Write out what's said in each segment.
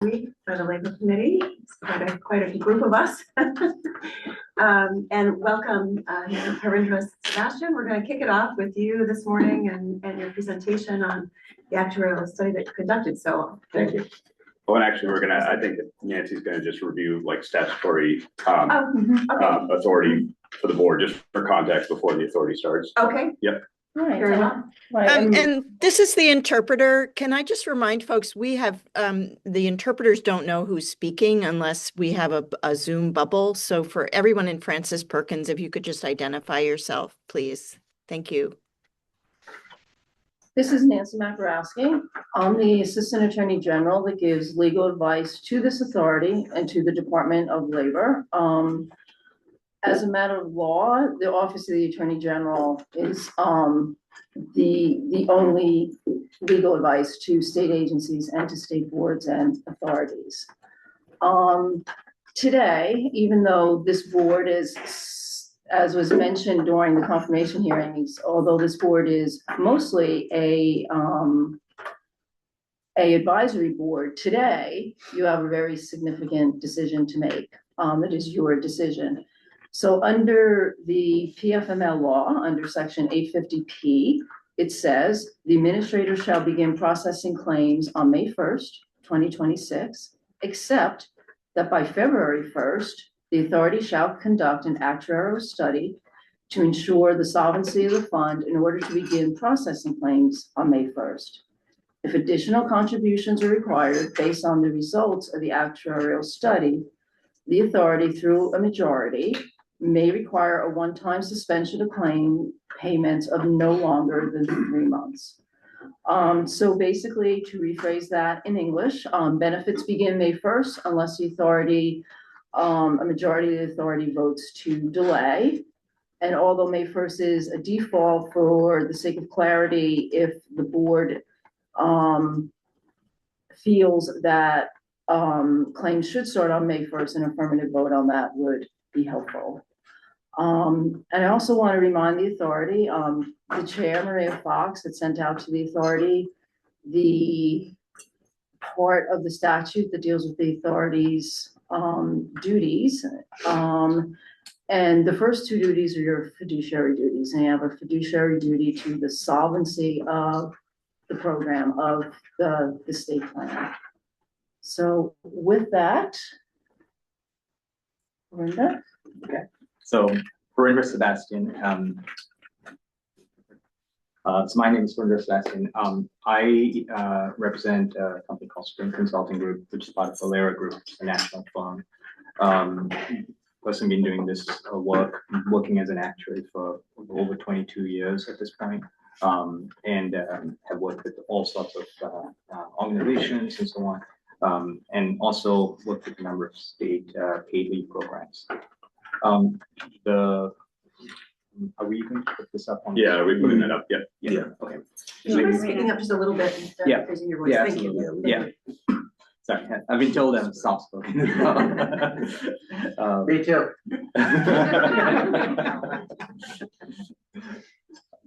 week for the Labor Committee. It's quite a group of us. And welcome, Harindra Sebastian. We're going to kick it off with you this morning and your presentation on the actuarial study that you conducted. So thank you. Well, and actually, I think that Nancy's going to just review like statutory authority for the board, just for context before the authority starts. Okay. Yep. All right. Very well. And this is the interpreter. Can I just remind folks, we have, the interpreters don't know who's speaking unless we have a Zoom bubble. So for everyone in Francis Perkins, if you could just identify yourself, please. Thank you. This is Nancy Makarowski. I'm the Assistant Attorney General that gives legal advice to this authority and to the Department of Labor. As a matter of law, the Office of the Attorney General is the only legal advice to state agencies and to state boards and authorities. Today, even though this board is, as was mentioned during the confirmation hearings, although this board is mostly a advisory board, today you have a very significant decision to make. It is your decision. So under the PFML law, under section 850P, it says the administrator shall begin processing claims on May 1st, 2026, except that by February 1st, the authority shall conduct an actuarial study to ensure the solvency of the fund in order to begin processing claims on May 1st. If additional contributions are required based on the results of the actuarial study, the authority, through a majority, may require a one-time suspension of claim payments of no longer than 3 months. So basically, to rephrase that in English, benefits begin May 1st unless the authority, a majority of the authority votes to delay. And although May 1st is a default, for the sake of clarity, if the board feels that claims should start on May 1st, an affirmative vote on that would be helpful. And I also want to remind the authority, the chair, Maria Fox, had sent out to the authority the part of the statute that deals with the authority's duties. And the first two duties are your fiduciary duties, and you have a fiduciary duty to the solvency of the program of the state plan. So with that, Linda. Okay, so Harindra Sebastian. So my name is Harindra Sebastian. I represent a company called Spring Consulting Group, which is part of Valera Group, a national firm. Personally, been doing this work, working as an actuary for over 22 years at this point, and have worked with all sorts of organizations and so on, and also worked with a number of state paid leave programs. Are we going to put this up on? Yeah, are we putting that up? Yeah. Yeah. Okay. You mind speaking up just a little bit instead of raising your voice? Yeah, Thank you. Yeah. Sorry, I've been told I'm soft spoken. Me too.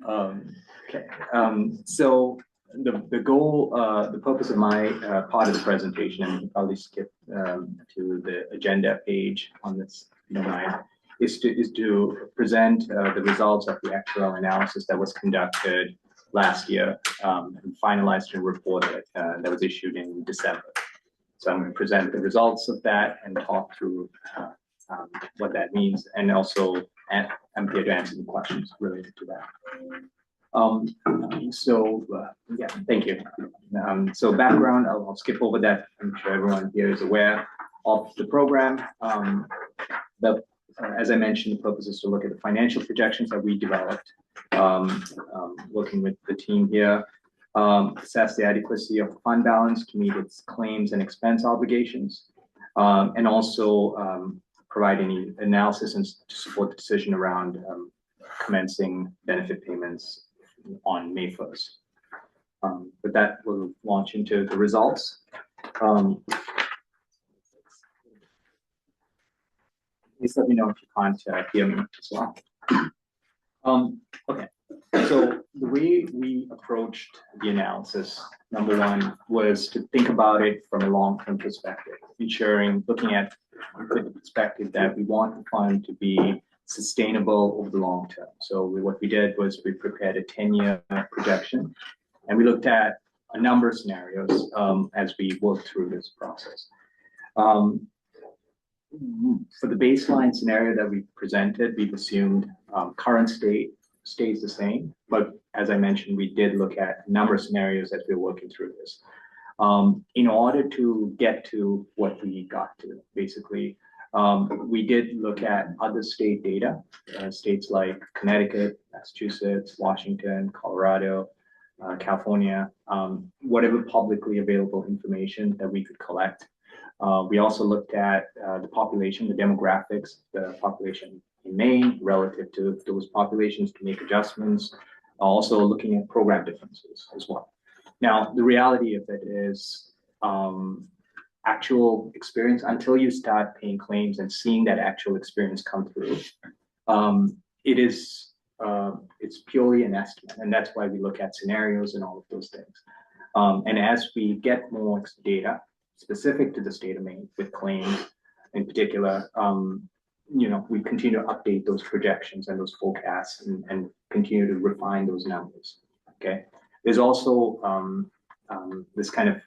Okay. So the goal, the purpose of my part of the presentation, and we'll probably skip to the agenda page on this, if you don't mind, is to present the results of the actuarial analysis that was conducted last year and finalized in a report that was issued in December. So I'm going to present the results of that and talk through what that means, and also I'm here to answer the questions related to that. Yeah, thank you. So background, I'll skip over that. I'm sure everyone here is aware of the program. As I mentioned, the purpose is to look at the financial projections that we developed, working with the team here, assess the adequacy of the fund balance to meet its claims and expense obligations, and also provide any analysis and to support the decision around commencing benefit payments on May 1st. With that, we'll launch into the results. Please let me know if you can't hear me as well. Okay, So the way we approached the analysis, number one, was to think about it from a long-term perspective, looking at the perspective that we want the fund to be sustainable over the long term. So what we did was we prepared a 10-year projection, and we looked at a number of scenarios as we worked through this process. For the baseline scenario that we presented, we've assumed current state stays the same, but as I mentioned, we did look at a number of scenarios as we were working through this. In order to get to what we got to, basically, we did look at other state data, states like Connecticut, Massachusetts, Washington, Colorado, California, whatever publicly available information that we could collect. We also looked at the population, the demographics, the population in Maine relative to those populations to make adjustments, also looking at program differences as well. Now, the reality of it is actual experience, until you start paying claims and seeing that actual experience come through, it's purely an estimate, and that's why we look at scenarios and all of those things. And as we get more data specific to the state of Maine with claims in particular, we continue to update those projections and those forecasts and continue to refine those numbers. Okay. There's also this kind of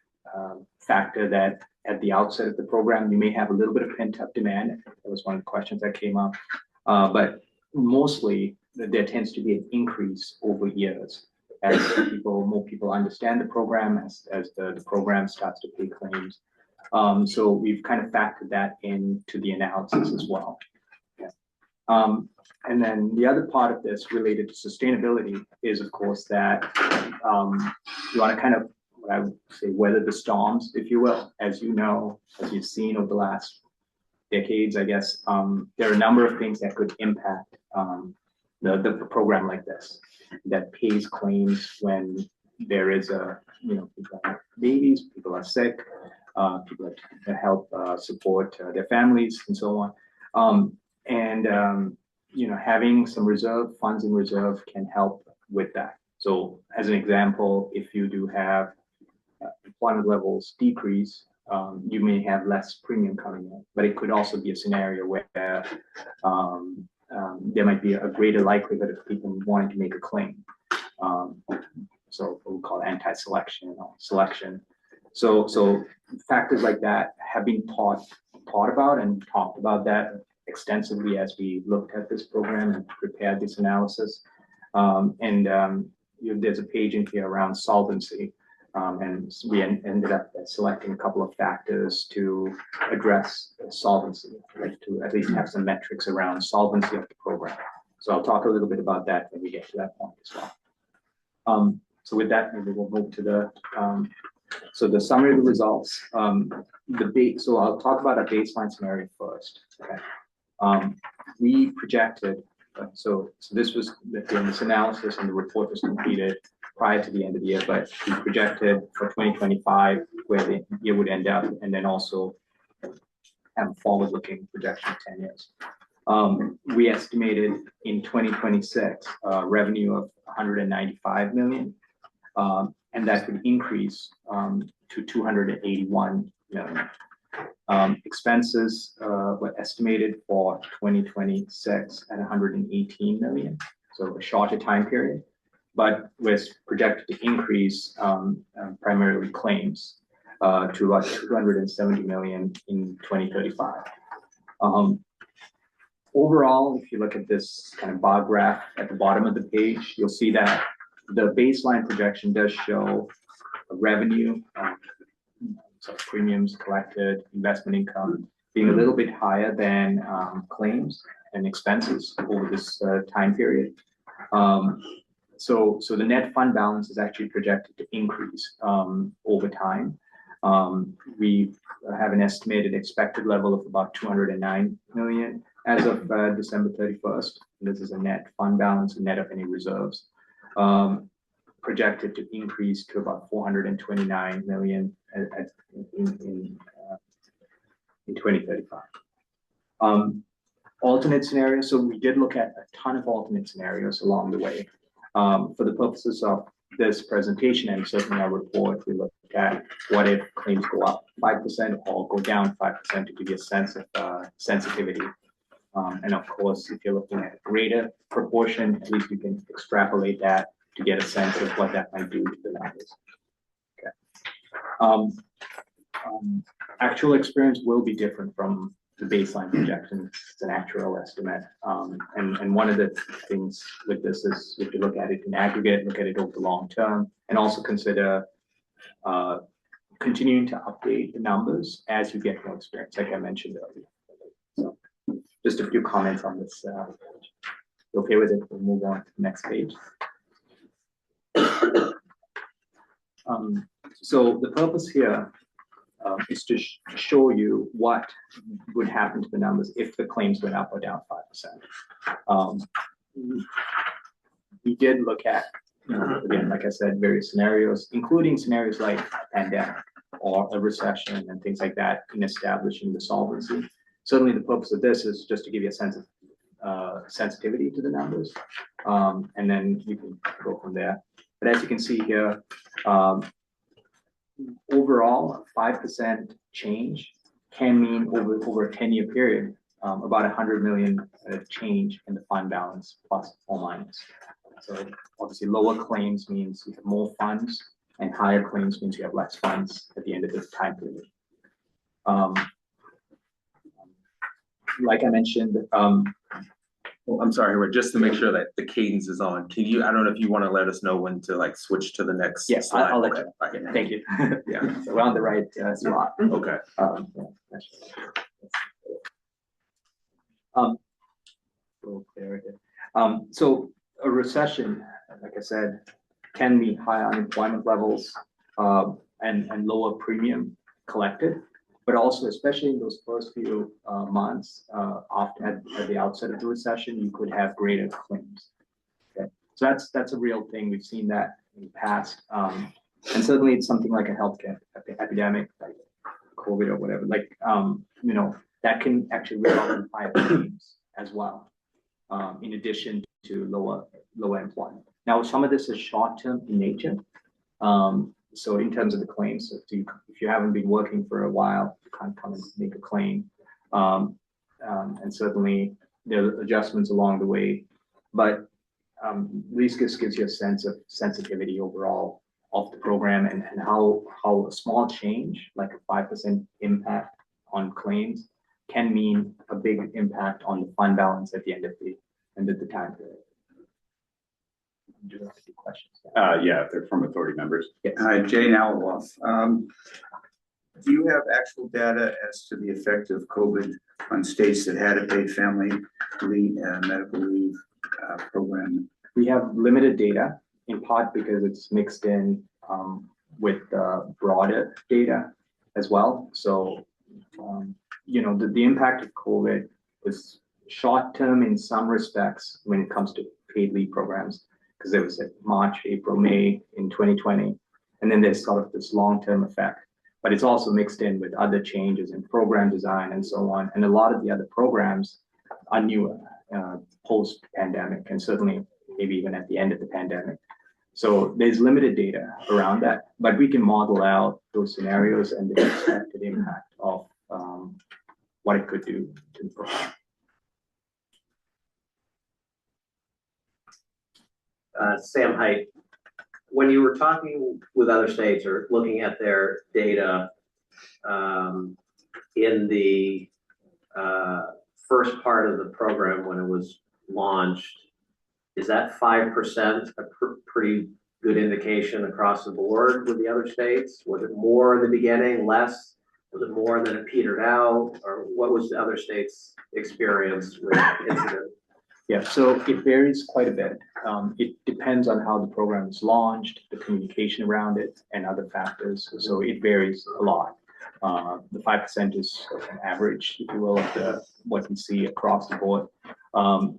factor that at the outset of the program, you may have a little bit of pent-up demand. That was one of the questions that came up. But mostly, there tends to be an increase over years as more people understand the program, as the program starts to pay claims. So we've kind of factored that into the analysis as well. Okay. And then the other part of this related to sustainability is, of course, that you want to kind of, what I would say, weather the storms, if you will. As you know, as you've seen over the last decades, I guess, there are a number of things that could impact the program like this, that pays claims when there is people have babies, people are sick, people that help support their families and so on. Having some funds in reserve can help with that. So as an example, if you do have employment levels decrease, you may have less premium coming in, but it could also be a scenario where there might be a greater likelihood of people wanting to make a claim. So what we call anti-selection or selection. So factors like that have been thought about and talked about that extensively as we looked at this program and prepared this analysis. There's a page in here around solvency. And we ended up selecting a couple of factors to address solvency, like to at least have some metrics around solvency of the program. So I'll talk a little bit about that when we get to that point as well. So with that, maybe we'll move to the summary of the results. So I'll talk about a baseline scenario first. Okay. We projected, so this was during this analysis, and the report was completed prior to the end of the year, but we projected for 2025 where the year would end up, and then also have a forward-looking projection of 10 years. We estimated in 2026 revenue of 195 million, and that would increase to 281 million. Expenses were estimated for 2026 at 118 million, so a shorter time period, but was projected to increase primarily claims to about 270 million in 2035. Overall, if you look at this kind of bar graph at the bottom of the page, you'll see that the baseline projection does show a revenue, so premiums collected, investment income being a little bit higher than claims and expenses over this time period. So the net fund balance is actually projected to increase over time. We have an estimated expected level of about 209 million as of December 31st. This is a net fund balance, net of any reserves, projected to increase to about 429 million in 2035. Alternate scenarios. So we did look at a ton of alternate scenarios along the way. For the purposes of this presentation and certainly our report, we looked at what if claims go up 5% or go down 5% to give you a sense of sensitivity. And of course, if you're looking at a greater proportion, at least you can extrapolate that to get a sense of what that might do to the numbers. Okay. Actual experience will be different from the baseline projection. It's an actual estimate. And one of the things with this is if you look at it in aggregate, look at it over the long term, and also consider continuing to update the numbers as you get more experience, like I mentioned earlier. So just a few comments on this. Okay with it, we'll move on to the next page. So the purpose here is to show you what would happen to the numbers if the claims went up or down 5%. We did look at, again, like I said, various scenarios, including scenarios like a pandemic or a recession and things like that in establishing the solvency. Certainly the purpose of this is just to give you a sense of sensitivity to the numbers, and then you can go from there. But as you can see here, overall, a 5% change can mean over a 10-year period, about 100 million change in the fund balance, plus or minus. So obviously lower claims means you have more funds, and higher claims means you have less funds at the end of this time period. Like I mentioned, Well, I'm sorry, Rick, just to make sure that the cadence is on, can you, I don't know if you want to let us know when to like switch to the next yes, slide? I'll let Okay, you. right. Thank you. Yeah, So we're on the right slot. okay. So a recession, like I said, can mean high unemployment levels and lower premium collected, but also especially in those first few months often at the outset of the recession, you could have greater claims. Okay, so that's a real thing. We've seen that in the past, and certainly it's something like a healthcare epidemic, like COVID or whatever. Like that can actually result in higher claims as well. In addition to lower employment. Now, some of this is short-term in nature. So in terms of the claims, if you haven't been working for a while, you can't come and make a claim. And certainly there are adjustments along the way, but at least this gives you a sense of sensitivity overall of the program and how a small change, like a 5% impact on claims, can mean a big impact on the fund balance at the end of the time period. Do you have any questions? Yeah, if they're from authority members. Yes. Hi, Jay Nowoloff. Do you have actual data as to the effect of COVID on states that had a paid family leave, medical leave program? We have limited data, in part because it's mixed in with broader data as well. So, the impact of COVID was short-term in some respects when it comes to paid leave programs, because there was March, April, May in 2020, and then there's sort of this long-term effect. But it's also mixed in with other changes in program design and so on. And a lot of the other programs are newer, post-pandemic, and certainly maybe even at the end of the pandemic. So there's limited data around that, but we can model out those scenarios and the expected impact of what it could do to the program. Sam Height, when you were talking with other states or looking at their data in the first part of the program when it was launched, is that 5% a pretty good indication across the board with the other states? Was it more in the beginning, less? Was it more and then it petered out? Or what was the other states' experience with incident? Yeah, so it varies quite a bit. It depends on how the program is launched, the communication around it, and other factors. So it varies a lot. The 5% is an average, if you will, of what we see across the board.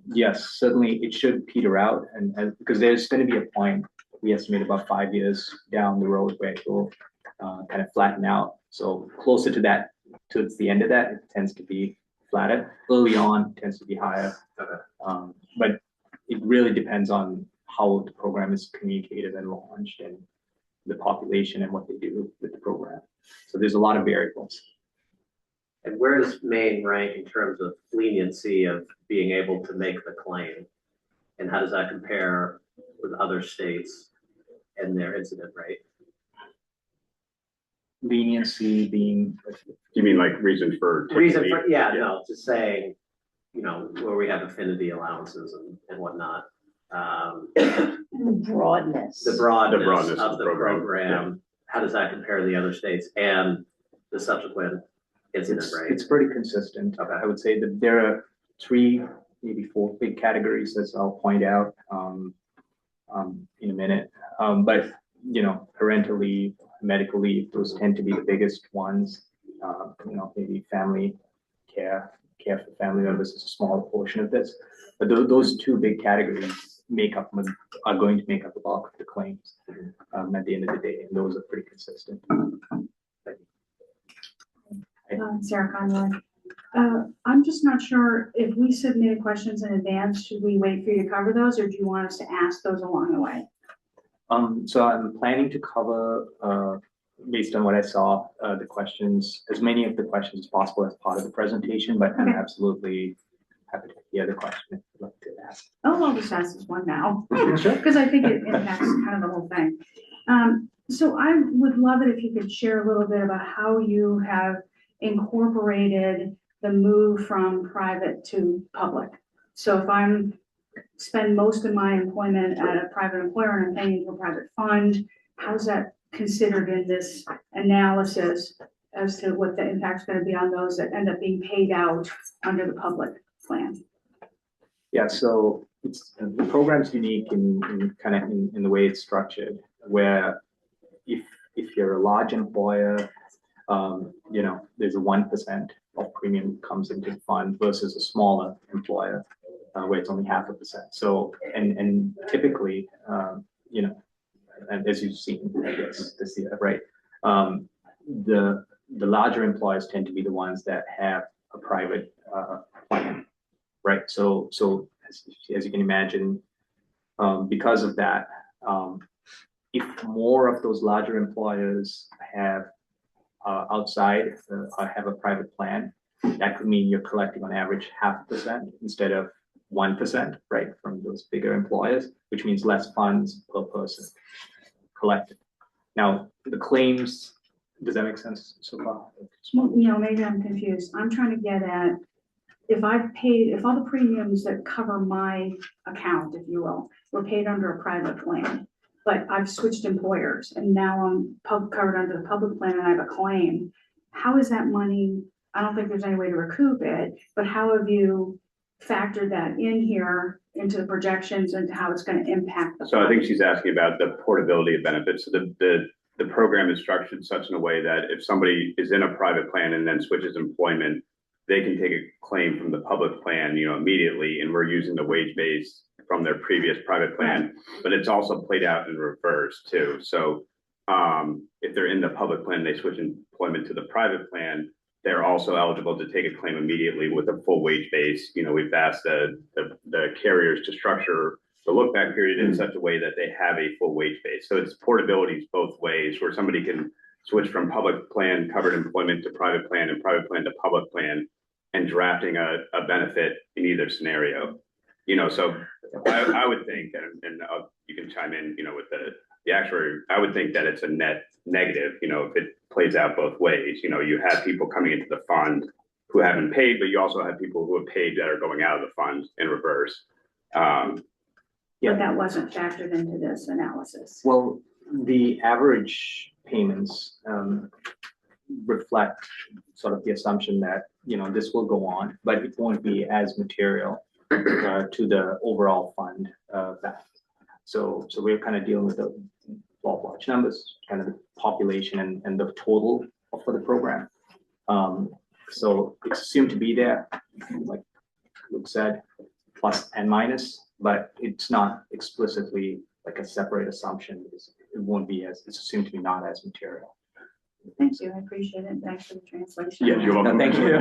Yes, certainly it should peter out, and because there's going to be a point, we estimate about 5 years down the road where it will kind of flatten out. So closer to that, towards the end of that, it tends to be flatter. Early on, it tends to be higher. Okay. But it really depends on how the program is communicated and launched, and the population and what they do with the program. So there's a lot of variables. And where does Maine rank in terms of leniency of being able to make the claim? And how does that compare with other states and their incident rate? Leniency being, You mean like reason for? Reason for, yeah, no, just saying, you know, where we have affinity allowances and whatnot. Broadness. The broadness broadness of the program, how does that compare to the other states and the subsequent incident rate? it's pretty consistent. Okay. I would say that there are 3, maybe 4 big categories, as I'll point out in a minute. But you know, parental leave, medical leave, those tend to be the biggest ones. You know, maybe family care for family members is a small portion of this. But those 2 big categories are going to make up the bulk of the claims at the end of the day, and those are pretty consistent. Sarah Conroy. I'm just not sure if we submitted questions in advance, should we wait for you to cover those, or do you want us to ask those along the way? So I'm planning to cover, based on what I saw, the questions, as many of the questions as possible as part of the presentation, but I'm Okay. absolutely happy to hear the question if you'd like to ask. Oh, I'll just ask this one now, Sure. because I think it impacts kind of the whole thing. So I would love it if you could share a little bit about how you have incorporated the move from private to public. So if I'm spend most of my employment at a private employer and I'm paying into a private fund, how's that considered in this analysis as to what the impact's going to be on those that end up being paid out under the public plan? Yeah, so the program's unique in kind of in the way it's structured, where if you're a large employer, you know, there's a 1% of premium comes into the fund versus a smaller employer where it's only 0.5%. So and typically, you know, and as you've seen, I guess this year, right? The larger employers tend to be the ones that have a private plan, right? So as you can imagine, because of that, if more of those larger employers have outside have a private plan, that could mean you're collecting on average 0.5% instead of 1%, right, from those bigger employers, which means less funds per person collected. Now, the claims, does that make sense so far? Well, you know, maybe I'm confused. I'm trying to get at, if all the premiums that cover my account, if you will, were paid under a private plan, but I've switched employers and now I'm covered under the public plan and I have a claim, how is that money? I don't think there's any way to recoup it, but how have you factored that in here into the projections and how it's going to impact the So I think fund? she's asking about the portability of benefits. So the program is structured such in a way that if somebody is in a private plan and then switches employment, they can take a claim from the public plan, you know, immediately, and we're using the wage base from their previous private plan, but it's also played out in reverse too. So if they're in the public plan, they switch employment to the private plan, they're also eligible to take a claim immediately with a full wage base. You know, we've asked the carriers to structure the look back period in such a way that they have a full wage base. So it's portability both ways, where somebody can switch from public plan covered employment to private plan and private plan to public plan, and drafting a benefit in either scenario. You know, so I would think, and you can chime in, you know, with the actuary, I would think that it's a net negative, you know, if it plays out both ways. You know, you have people coming into the fund who haven't paid, but you also have people who have paid that are going out of the fund in reverse. But that wasn't factored into this analysis. Well, the average payments reflect sort of the assumption that, you know, this will go on, but it won't be as material to the overall fund back. So we're kind of dealing with the large numbers, kind of the population and the total for the program. So it's assumed to be there, like Luke said, plus and minus, but it's not explicitly like a separate assumption. It won't be as, it's assumed to be not as material. Thank you, I appreciate it. Thanks for the translation. Yeah, you're welcome. No, thank you.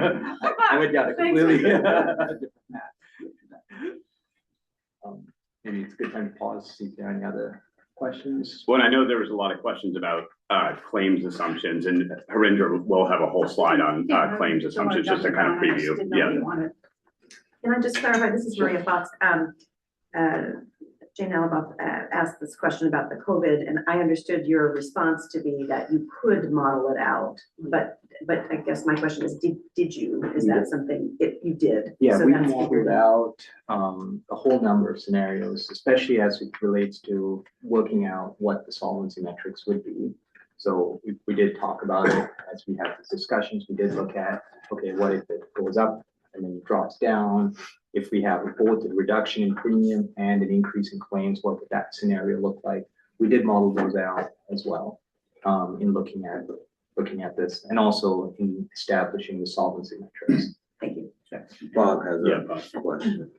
I went down a Thanks. completely. maybe it's a good time to pause, see if there are any other questions. Well, and I know there was a lot of questions about claims assumptions, and Harinder will have a whole slide on claims assumptions, just to kind of preview. Yeah. Can I just clarify? This is Maria Fox. Jane Alaboff asked this question about the COVID, and I understood your response to be that you could model it out, but I guess my question is, did you? Is that something you did? Yeah, So we that's modeled out a whole number of scenarios, especially as it relates to working out what the solvency metrics would be. So we did talk about it as we had the discussions. We did look at, okay, what if it goes up and then it drops down? If we have both a reduction in premium and an increase in claims, what would that scenario look like? We did model those out as well in looking at this, and also in establishing the solvency metrics. Thank you. Bob has a question.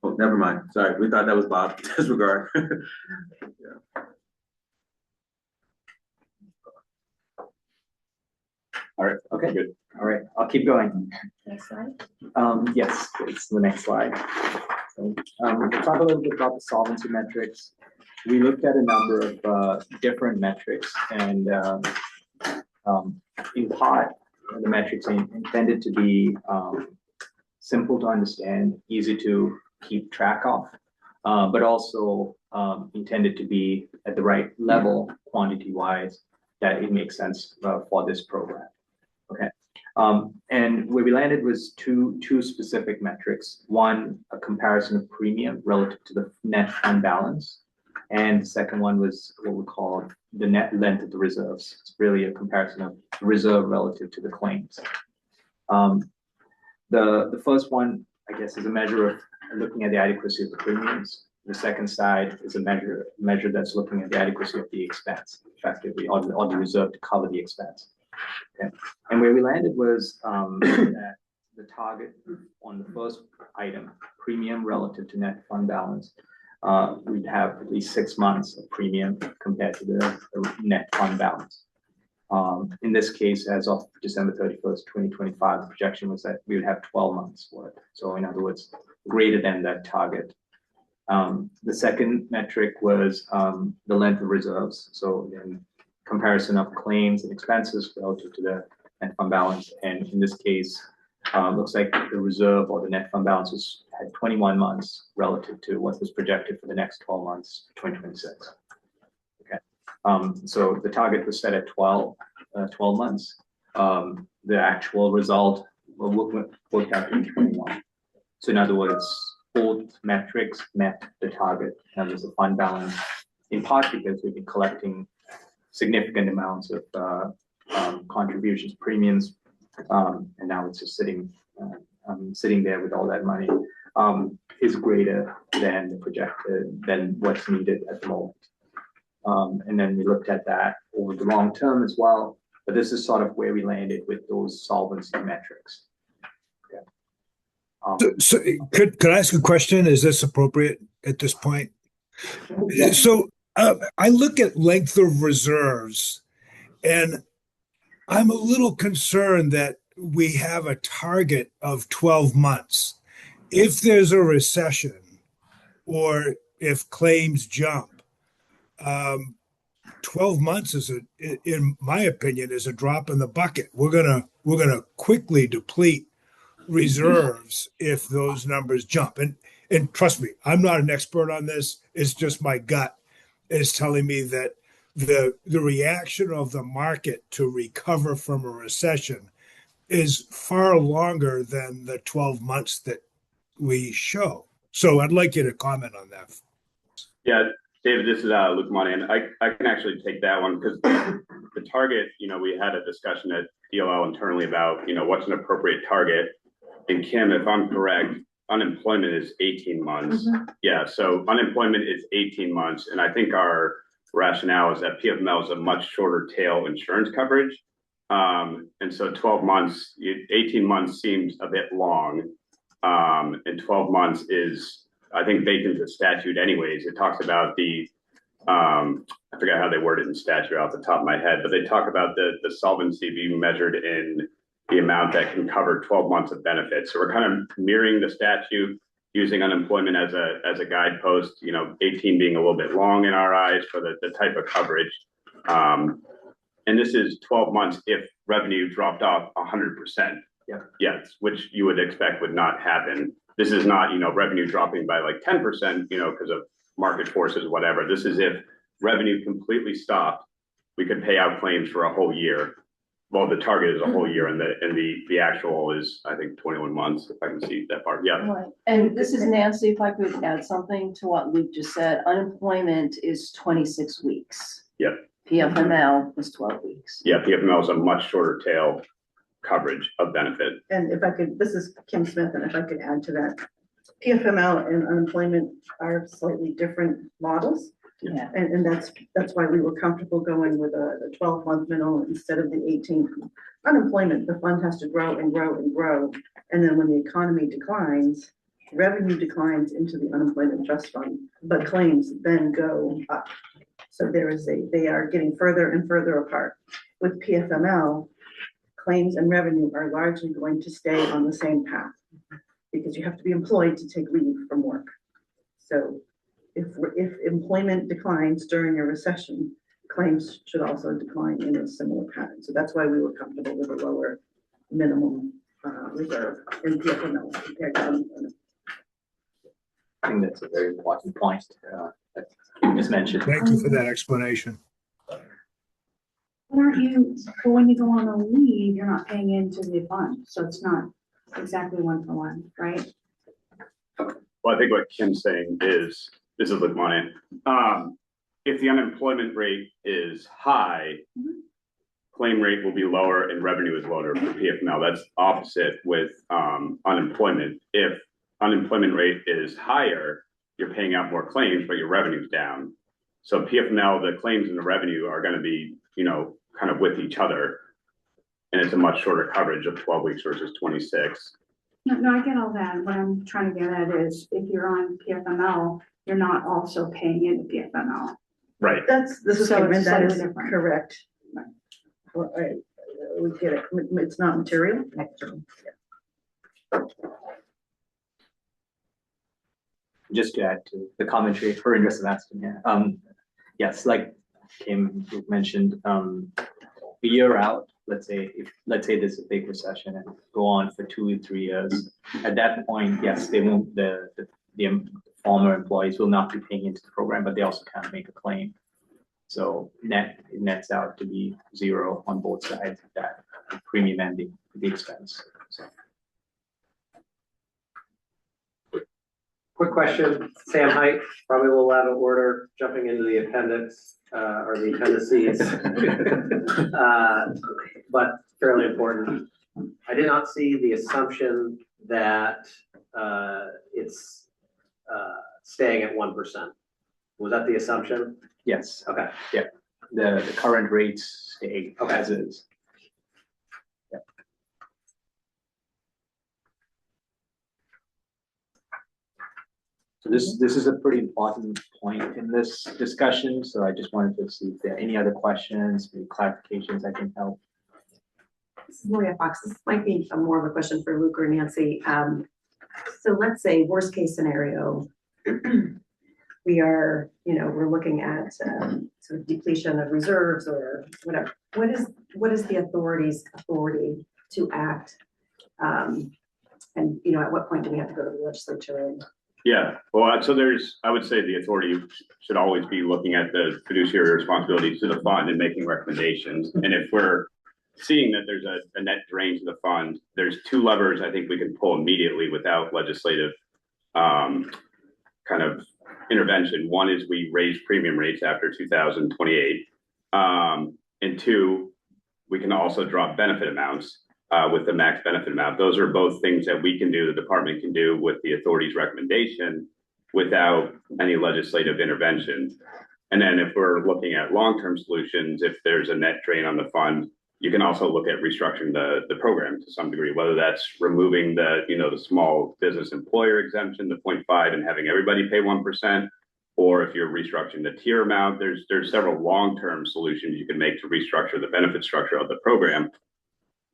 Oh, never mind. Sorry, we thought that was Bob. Disregard. Yeah. All right. Okay. Good. All right. I'll keep going. Next slide. Yes, it's the next slide. So, we'll talk a little bit about the solvency metrics. We looked at a number of different metrics, and in part, the metrics intended to be simple to understand, easy to keep track of, but also intended to be at the right level quantity-wise that it makes sense for this program. Okay, and where we landed was two specific metrics. One, a comparison of premium relative to the net fund balance, and the second one was what we call the net length of the reserves. It's really a comparison of reserve relative to the claims. The first one, I guess, is a measure of looking at the adequacy of the premiums. The second side is a measure that's looking at the adequacy of the expense, effectively, or the reserve to cover the expense. Okay. And where we landed was that the target on the first item, premium relative to net fund balance, we'd have at least 6 months of premium compared to the net fund balance. In this case, as of December 31st, 2025, the projection was that we would have 12 months worth. So in other words, greater than that target. The second metric was the length of reserves. So in comparison of claims and expenses relative to the net fund balance. And in this case, looks like the reserve or the net fund balance had 21 months relative to what was projected for the next 12 months, 2026. Okay. So the target was set at 12 months. The actual result worked out to be 21. So in other words, both metrics met the target. That was the fund balance, in part because we've been collecting significant amounts of contributions, premiums, and now it's just sitting there with all that money, is greater than the projected, than what's needed at the moment. And then we looked at that over the long term as well, but this is sort of where we landed with those solvency metrics. Okay. So could I ask a question? Is this appropriate at this point? So I look at length of reserves, and I'm a little concerned that we have a target of 12 months. If there's a recession or if claims jump, 12 months in my opinion, is a drop in the bucket. We're gonna quickly deplete reserves if those numbers jump. And trust me, I'm not an expert on this. It's just my gut is telling me that the reaction of the market to recover from a recession is far longer than the 12 months that we show. So I'd like you to comment on that. Yeah, David, this is Luke Money, and I can actually take that one because the target, we had a discussion at DLL internally about, what's an appropriate target. And Kim, if I'm correct, unemployment is 18 months. Mm-hmm. Yeah, so unemployment is 18 months. And I think our rationale is that PFML is a much shorter tail insurance coverage. And so 12 months, 18 months seems a bit long. And 12 months is, I think, baked into statute anyways. It talks about the I forget how they word it in statute off the top of my head, but they talk about the solvency being measured in the amount that can cover 12 months of benefits. So we're kind of mirroring the statute, using unemployment as a guidepost, 18 being a little bit long in our eyes for the type of coverage. And this is 12 months if revenue dropped off 100%. Yeah. Yes, which you would expect would not happen. This is not, revenue dropping by like 10%, because of market forces, whatever. This is if revenue completely stopped, we could pay out claims for a whole year. Well, the target is a whole year, and the actual is, I think, 21 months, if I can see that part. Yeah. Right. And this is Nancy, if I could add something to what Luke just said, unemployment is 26 weeks. Yep. PFML is 12 weeks. Yeah, PFML is a much shorter tail coverage of benefit. And if I could, this is Kim Smith, and if I could add to that, PFML and unemployment are slightly different models. Yeah. And that's why we were comfortable going with a 12-month minimum instead of the 18. Unemployment, the fund has to grow and grow and grow. And then when the economy declines, revenue declines into the unemployment trust fund, but claims then go up. So they are getting further and further apart. With PFML, claims and revenue are largely going to stay on the same path because you have to be employed to take leave from work. So if employment declines during a recession, claims should also decline in a similar pattern. So that's why we were comfortable with a lower minimum reserve in PFML compared to unemployment. I think that's a very important point that you just mentioned. Thank you for that explanation. Aren't you, but when you go on a leave, you're not paying into the fund, so it's not exactly 1-for-1, right? Well, I think what Kim's saying is, this is Luke Monahan. If the unemployment rate is high, claim rate will be lower and revenue is lower for PFML. That's opposite with unemployment. If unemployment rate is higher, you're paying out more claims, but your revenue's down. So PFML, the claims and the revenue are going to be, kind of with each other. And it's a much shorter coverage of 12 weeks versus 26. No, I get all that. What I'm trying to get at is if you're on PFML, you're not also paying into PFML. Right. This is So Kim, it's and that slightly is different. correct. Well, we get it. It's not material. Just to add to the commentary for investors asking, yes, like Kim mentioned, a year out, let's say there's a big recession and go on for 2 or 3 years. At that point, yes, they won't, the former employees will not be paying into the program, but they also can't make a claim. So it nets out to be zero on both sides of that premium and the expense. So. Quick question, Sam Height, probably a little out of order, jumping into the appendix, or the appendices. But fairly important. I did not see the assumption that it's staying at 1%. Was that the assumption? Yes. Okay. Yeah. The current rates stay as is. Yeah. So this is a pretty important point in this discussion. So I just wanted to see if there are any other questions, maybe clarifications I can help. This is Maria Fox. This might be more of a question for Luke or Nancy. So let's say worst case scenario, we are, we're looking at sort of depletion of reserves or whatever. What is the authority's authority to act? And at what point do we have to go to the legislature? Yeah, well, so I would say the authority should always be looking at the fiduciary responsibilities to the fund and making recommendations. And if we're seeing that there's a net drain to the fund, there's 2 levers I think we can pull immediately without legislative kind of intervention. One is we raise premium rates after 2028. And 2, we can also drop benefit amounts with the max benefit amount. Those are both things that we can do, the department can do with the authority's recommendation without any legislative intervention. And then if we're looking at long-term solutions, if there's a net drain on the fund, you can also look at restructuring the program to some degree, whether that's removing the small business employer exemption, the 0.5, and having everybody pay 1%, or if you're restructuring the tier amount, there's several long-term solutions you can make to restructure the benefit structure of the program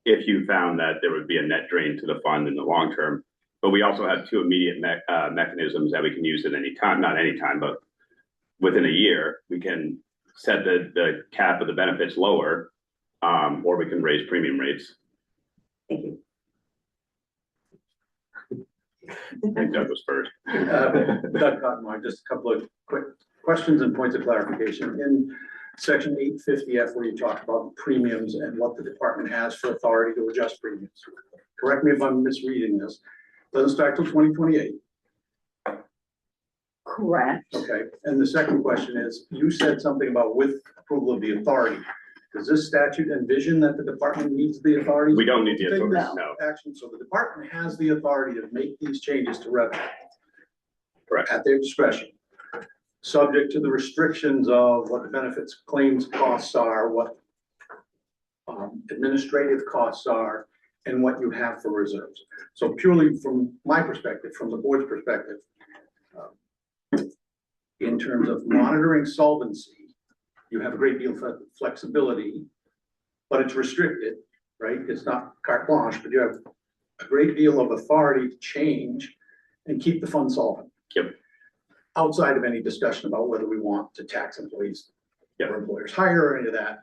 if you found that there would be a net drain to the fund in the long term. But we also have two immediate mechanisms that we can use at any time, not any time, but within a year. We can set the cap of the benefits lower, or we can raise premium rates. Thank you. I think Doug was first. Doug Cottonmore, just a couple of quick questions and points of clarification. In section 850F, where you talk about premiums and what the department has for authority to adjust premiums. Correct me if I'm misreading this. Doesn't start till 2028. Correct. Okay, and the second question is, you said something about with approval of the authority. Does this statute envision that the department needs the authority? We don't need the to take authority, this no. action, so the department has the authority to make these changes to revenue. Correct. At their discretion, subject to the restrictions of what the benefits claims costs are, what administrative costs are, and what you have for reserves. So purely from my perspective, from the board's perspective, in terms of monitoring solvency, you have a great deal of flexibility, but it's restricted, right? It's not carte blanche, but you have a great deal of authority to change and keep the fund solvent. Yep. Outside of any discussion about whether we want to tax employees Yep. or employers hire or any of that.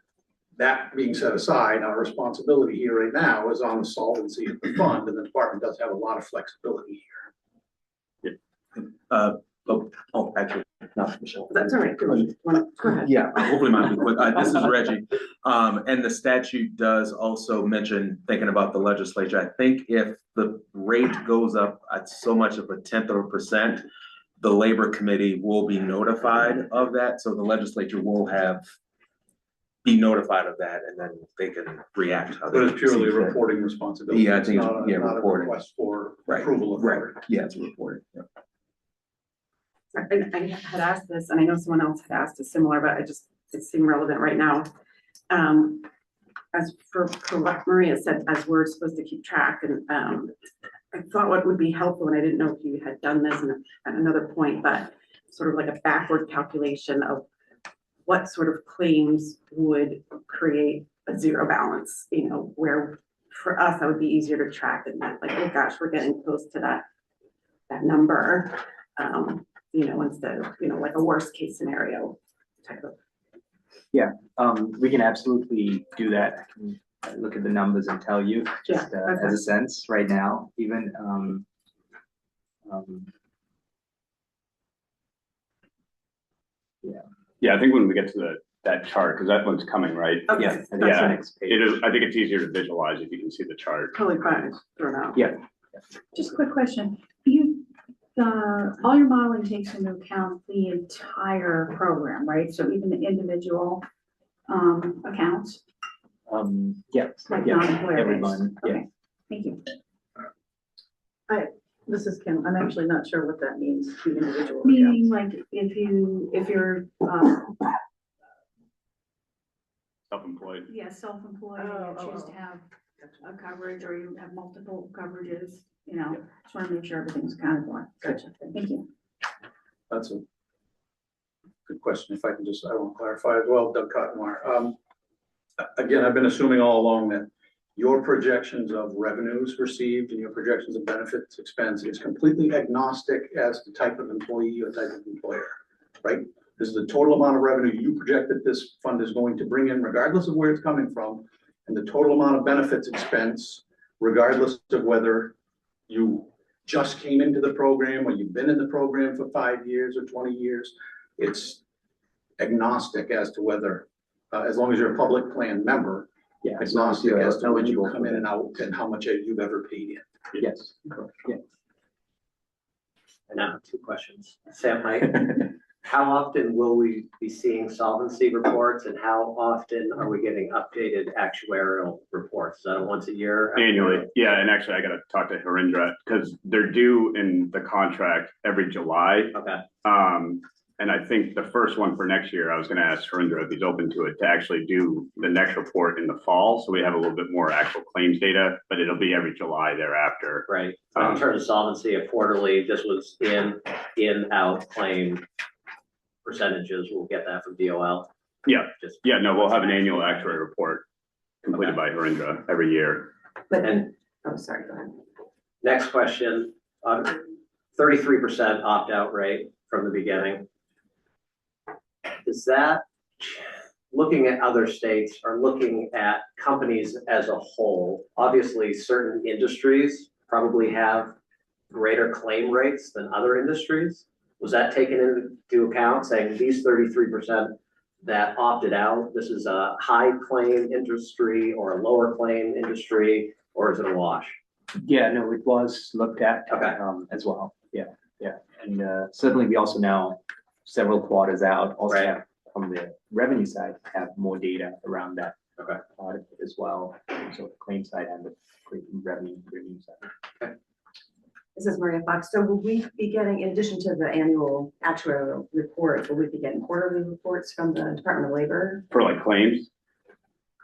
That being set aside, our responsibility here right now is on the solvency of the fund, and the department does have a lot of flexibility here. Actually, not Michelle. That's all right. Go ahead. Yeah, hopefully mine will be quick. This is Reggie. And the statute does also mention, thinking about the legislature, I think if the rate goes up at so much of 1/10%, the labor committee will be notified of that. So the legislature will be notified of that, and then they can react. how But they it's purely a see fit. reporting responsibility. Yeah, I think It's it's- not a- yeah, not a reporting. request for Right, approval of. right. Yeah, it's reported. Yeah. I had asked this, and I know someone else had asked a similar, but it seemed relevant right now. As for what Maria said, as we're supposed to keep track, and I thought what would be helpful, and I didn't know if you had done this at another point, but sort of like a backward calculation of what sort of claims would create a zero balance, where for us, that would be easier to track than that, like, oh gosh, we're getting close to that number. Instead of, like a worst case scenario type of. Yeah, we can absolutely do that. I can look at the numbers and tell you, just okay. as a sense right now, even. Yeah, I think when we get to that chart, because that one's coming, right? Okay, Yeah, that's Yeah, fine. next page. it is. I think it's easier to visualize if you can see the chart. Totally fine, throw it out. Yeah. Just a quick question. All your modeling takes into account the entire program, right? So even the individual accounts, Yeah. like Yeah, non-employer based? everyone, yeah. Okay, thank you. This is Kim. I'm actually not sure what that means, the individual Meaning accounts. like if you're, Self-employed. self-employed, Oh, and you choose oh, to have a coverage or you have multiple coverages, just want to make sure everything's accounted for. Gotcha. Thank you. That's a good question. If I can I want to clarify as well, Doug Cottonmore. Again, I've been assuming all along that your projections of revenues received and your projections of benefits expense is completely agnostic as to type of employee or type of employer, right? This is the total amount of revenue you project that this fund is going to bring in, regardless of where it's coming from, and the total amount of benefits expense, regardless of whether you just came into the program or you've been in the program for 5 years or 20 years. It's agnostic as to whether, as long as you're a public plan member, Yeah, as long as agnostic you're as to when you eligible come for in and that. out and how much you've ever paid in. Yes, correct, yeah. And now 2 questions. Sam, how often will we be seeing solvency reports, and how often are we getting updated actuarial reports? Once a year? Annually, yeah, and actually I gotta talk to Harindra, because they're due in the contract every July. Okay, And I think the first one for next year, I was gonna ask Harindra if he's open to it, to actually do the next report in the fall, so we have a little bit more actual claims data, but it'll be every July thereafter. right. But in terms of solvency, a quarterly, this was in, out claim. percentages, we'll get that from DOL. Yeah, Just, yeah, no, we'll have an annual actuary report completed by Harindra every year. But, and oh, sorry, go ahead. next question, 33% opt-out rate from the beginning. Is that, looking at other states or looking at companies as a whole, obviously certain industries probably have greater claim rates than other industries. Was that taken into account, saying these 33% that opted out, this is a high claim industry or a lower claim industry, or is it a wash? Yeah, no, it was looked at Okay. as well. Yeah, yeah. And certainly we also now, several quarters out, also Right. have from the revenue side, have more data around that. Okay. As well, so the claim side and the revenue side. This is Maria Fox. So will we be getting, in addition to the annual actuarial report, will we be getting quarterly reports from the Department of Labor? For like claims,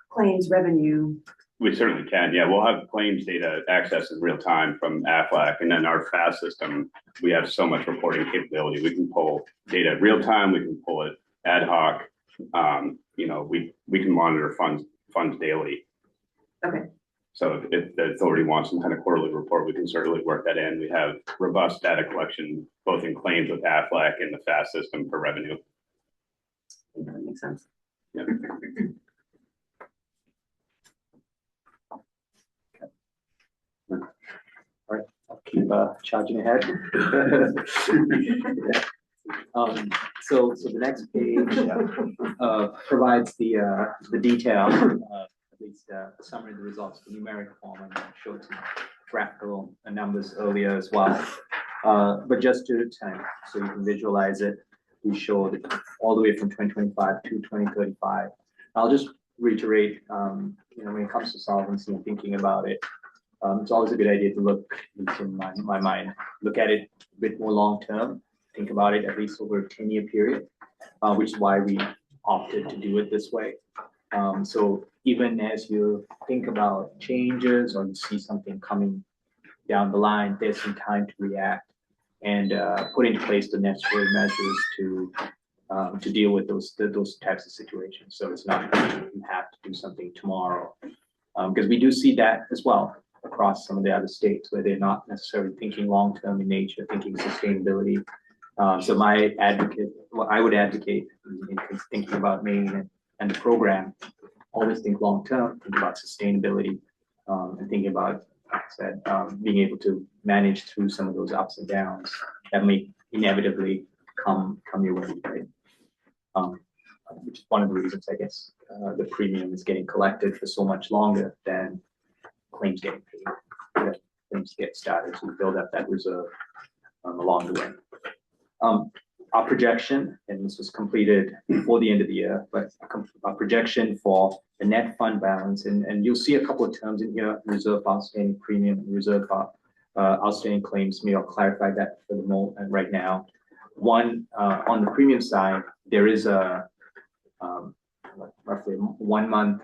Claims, revenue, we certainly can. Yeah, we'll have claims data access in real time from AFLAC, and then our FAST system, we have so much reporting capability. We can pull data real time. We can pull it ad hoc. You know, we can monitor funds daily. Okay. So if the authority wants some kind of quarterly report, we can certainly work that in. We have robust data collection, both in claims with AFLAC and the FAST system for revenue. that makes sense. Yeah. All right, I'll keep charging ahead. So the next page provides the detail, at least a summary of the results, the numeric form, and I showed some graphical numbers earlier as well. But just to time, so you can visualize it, we showed all the way from 2025 to 2035. I'll just reiterate, you know, when it comes to solvency and thinking about it, it's always a good idea to look, in my mind, look at it a bit more long term, think about it at least over a 10-year period, which is why we opted to do it this way. So even as you think about changes or you see something coming down the line, there's some time to react and put into place the necessary measures to deal with those types of situations. So it's not that you have to do something tomorrow, because we do see that as well across some of the other states where they're not necessarily thinking long-term in nature, thinking sustainability. So I would advocate in thinking about Maine and the program, always think long-term, think about sustainability, and thinking about, like I said, being able to manage through some of those ups and downs that may inevitably come your way, right? Which is one of the reasons, I guess, the premium is getting collected for so much longer than claims getting paid. Claims get started, so we build up that reserve along the way. Our projection, and this was completed before the end of the year, but our projection for the net fund balance, and you'll see a couple of terms in here: reserve outstanding premium, reserve outstanding claims. Maybe I'll clarify that for the moment right now. One, on the premium side, there is a roughly 1 month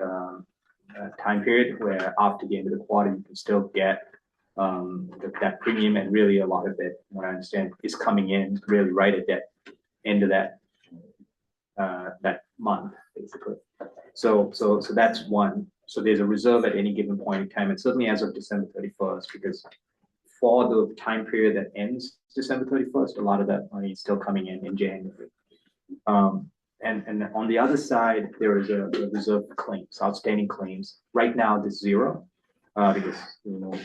time period where after the end of the quarter, you can still get that premium, and really a lot of it, what I understand, is coming in really right at that end of that month, basically. So that's one. So there's a reserve at any given point in time, and certainly as of December 31st, because for the time period that ends December 31st, a lot of that money is still coming in January. And on the other side, there is a reserve for claims, outstanding claims. Right now, there's zero. Because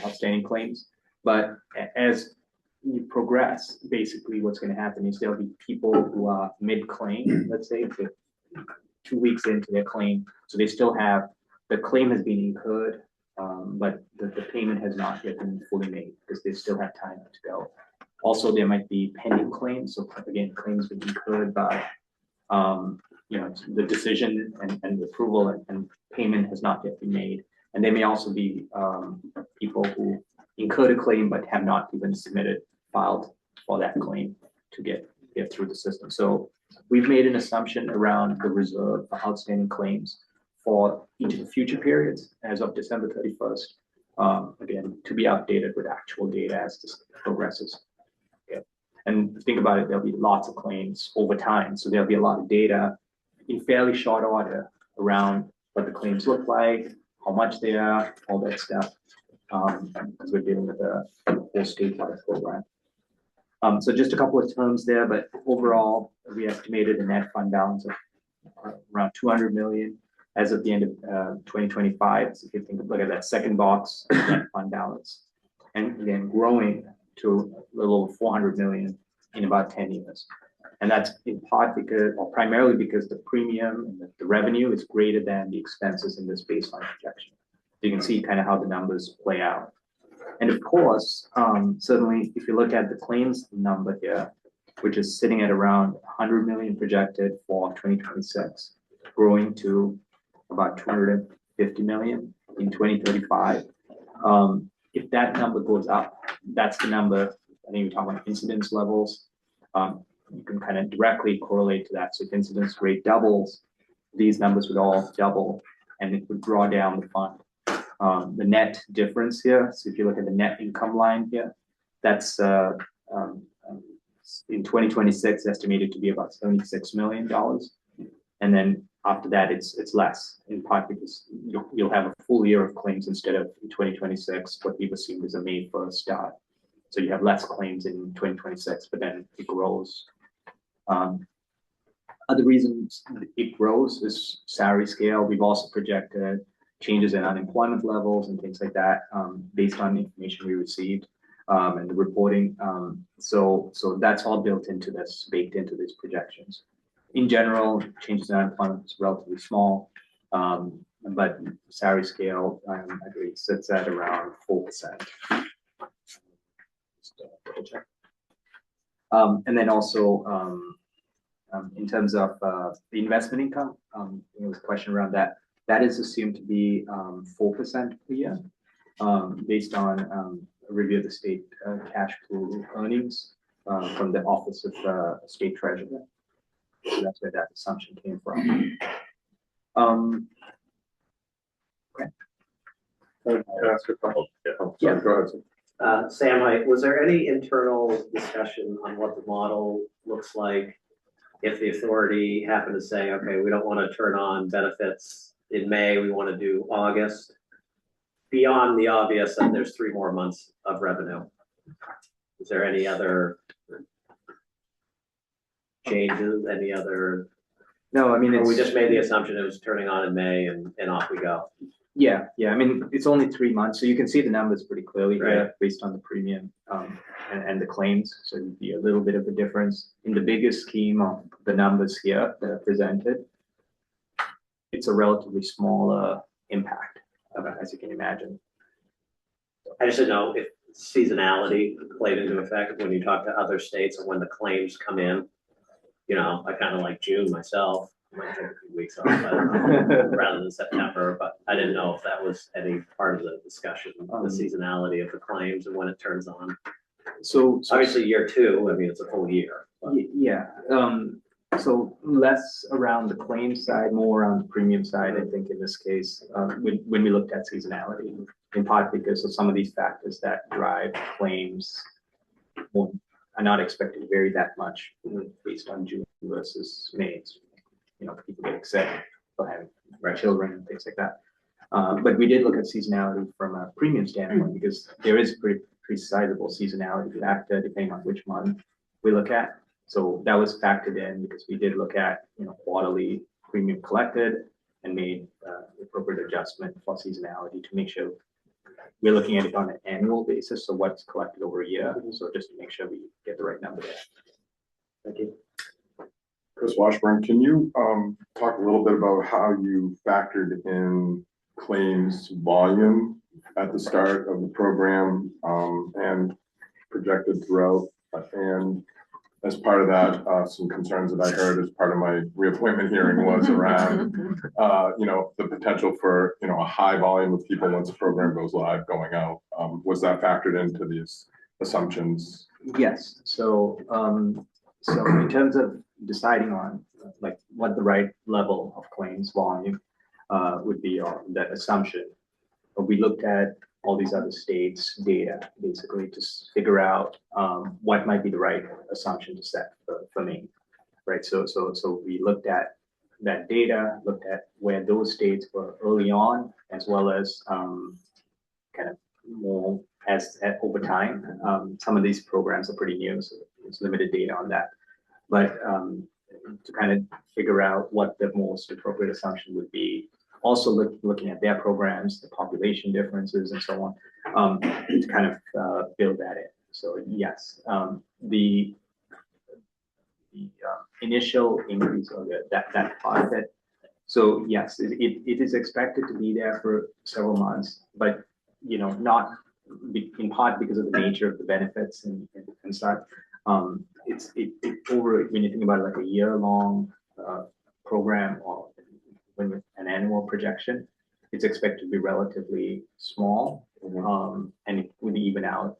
outstanding claims, but as you progress, basically what's going to happen is there'll be people who are mid-claim, let's say, 2 weeks into their claim, so they still have the claim has been incurred, but the payment has not yet been fully made because they still have time to go. Also, there might be pending claims, so again, claims been incurred by the decision and the approval and payment has not yet been made. And there may also be people who incurred a claim but have not even filed for that claim to get through the system. So we've made an assumption around the reserve for outstanding claims for each of the future periods as of December 31st. Again, to be updated with actual data as this progresses. Yeah. And think about it, there'll be lots of claims over time. So there'll be a lot of data in fairly short order around what the claims look like, how much they are, all that stuff. Because we're dealing with a whole statewide program. So just a couple of terms there, but overall, we estimated a net fund balance of around 200 million as of the end of 2025. So if you look at that second box, net fund balance, and then growing to a little over 400 million in about 10 years. And that's in part because, or primarily because the premium and the revenue is greater than the expenses in this baseline projection. You can see kind of how the numbers play out. And of course, certainly if you look at the claims number here, which is sitting at around 100 million projected for 2026, growing to about 250 million in 2035. If that number goes up, that's the number, I think you're talking about incidence levels. You can kind of directly correlate to that. So if incidence rate doubles, these numbers would all double and it would draw down the fund. The net difference here, so if you look at the net income line here, that's in 2026 estimated to be about $76 million. And then after that, it's less, in part because you'll have a full year of claims instead of in 2026, what we've assumed is a May 1st start. So you have less claims in 2026, but then it grows. Other reasons it grows is salary scale. We've also projected changes in unemployment levels and things like that based on the information we received and the reporting. So that's all built into this, baked into these projections. In general, changes in unemployment is relatively small, but salary scale, I agree, sits at around 4%. And then also in terms of the investment income, there was a question around that. That is assumed to be 4% per year, based on a review of the state cash pool earnings from the Office of State Treasurer. So that's where that assumption came from. Okay. Can I ask a couple? Yeah, go ahead. Sam, was there any internal discussion on what the model looks like if the authority happened to say, okay, we don't want to turn on benefits in May, we want to do August, beyond the obvious that there's 3 more months of revenue? Is there any other changes, any other? No, I mean, we just made the assumption it was turning on in May and off we go. Yeah, I mean, it's only 3 months, so you can see the numbers pretty clearly here, right, based on the premium and the claims. So it'd be a little bit of a difference in the bigger scheme of the numbers here that are presented. It's a relatively small impact, as you can imagine. I just didn't know if seasonality played into effect when you talk to other states and when the claims come in. You know, I kind of like June myself. I might take a few weeks off, rather than September, but I didn't know if that was any part of the discussion, the seasonality of the claims and when it turns on. So obviously year 2, I mean, it's a full year. But. Yeah. So less around the claim side, more on the premium side, I think in this case, when we looked at seasonality, in part because of some of these factors that drive claims are not expected to vary that much based on June versus May. You know, people getting sick, people having children and things like that. But we did look at seasonality from a premium standpoint because there is pretty sizable seasonality factor depending on which month we look at. So that was factored in because we did look at, quarterly premium collected and made the appropriate adjustment for seasonality to make sure we're looking at it on an annual basis. So what's collected over a year. So just to make sure we get the right number there. Thank you. Chris Washburn, can you talk a little bit about how you factored in claims volume at the start of the program and projected throughout? And as part of that, some concerns that I heard as part of my reappointment hearing was around, the potential for, a high volume of people once the program goes live going out. Was that factored into these assumptions? Yes. So in terms of deciding on what the right level of claims volume would be on that assumption, we looked at all these other states' data, basically to figure out what might be the right assumption to set for Maine, right? So we looked at that data, looked at where those states were early on, as well as kind of more over time. Some of these programs are pretty new, so there's limited data on that. But to kind of figure out what the most appropriate assumption would be. Also looking at their programs, the population differences and so on, to kind of build that in. So yes, the initial increase of that part of it. So yes, it is expected to be there for several months, but not in part because of the nature of the benefits and such. It's over when you think about it, like a year-long program or with an annual projection, it's expected to be relatively small, and it would even out.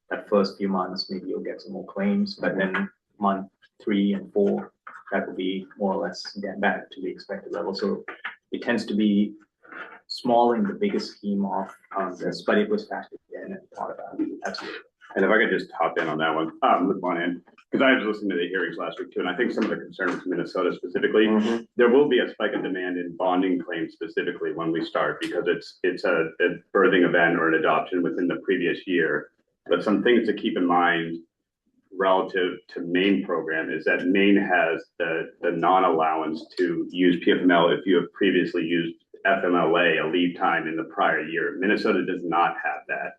That first few months, maybe you'll get some more claims, but then month 3 and 4, that will be more or less get back to the expected level. So it tends to be small in the biggest scheme of this, but it was factored in and thought about. Absolutely. And if I could just hop in on that one, with one end, because I was listening to the hearings last week too, and I think some of the concerns with Minnesota specifically, there will be a spike in demand in bonding claims specifically when we start, because it's a birthing event or an adoption within the previous year. But some things to keep in mind relative to Maine program is that Maine has the non-allowance to use PFML if you have previously used FMLA, a leave time in the prior year. Minnesota does not have that.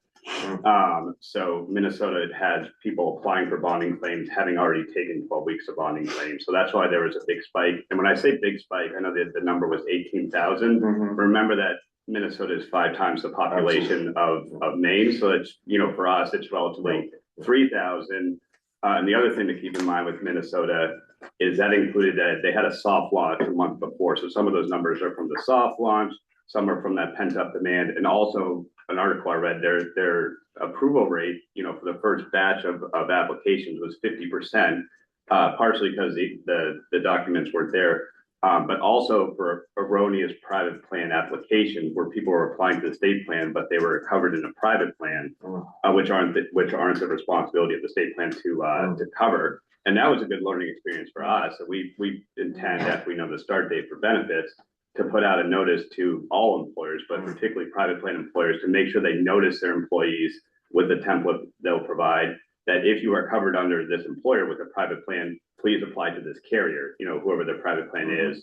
So Minnesota had people applying for bonding claims having already taken 12 weeks of bonding claims. So that's why there was a big spike. And when I say big spike, I know that the number was 18,000. Remember that Minnesota is 5 times the population of Maine. So it's, for us, it's relatively 3,000. And the other thing to keep in mind with Minnesota is that included that they had a soft launch a month before. So some of those numbers are from the soft launch, some are from that pent up demand, and also an article I read, their approval rate, for the first batch of applications was 50%, partially because the documents weren't there, but also for erroneous private plan applications where people were applying to the state plan, but they were covered in a private plan, which aren't the responsibility of the state plan to cover. And that was a good learning experience for us. So we intend, after we know the start date for benefits, to put out a notice to all employers, but particularly private plan employers, to make sure they notice their employees with the template they'll provide, that if you are covered under this employer with a private plan, please apply to this carrier, whoever their private plan is.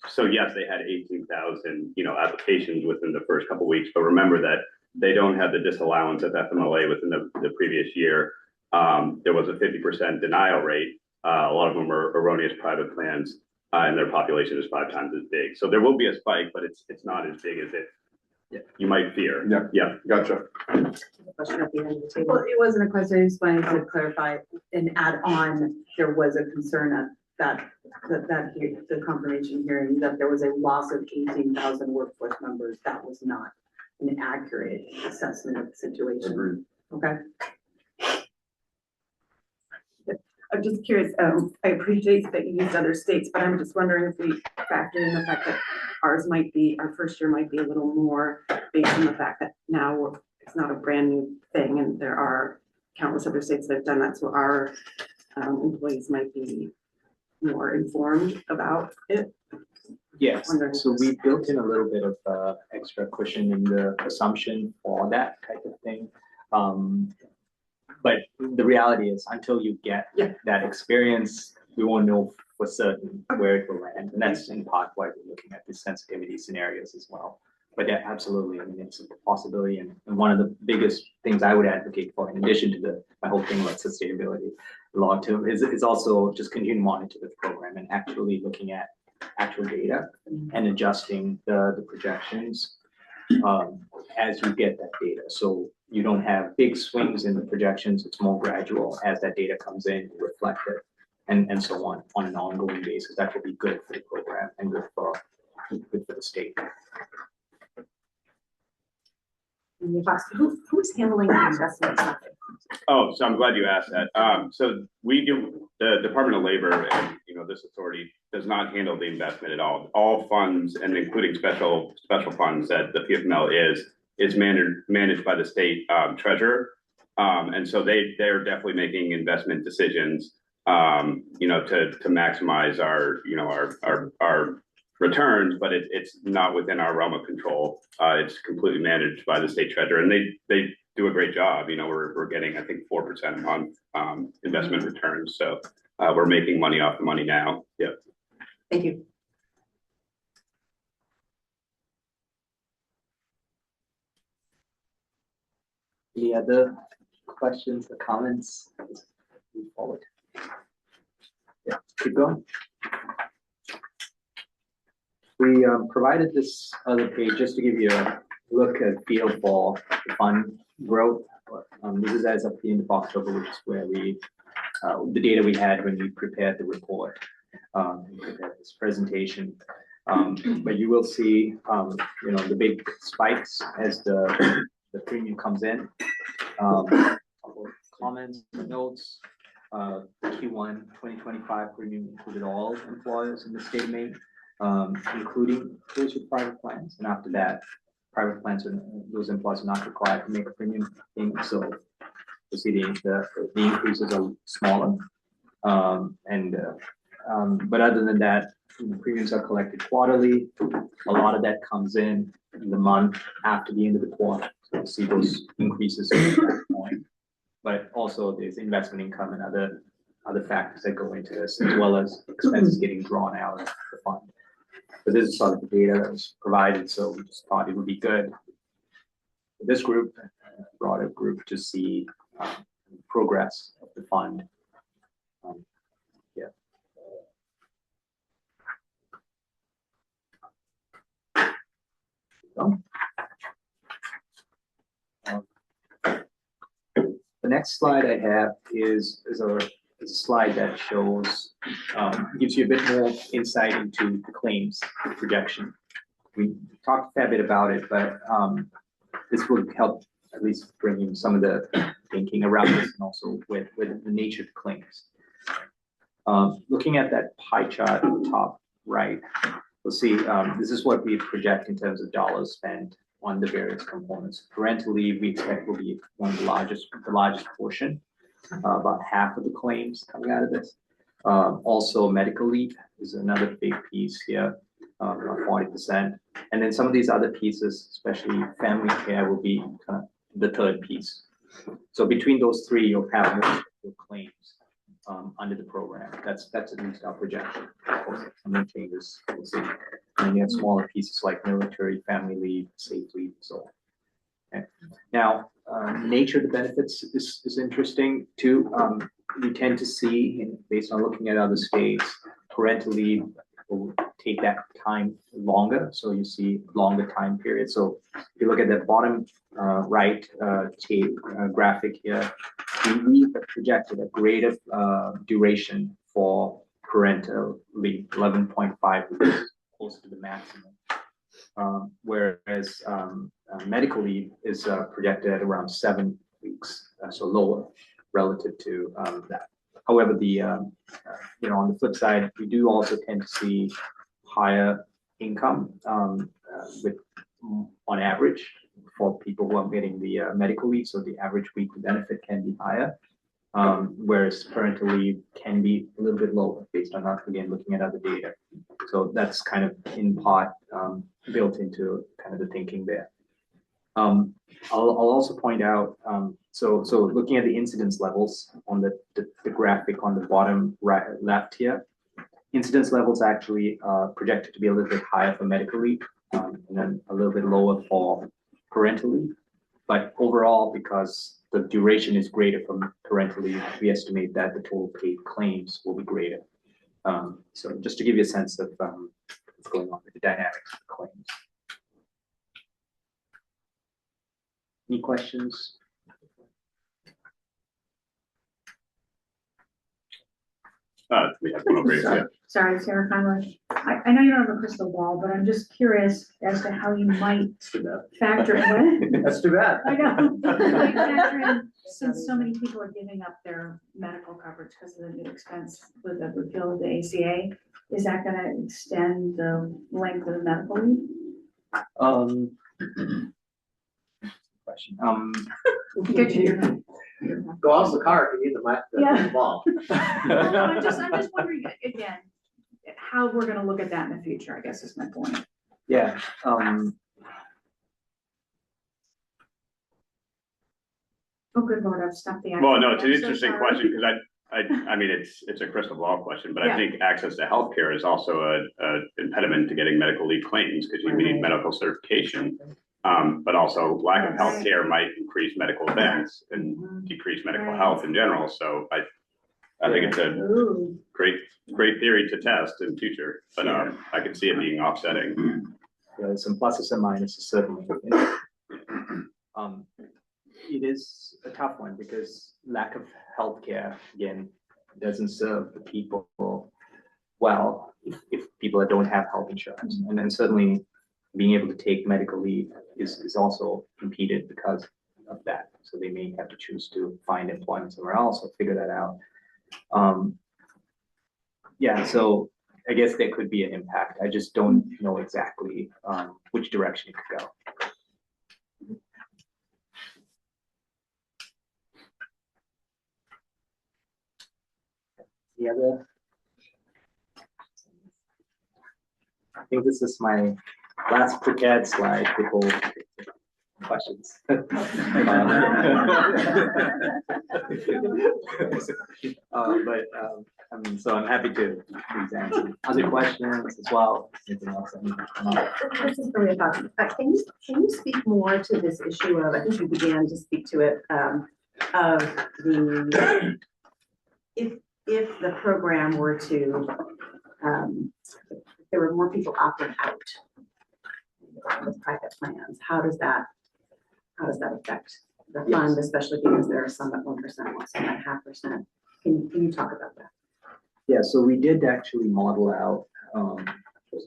So yes, they had 18,000, applications within the first couple of weeks, but remember that they don't have the disallowance of FMLA within the previous year. There was a 50% denial rate. A lot of them are erroneous private plans. And their population is 5 times as big. So there will be a spike, but it's not as big as you might fear. Yeah, gotcha. Question at the end of the table. Well, it wasn't a question, I just wanted to clarify and add on, there was a concern at the confirmation hearing that there was a loss of 18,000 workforce members. That was not an accurate assessment of the situation. Agreed. Okay. I'm just curious, I appreciate that you used other states, but I'm just wondering if we factor in the fact that our first year might be a little more based on the fact that now it's not a brand new thing and there are countless other states that have done that. So our employees might be more informed about it. Yes, so we built in a little bit of extra cushion in the assumption for that type of thing. But the reality is, until you get that experience, we won't know for certain where it will land. And that's in part why we're looking at the sensitivity scenarios as well. But yeah, absolutely, I mean, it's a possibility. And one of the biggest things I would advocate for, in addition to my whole thing about sustainability long term, is also just continue to monitor the program and actually looking at actual data and adjusting the projections as you get that data. So you don't have big swings in the projections. It's more gradual as that data comes in, you reflect it, and so on an ongoing basis. That will be good for the program and good for the state. Who's handling the investment side? Oh, so I'm glad you asked that. So we do, the Department of Labor and, this authority does not handle the investment at all. All funds, and including special funds that the PFML is is managed by the state treasurer. And so they're definitely making investment decisions, to maximize our returns, but it's not within our realm of control. It's completely managed by the state treasurer, and they do a great job. We're getting, I think, 4% a month investment returns. So we're making money off the money now. Yep. Thank you. Any other questions or comments? Move forward. Yeah, keep going. We provided this other page just to give you a look at feel for the fund growth. This is as of the end of October, which is where the data we had when we prepared the report, prepared this presentation. But you will see, the big spikes as the premium comes in. Comments, notes. Q1 2025 premium included all employers in the state of Maine, including those with private plans. And after that, private plans, those employers are not required to make a premium payment. So you see the increases are smaller. But other than that, premiums are collected quarterly. A lot of that comes in the month after the end of the quarter. So you see those increases at that point. But also there's investment income and other factors that go into this, as well as expenses getting drawn out of the fund. But this is sort of the data that was provided, so we just thought it would be good for this group, broader group, to see progress of the fund. The next slide I have is a slide that shows, gives you a bit more insight into the claims projection. We talked a fair bit about it, but this will help at least bring in some of the thinking around this, and also with the nature of the claims. Looking at that pie chart on the top right, we'll see this is what we project in terms of dollars spent on the various components. Parental leave we expect will be one of the largest portion, about half of the claims coming out of this. Also, medical leave is another big piece here, about 40%. And then some of these other pieces, especially family care, will be kind of the third piece. So between those three, you'll have more claims under the program. That's at least our projection. Of course, some changes we'll see. And you have smaller pieces like military, family leave, safe leave, and so on. Okay. Now, nature of the benefits is interesting too. We tend to see, based on looking at other states, parental leave will take that time longer. So you see longer time periods. So if you look at the bottom right graphic here, we projected a greater duration for parental leave, 11.5, which is close to the maximum. Whereas medical leave is projected at around 7 weeks, so lower relative to that. However, on the flip side, we do also tend to see higher income on average for people who are getting the medical leave. So the average weekly benefit can be higher, whereas parental leave can be a little bit lower based on, again, looking at other data. So that's kind of in part built into kind of the thinking there. I'll also point out, so looking at the incidence levels on the graphic on the bottom right left here, incidence levels actually projected to be a little bit higher for medical leave, and then a little bit lower for parental leave. But overall, because the duration is greater for parental leave, we estimate that the total paid claims will be greater. So just to give you a sense of what's going on with the dynamics of the claims. Any questions? We have one over here. Yeah. Sorry, Sarah Conway. I know you don't have a crystal ball, but I'm just curious as to how you might factor in. That's too bad. I know. Might factor in, since so many people are giving up their medical coverage because of the new expense with the repeal of the ACA, is that going to extend the length of the medical leave? question. Good to hear. Go out the car if you need the Yeah. ball. Well, no, I'm just wondering, again, how we're gonna look at that in the future, I guess is my point. Yeah, Oh, good Lord, I've stumped the. Well, no, it's an I'm so interesting sorry. question because I mean, it's a crystal ball question, but I Yeah. think access to healthcare is also a impediment to getting medical leave claims because you need medical certification. But also lack of healthcare might increase medical events and decrease medical health in general. So I think it's a Ooh. great theory to test in the future, but I could see it being offsetting. yeah, some pluses and minuses certainly. It is a tough one because lack of healthcare, again, doesn't serve the people well if people that don't have health insurance. And then certainly being able to take medical leave is also impeded because of that. So they may have to choose to find employment somewhere else or figure that out. Yeah, so I guess there could be an impact. I just don't know exactly which direction it could go. The other, I think this is my last prepared slide before questions. So I'm happy to please answer other questions as well. Anything else that needs to come up? This is really about, can you speak more to this issue of, I think you began to speak to it, of the, if the program were to, if there were more people opting out with private plans, how does that affect the fund, especially because there are some at 1%, some at 0.5%? Can you talk about that? Yeah, so we did actually model out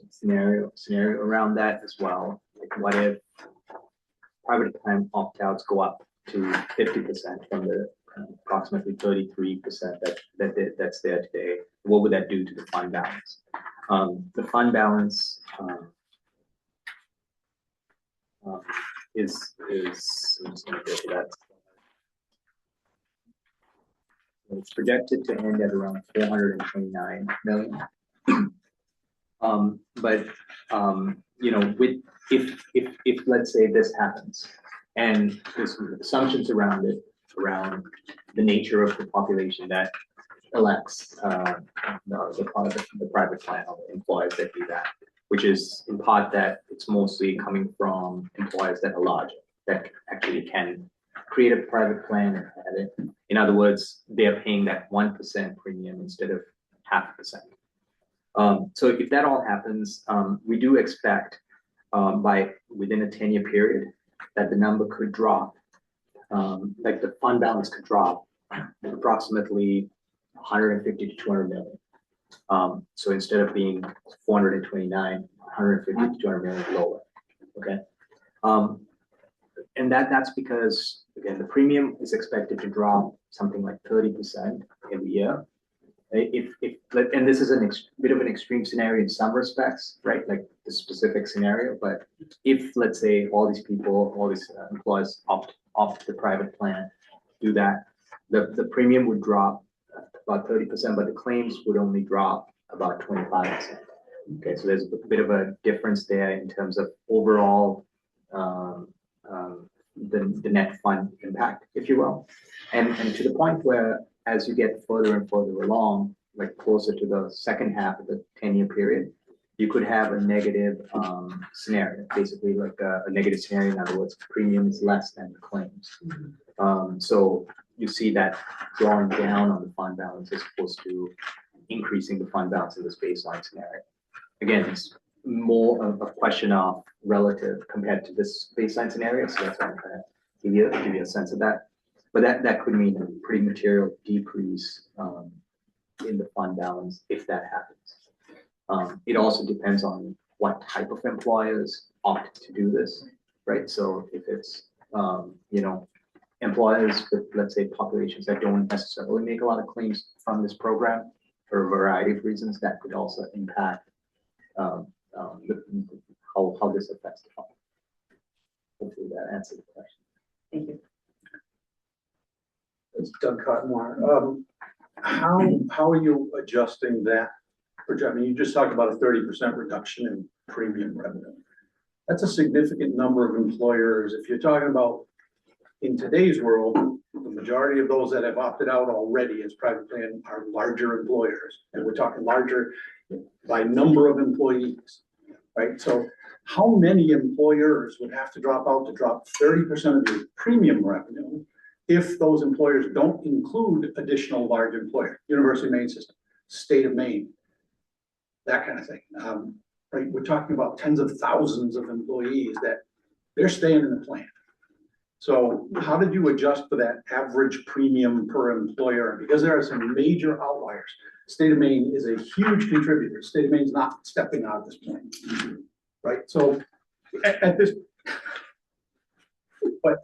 scenario around that as well. Like, what if private plan opt-outs go up to 50% from the approximately 33% that's there today? What would that do to the fund balance? The fund balance is I'm just going to go to that. It's projected to end at around 429 million. But you know, if let's say this happens, and there's assumptions around it, around the nature of the population that elects the private plan or the employers that do that, which is in part that it's mostly coming from employers that are larger, that actually can create a private plan and have it. In other words, they're paying that 1% premium instead of 0.5%. So if that all happens, we do expect by within a 10-year period that the number could drop, like the fund balance could drop approximately 150 to 200 million. So instead of being 429, 150 to 200 million lower. Okay. And that's because, again, the premium is expected to drop something like 30% every year. And this is a bit of an extreme scenario in some respects, right? Like the specific scenario. But if, let's say, all these people, all these employees opt the private plan, do that, the premium would drop about 30%, but the claims would only drop about 25%. Okay, so there's a bit of a difference there in terms of overall the net fund impact, if you will. And to the point where as you get further and further along, like closer to the second half of the 10-year period, you could have a negative scenario, basically like a negative scenario. In other words, premium is less than the claims. So you see that drawing down on the fund balance as opposed to increasing the fund balance in this baseline scenario. Again, it's more of a question of relative compared to this baseline scenario. So that's why I'm trying to give you a sense of that. But that could mean a pretty material decrease in the fund balance if that happens. It also depends on what type of employers opt to do this, right? So if it's, you know, employers with, let's say, populations that don't necessarily make a lot of claims from this program for a variety of reasons, that could also impact how this affects the fund. Hopefully that answers the question. Thank you. It's Doug Cottonmore. How are you adjusting that? I mean, you just talked about a 30% reduction in premium revenue. That's a significant number of employers. If you're talking about in today's world, the majority of those that have opted out already as private plan are larger employers. And we're talking larger by number of employees, right? So how many employers would have to drop out to drop 30% of your premium revenue if those employers don't include additional large employers, University of Maine system, state of Maine, that kind of thing. Right, we're talking about tens of thousands of employees that they're staying in the plan. So how did you adjust for that average premium per employer? Because there are some major outliers. State of Maine is a huge contributor. State of Maine's not stepping out of this plan, right? So at this, but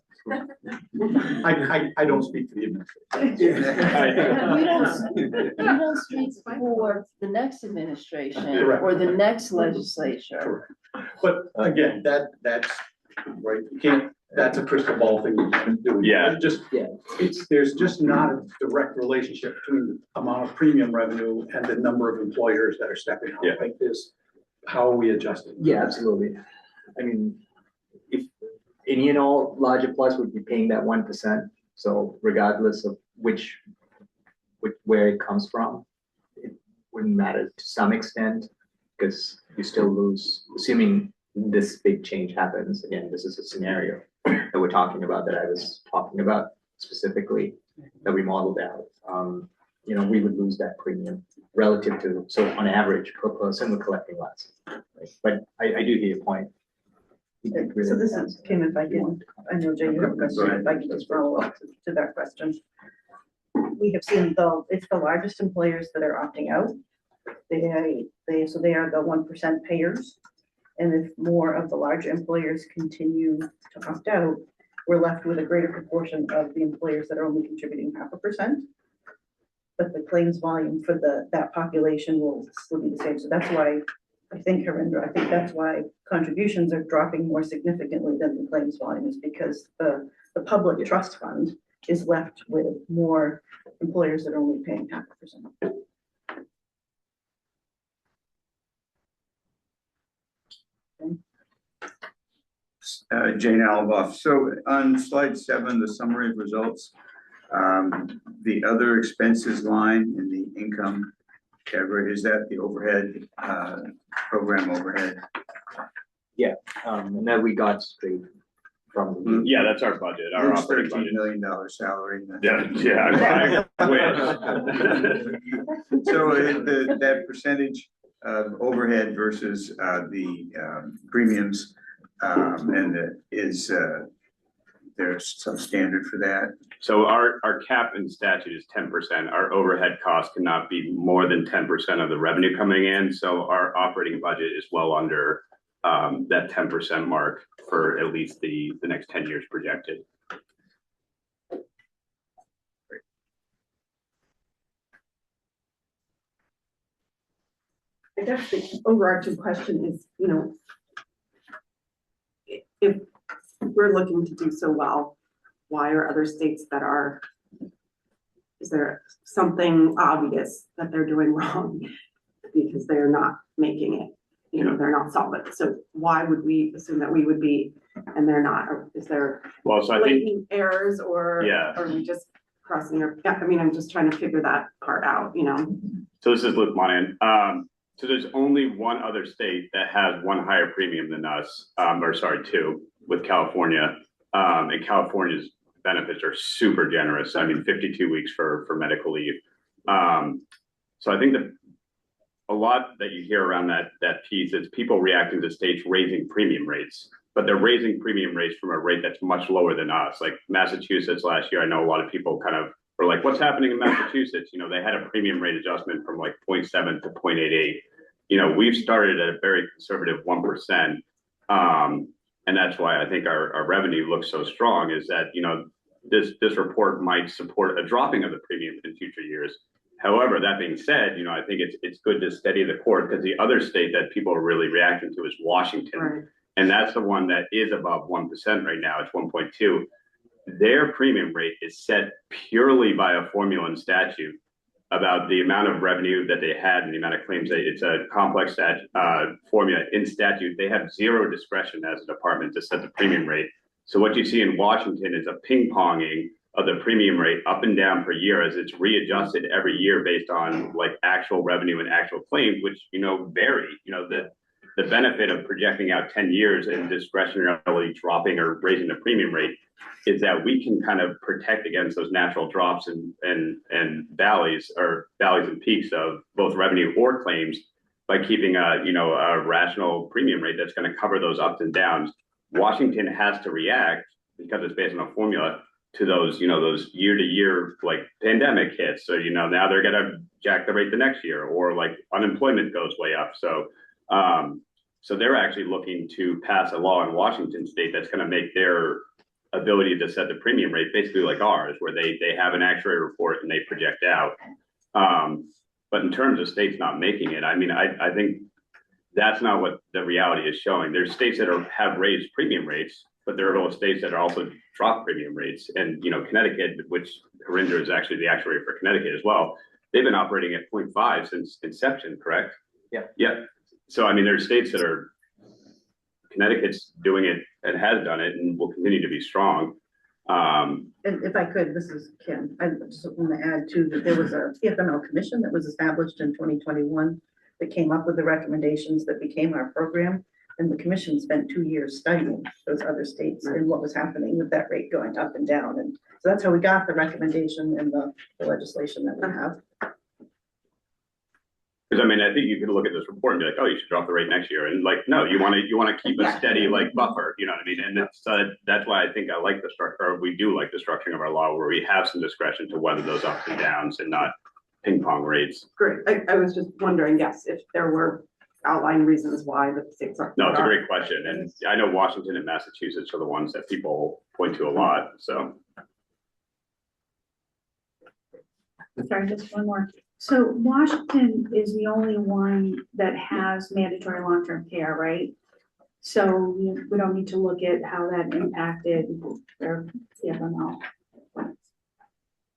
I don't speak for the administration. We don't speak for the next administration Correct. or the next legislature. Correct. But again, that's right. You can't. That's a crystal ball thing you can't do. Yeah. There's just not a direct relationship between the amount of premium revenue and the number of employers that are stepping out. Yeah. Like this, how are we adjusting? Yeah, absolutely. I mean, if any and all large employers would be paying that 1%. So regardless of where it comes from, it wouldn't matter to some extent because you still lose, assuming this big change happens. Again, this is a scenario that we're talking about, that I was talking about specifically, that we modeled out. You know, we would lose that premium relative to, so on average per person, we're collecting less. Right? But I do hear your point. So this is, Kim, if I can, I know Jay, you have a question, if I can just follow up to that question. We have seen it's the largest employers that are opting out. They are the 1% payers. And if more of the large employers continue to opt out, we're left with a greater proportion of the employers that are only contributing 0.5%. But the claims volume for that population will still be the same. So that's why I think that's why contributions are dropping more significantly than the claims volume, is because the public trust fund is left with more employers that are only paying 0.5%. Jane Alboff. So on slide 7, the summary of results, the other expenses line in the income category, is that the overhead, program overhead? Yeah, and then we got straight from. Yeah, that's our budget, our It's operating $13 budget. million salary. Yeah, I wish. So that percentage of overhead versus the premiums, there's some standard for that? So our cap in statute is 10%. Our overhead costs cannot be more than 10% of the revenue coming in. So our operating budget is well under that 10% mark for at least the next 10 years projected. I guess the overarching question is, you know, if we're looking to do so well, why are other states that are, is there something obvious that they're doing wrong because they're not making it, you know, they're not solvent. So why would we assume that we would be and they're not? Or is there blatant errors, or are we just crossing our, I mean, I'm just trying to figure that part out, you know? So this is Luke Monahan. So there's only one other state that has one higher premium than us, two, with California. And California's benefits are super generous. I mean, 52 weeks for medical leave. So I think that a lot that you hear around that piece is people reacting to states raising premium rates, but they're raising premium rates from a rate that's much lower than us. Like Massachusetts last year, I know a lot of people kind of were like, what's happening in Massachusetts? You know, they had a premium rate adjustment from like 0.7 to 0.88. You know, we've started at a very conservative 1%. And that's why I think our revenue looks so strong, is that, you know, this report might support a dropping of the premium in future years. However, that being said, you know, I think it's good to steady the course, because the other state that people are really reacting to is Washington. Right. And that's the one that is above 1% right now. It's 1.2. their premium rate is set purely by a formula and statute about the amount of revenue that they had and the amount of claims. It's a complex formula in statute. They have zero discretion as a department to set the premium rate. So what you see in Washington is a ping-ponging of the premium rate up and down per year as it's readjusted every year based on like actual revenue and actual claims, which, vary. The benefit of projecting out 10 years and discretionarily dropping or raising the premium rate is that we can kind of protect against those natural drops and valleys and peaks of both revenue or claims by keeping a rational premium rate that's going to cover those ups and downs. Washington has to react because it's based on a formula to those, those year to year like pandemic hits. So, now they're going to jack the rate the next year, or like unemployment goes way up. So they're actually looking to pass a law in Washington state that's going to make their ability to set the premium rate basically like ours, where they have an actuary report and they project out. But in terms of states not making it, I think that's not what the reality is showing. There's states that have raised premium rates, but there are those states that are also dropped premium rates. And, Connecticut, which Harinder is actually the actuary for Connecticut as well, they've been operating at 0.5 since inception, correct? Yeah. Yeah. So, there's states that are, Connecticut's doing it and has done it and will continue to be strong. And if I could, this is Kim, I just want to add too, that there was a PFML commission that was established in 2021 that came up with the recommendations that became our program. And the commission spent 2 years studying those other states and what was happening with that rate going up and down. And so that's how we got the recommendation and the legislation that we have. Because I think you could look at this report and be like, oh, you should drop the rate next year. And like, no, you want to keep a steady like buffer, you know what I mean? And that's why I think I like the structure, or we do like the structuring of our law, where we have some discretion to weather those ups and downs and not ping pong rates. Great. I was just wondering, yes, if there were outlined reasons why the states are. No, it's a great question. And I know Washington and Massachusetts are the ones that people point to a lot, so. Sorry, just one more. So Washington is the only one that has mandatory long-term care, right? So we don't need to look at how that impacted their PFML.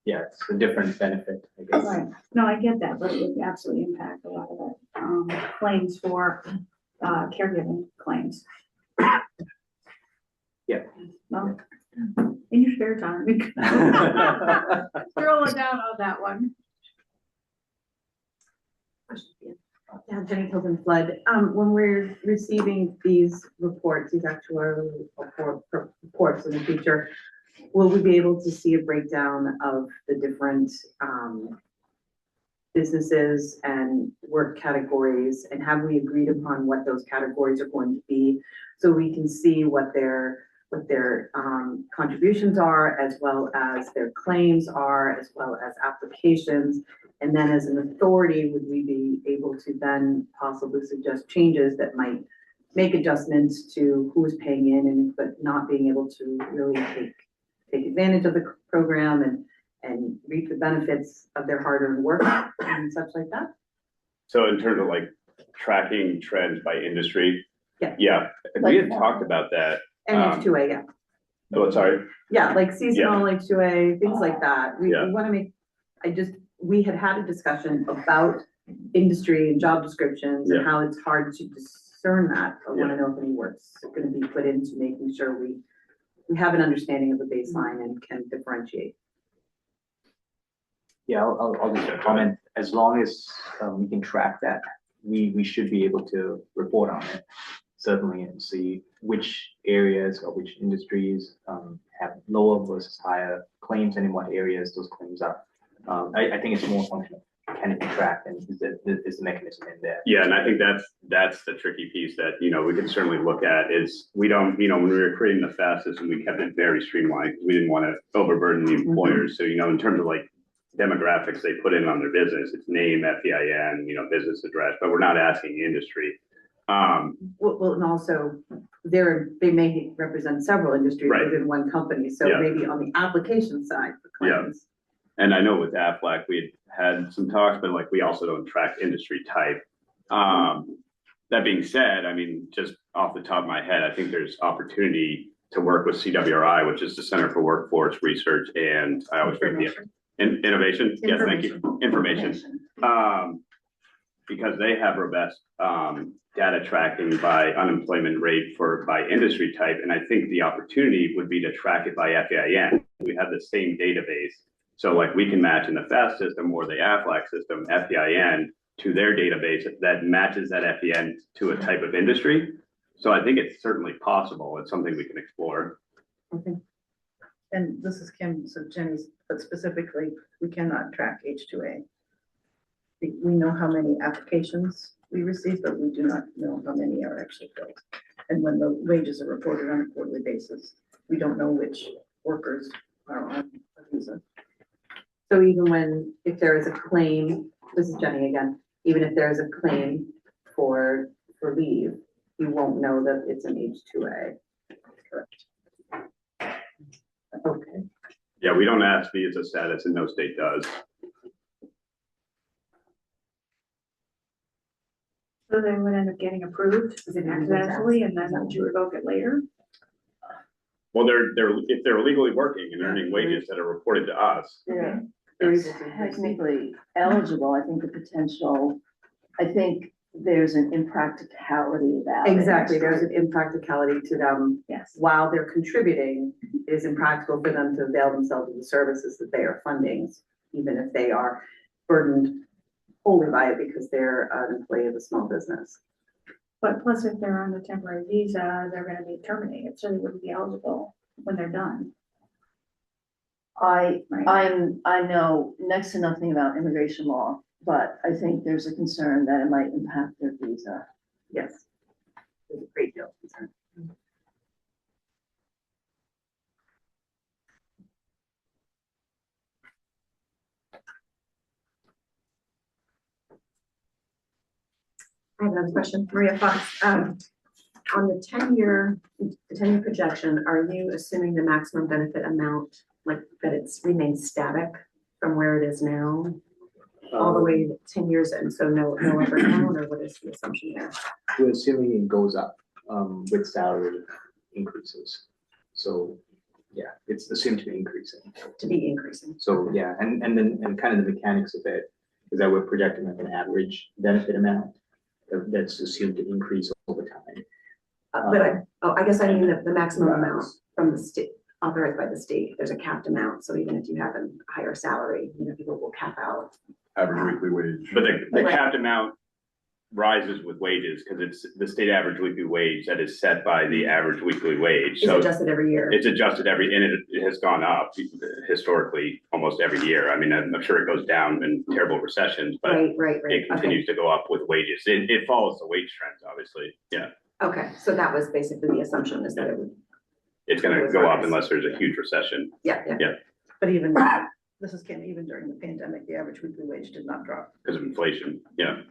Yeah, it's a different benefit, I guess. Right. No, I get that, but it would absolutely impact a lot of the claims for caregiving claims. Yeah. Well, in your spare time. Scroll it down on that one. Yeah, Jenny Hilton Flood. When we're receiving these reports, these actuarial reports in the future, will we be able to see a breakdown of the different businesses and work categories? And have we agreed upon what those categories are going to be, so we can see what their contributions are, as well as their claims are, as well as applications? And then as an authority, would we be able to then possibly suggest changes that might make adjustments to who is paying in, but not being able to really take advantage of the program and reap the benefits of their hard-earned work and such like that? So in terms of like tracking trends by industry. Yeah. Yeah, we had talked about that. And H2A, yeah. Oh, sorry. Yeah, like seasonal H2A, things like that. We want to make, we had a discussion about industry and job descriptions and how it's hard to discern that. I want to know if any work's going to be put into making sure we have an understanding of the baseline and can differentiate. Yeah, I'll just comment. As long as we can track that, we should be able to report on it, certainly, and see which areas or which industries have lower versus higher claims, and in what areas those claims are. I think it's more functional. Can it be tracked, and is the mechanism in there? Yeah, and I think that's the tricky piece that we can certainly look at. Is we don't, when we were creating the FAST system, we kept it very streamlined. We didn't want to overburden the employers. So in terms of like demographics they put in on their business, it's name, FEIN, business address, but we're not asking industry. Well, and also they may represent several industries within one company, so maybe on the application side for claims. And I know with Aflac we had some talks, but like we also don't track industry type. That being said, just off the top of my head, I think there's opportunity to work with CWRI, which is the Center for Workforce Research and I always forget the innovation. Yes, thank you. Information. Because they have robust data tracking by unemployment rate by industry type. And I think the opportunity would be to track it by FEIN. We have the same database. So like we can match in the FAST system or the AFLAC system, FEIN, to their database that matches that FEN to a type of industry. So I think it's certainly possible. It's something we can explore. Okay. And this is Kim, so Jenny's, but specifically, we cannot track H2A. We know how many applications we receive, but we do not know how many are actually filled. And when the wages are reported on a quarterly basis, we don't know which workers are on a visa. So even if there is a claim, this is Jenny again, even if there is a claim for leave, you won't know that it's an H2A. Correct. Okay. Yeah, we don't ask visa status and no state does. So they would end up getting approved accidentally, and then would you revoke it later? Well, if they're illegally working and earning wages that are reported to us. Yeah, they're technically eligible. I think the potential, I think there's an impracticality about it. Exactly, there's an impracticality to them. Yes. While they're contributing, it is impractical for them to avail themselves of the services that they are funding, even if they are burdened only by it because they're an employee of a small business. But plus, if they're on a temporary visa, they're gonna be terminated, so they wouldn't be eligible when they're done. I know next to nothing about immigration law, but I think there's a concern that it might impact their visa. Yes. There's a great deal of concern. I have another question, Maria Fox. On the 10-year projection, are you assuming the maximum benefit amount, like that it's remained static from where it is now? All the way to 10 years, and so no up or down, or what is the assumption there? We're assuming it goes up with salary increases. So yeah, it's assumed to be increasing. To be increasing. So yeah, and kind of the mechanics of it is that we're projecting like an average benefit amount that's assumed to increase over time. I guess I mean the maximum amount from the state, authorized by the state. There's a capped amount, so even if you have a higher salary, people will cap out. Average weekly wage. But the capped amount rises with wages because it's the state average weekly wage that is set by the average weekly wage. It's adjusted every year. It's adjusted and it has gone up historically almost every year. I mean, I'm sure it goes down in terrible recessions, but right. it continues to go up with wages. It follows the wage trends, obviously. Yeah. Okay, so that was basically the assumption, is that it would. It's going to go up unless there's a huge recession. Yeah. But even, this is Kim, even during the pandemic, the average weekly wage did not drop. Because of inflation. Yeah.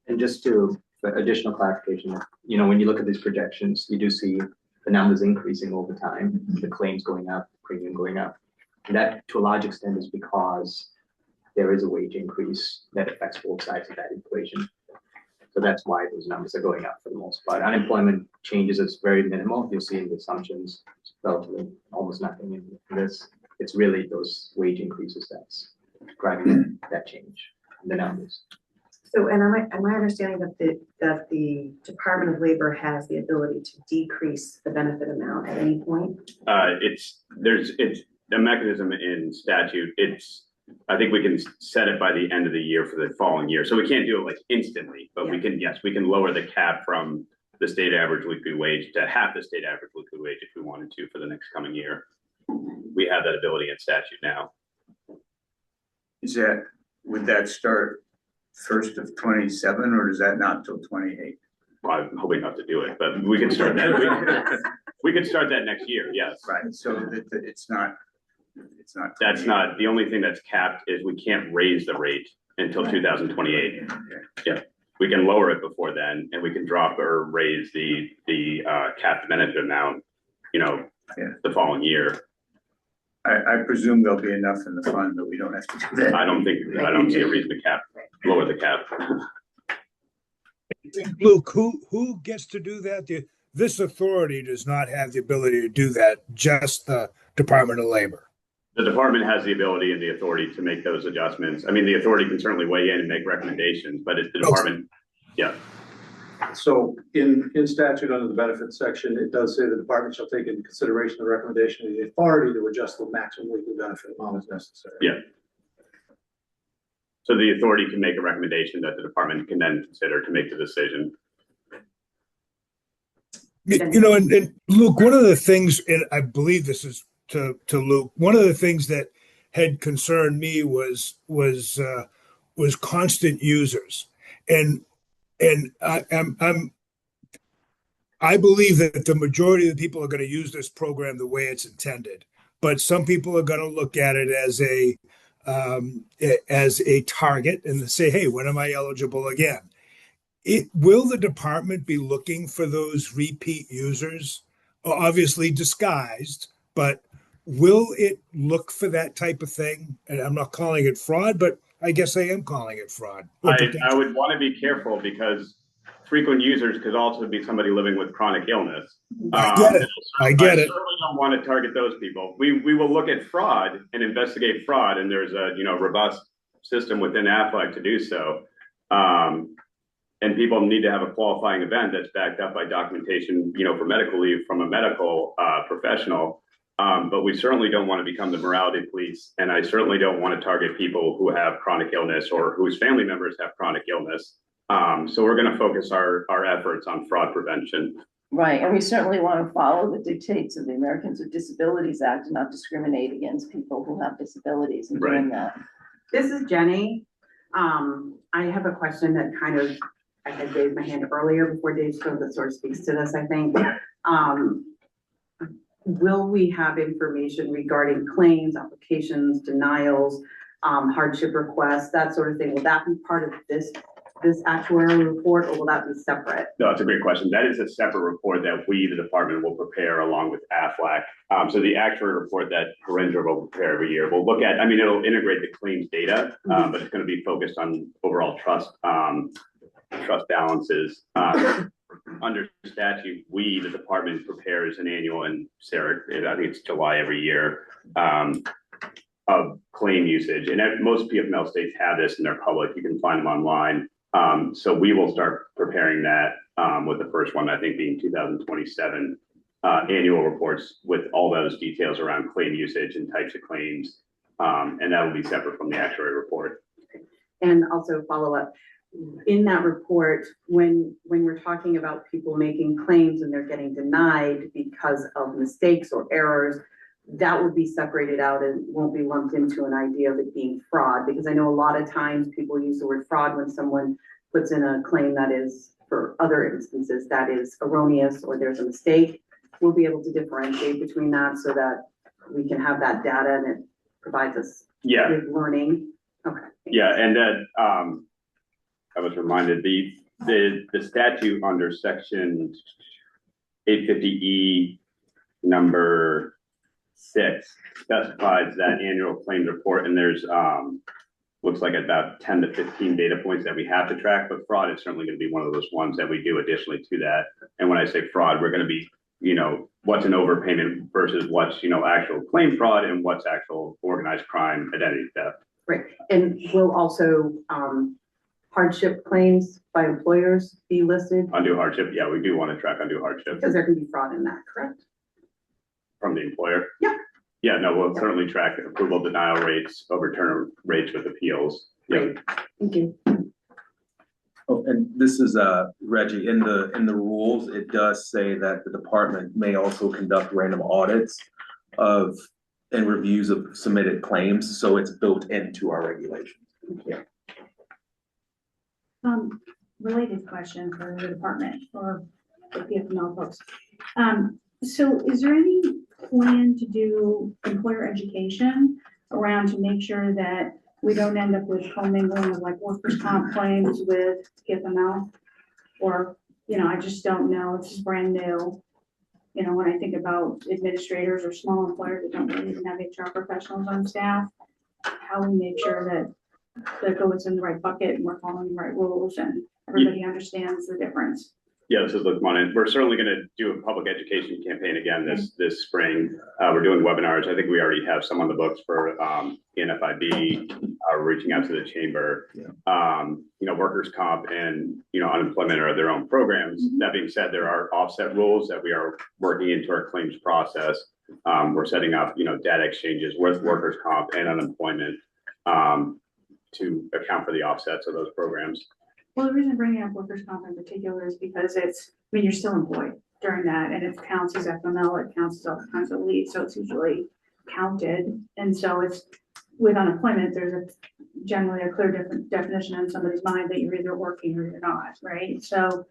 And just for additional clarification, when you look at these projections, you do see the numbers increasing over time, the claims going up, premium going up. And that to a large extent is because there is a wage increase that affects both sides of that equation. So that's why those numbers are going up for the most part. Unemployment changes, it's very minimal. You'll see in the assumptions, relatively almost nothing in this. It's really those wage increases that's driving that change in the numbers. So, and am I understanding that the Department of Labor has the ability to decrease the benefit amount at any point? It's a mechanism in statute. I think we can set it by the end of the year for the following year. So we can't do it like instantly, but we can lower the cap from the state average weekly wage to half the state average weekly wage if we wanted to for the next coming year. We have that ability in statute now. Would that start 1st of 27 or does that not till 28? Well, I'm hoping not to do it, but we can start that. We can start that next year. Yes. Right. So it's not. That's not, the only thing that's capped is we can't raise the rate until 2028. Yeah, we can lower it before then, and we can drop or raise the capped benefit amount, the following year. I presume there'll be enough in the fund that we don't have to do that. I don't see a reason to lower the cap. Luke, who gets to do that? This authority does not have the ability to do that, just the Department of Labor. The department has the ability and the authority to make those adjustments. I mean, the authority can certainly weigh in and make recommendations, but it's the department, yeah. So in statute under the benefits section, it does say the department shall take into consideration the recommendation of the authority to adjust the maximum weekly benefit amount as necessary. Yeah. So the authority can make a recommendation that the department can then consider to make the decision. You know, and Luke, one of the things, and I believe this is to Luke, one of the things that had concerned me was constant users, and I believe that the majority of the people are going to use this program the way it's intended, but some people are going to look at it as a target and say, hey, when am I eligible again? Will the department be looking for those repeat users? Obviously disguised, but will it look for that type of thing? And I'm not calling it fraud, but I guess I am calling it fraud. I would want to be careful because frequent users could also be somebody living with chronic illness. I get it. I get it. I certainly don't want to target those people. We will look at fraud and investigate fraud, and there's a robust system within AFLAC to do so. And people need to have a qualifying event that's backed up by documentation, for medical leave from a medical professional. But we certainly don't want to become the morality police. And I certainly don't want to target people who have chronic illness or whose family members have chronic illness. So we're going to focus our efforts on fraud prevention. Right, and we certainly want to follow the dictates of the Americans with Disabilities Act and not discriminate against people who have disabilities in doing that. This is Jenny. I have a question that kind of, I had raised my hand earlier before Dave spoke, that sort of speaks to this, I think. Will we have information regarding claims, applications, denials, hardship requests, that sort of thing? Will that be part of this actuarial report, or will that be separate? No, it's a great question. That is a separate report that we, the department, will prepare along with AFLAC. So the actuarial report that Harinder will prepare every year, we'll look at, it'll integrate the claims data, but it's going to be focused on overall trust balances. Under statute, we, the department, prepares an annual, and Sarah, I think it's July every year, of claim usage. And most PFML states have this in their public. You can find them online. So we will start preparing that with the first one, I think, being 2027 annual reports with all those details around claim usage and types of claims. And that will be separate from the actuary report. And also follow up. In that report, when we're talking about people making claims and they're getting denied because of mistakes or errors, that would be separated out and won't be lumped into an idea of it being fraud, because I know a lot of times people use the word fraud when someone puts in a claim that is, for other instances, that is erroneous or there's a mistake. We'll be able to differentiate between that so that we can have that data and it provides us with learning. Okay. Yeah, and that I was reminded the statute under section 850E number 6 specifies that annual claims report, and there's looks like about 10 to 15 data points that we have to track, but fraud is certainly going to be one of those ones that we do additionally to that. And when I say fraud, we're going to be, what's an overpayment versus what's, actual claim fraud and what's actual organized crime, identity theft. Right, and will also hardship claims by employers be listed? Undue hardship, yeah, we do want to track undue hardship. Because there can be fraud in that, correct? From the employer? Yeah. Yeah, no, we'll certainly track approval denial rates, overturn rates with appeals. Great, thank you. Oh, and this is Reggie, in the rules, it does say that the department may also conduct random audits and reviews of submitted claims, so it's built into our regulations. Yeah. Related question for the department or the PFML folks. So is there any plan to do employer education around to make sure that we don't end up with commingling of like workers' comp claims with PFML? Or, I just don't know, it's just brand new. When I think about administrators or small employers that don't really even have HR professionals on staff, how we make sure that that goes in the right bucket and we're following the right rules and everybody understands the difference. Yeah, this is Luke Monin. We're certainly going to do a public education campaign again this spring. We're doing webinars. I think we already have some on the books for NFIB. We're reaching out to the chamber. Workers' comp and unemployment are their own programs. That being said, there are offset rules that we are working into our claims process. We're setting up data exchanges with workers' comp and unemployment to account for the offsets of those programs. Well, the reason bringing up workers' comp in particular is because you're still employed during that and it counts as FML, it counts as all kinds of leave, so it's usually counted. And so it's, with unemployment, there's generally a clear different definition in somebody's mind that you're either working or you're not, right? So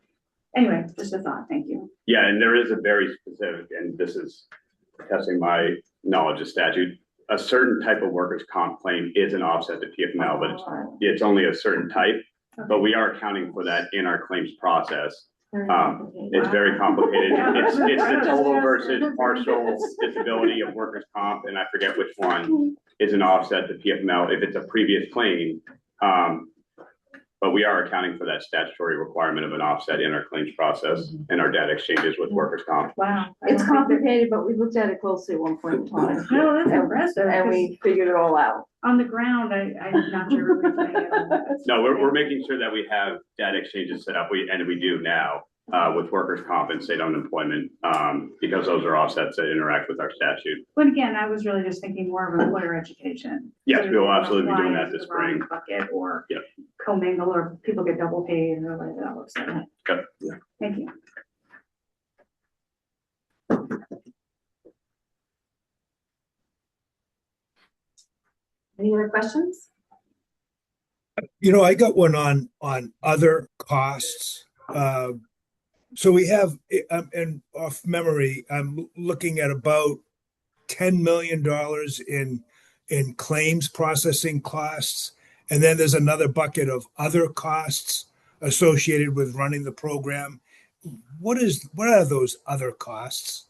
anyway, just a thought, thank you. Yeah, and there is a very specific, and this is testing my knowledge of statute, a certain type of workers' comp claim is an offset to PFML, but it's only a certain type. But we are accounting for that in our claims process. It's very complicated. It's the total versus partial disability of workers' comp, and I forget which one is an offset to PFML if it's a previous claim. But we are accounting for that statutory requirement of an offset in our claims process and our data exchanges with workers' comp. Wow. It's complicated, but we looked at it closely at one point in time. No, that's impressive. And we figured it all out. On the ground, I'm not sure. No, we're making sure that we have data exchanges set up, and we do now with workers' comp and state unemployment, because those are offsets that interact with our statute. But again, I was really just thinking more of employer education. Yes, So we will you don't absolutely be doing apply that this the wrong spring. Bucket or Yep. commingle, or people get double paid or whatever that looks like. Okay. Thank you. Any other questions? I got one on other costs. So we have, and off memory, I'm looking at about $10 million in claims processing costs. And then there's another bucket of other costs associated with running the program. What are those other costs?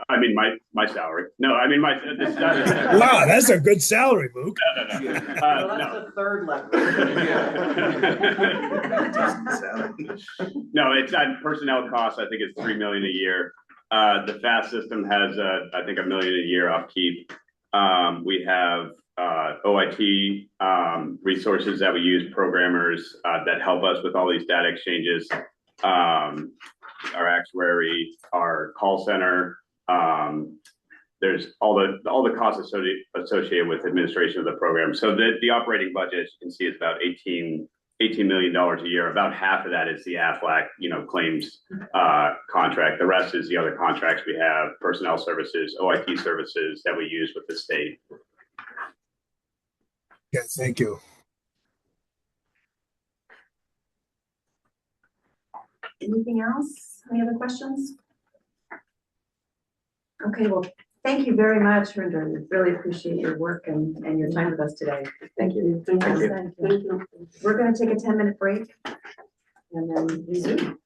I mean, my salary. No, I mean, this. Wow, that's a good salary, Luke. No. Well, that's the third level. No, it's on personnel costs. I think it's $3 million a year. The FAST system has, I think, $1 million a year upkeep. We have OIT resources that we use, programmers that help us with all these data exchanges. Our actuary, our call center. There's all the costs associated with administration of the program. So the operating budget, as you can see, is about $18 million a year. About half of that is the AFLAC, claims contract. The rest is the other contracts we have, personnel services, OIT services that we use with the state. Yeah, thank you. Anything else? Any other questions? Okay, well, thank you very much, Rinder. We really appreciate your work and your time with us today. Thank you. Thank you. We're going to take a 10-minute break and then resume.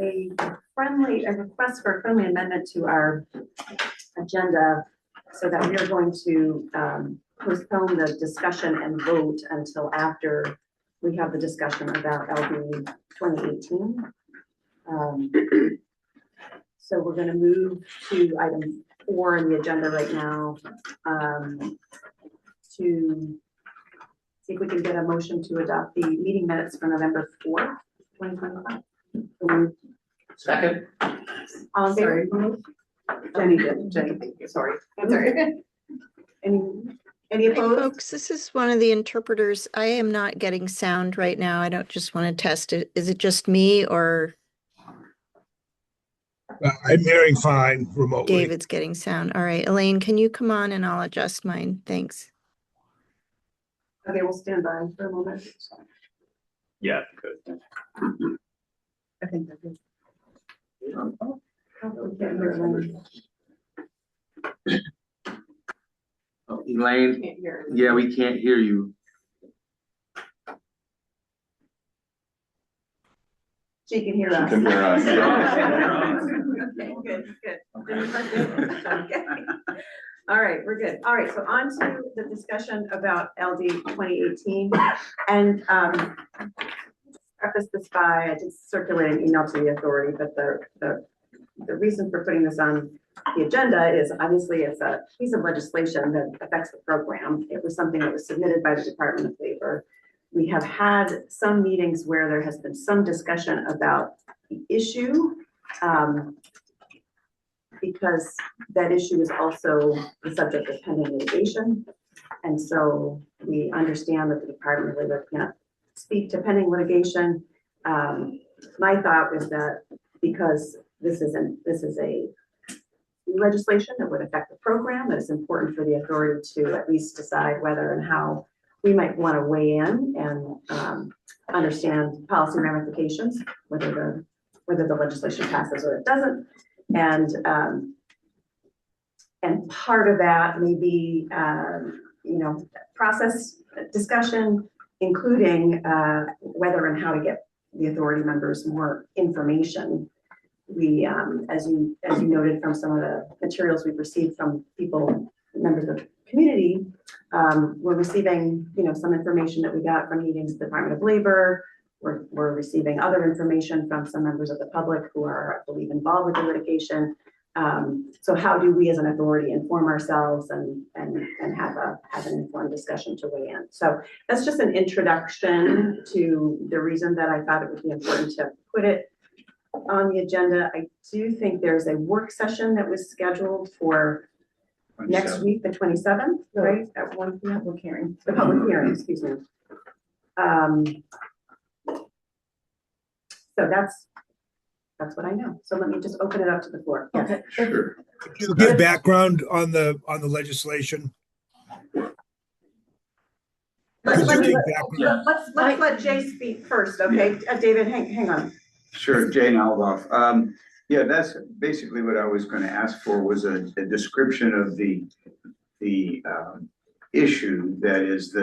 a request for a friendly amendment to our agenda so that we are going to postpone the discussion and vote until after we have the discussion about LD 2018. So we're going to move to item 4 on the agenda right now to see if we can get a motion to adopt the meeting minutes for November 4th, 2025. Second. All in favor? Jenny did. Jenny, thank you. Sorry. I'm sorry. Any Hi, opposed? folks, this is one of the interpreters. I am not getting sound right now. I don't just want to test it. Is it just me or I'm hearing fine remotely. David's getting sound? All right, Elaine, can you come on and I'll adjust mine? Thanks. Okay, we'll stand by for a moment. Yeah, good. I think that's good. We can't hear Elaine. Oh, Elaine, Can't hear. yeah, we can't hear you. She can hear She us. can hear us. Okay, good. Okay. All right, we're good. All right, so on to the discussion about LD 2018. And preface this by, I did circulate an email to the authority, but the reason for putting this on the agenda is obviously it's a piece of legislation that affects the program. It was something that was submitted by the Department of Labor. We have had some meetings where there has been some discussion about the issue, because that issue is also the subject of pending litigation. And so we understand that the Department of Labor can't speak to pending litigation. My thought was that because this is a legislation that would affect the program, that it's important for the authority to at least decide whether and how we might want to weigh in and understand policy ramifications, whether the legislation passes or it doesn't. And part of that may be, process discussion, including whether and how to get the authority members more information. We, as you noted from some of the materials we've received from people, members of the community, we're receiving, some information that we got from meetings with the Department of Labor. We're receiving other information from some members of the public who are, I believe, involved with the litigation. So how do we as an authority inform ourselves and have an informed discussion to weigh in? So that's just an introduction to the reason that I thought it would be important to put it on the agenda. I do think there's a work session that was scheduled for next week, the 27th, right? At 1 p.m. Public hearing. The public hearing, excuse me. So that's what I know. So let me just open it up to the floor. Yes. Okay. Sure. Could you give background on the legislation? Let's Could you let, give background? let's let Jay speak first, okay? David, hang on. Sure, Jane Alboff. Yeah, that's basically what I was going to ask for, was a description of the issue, that is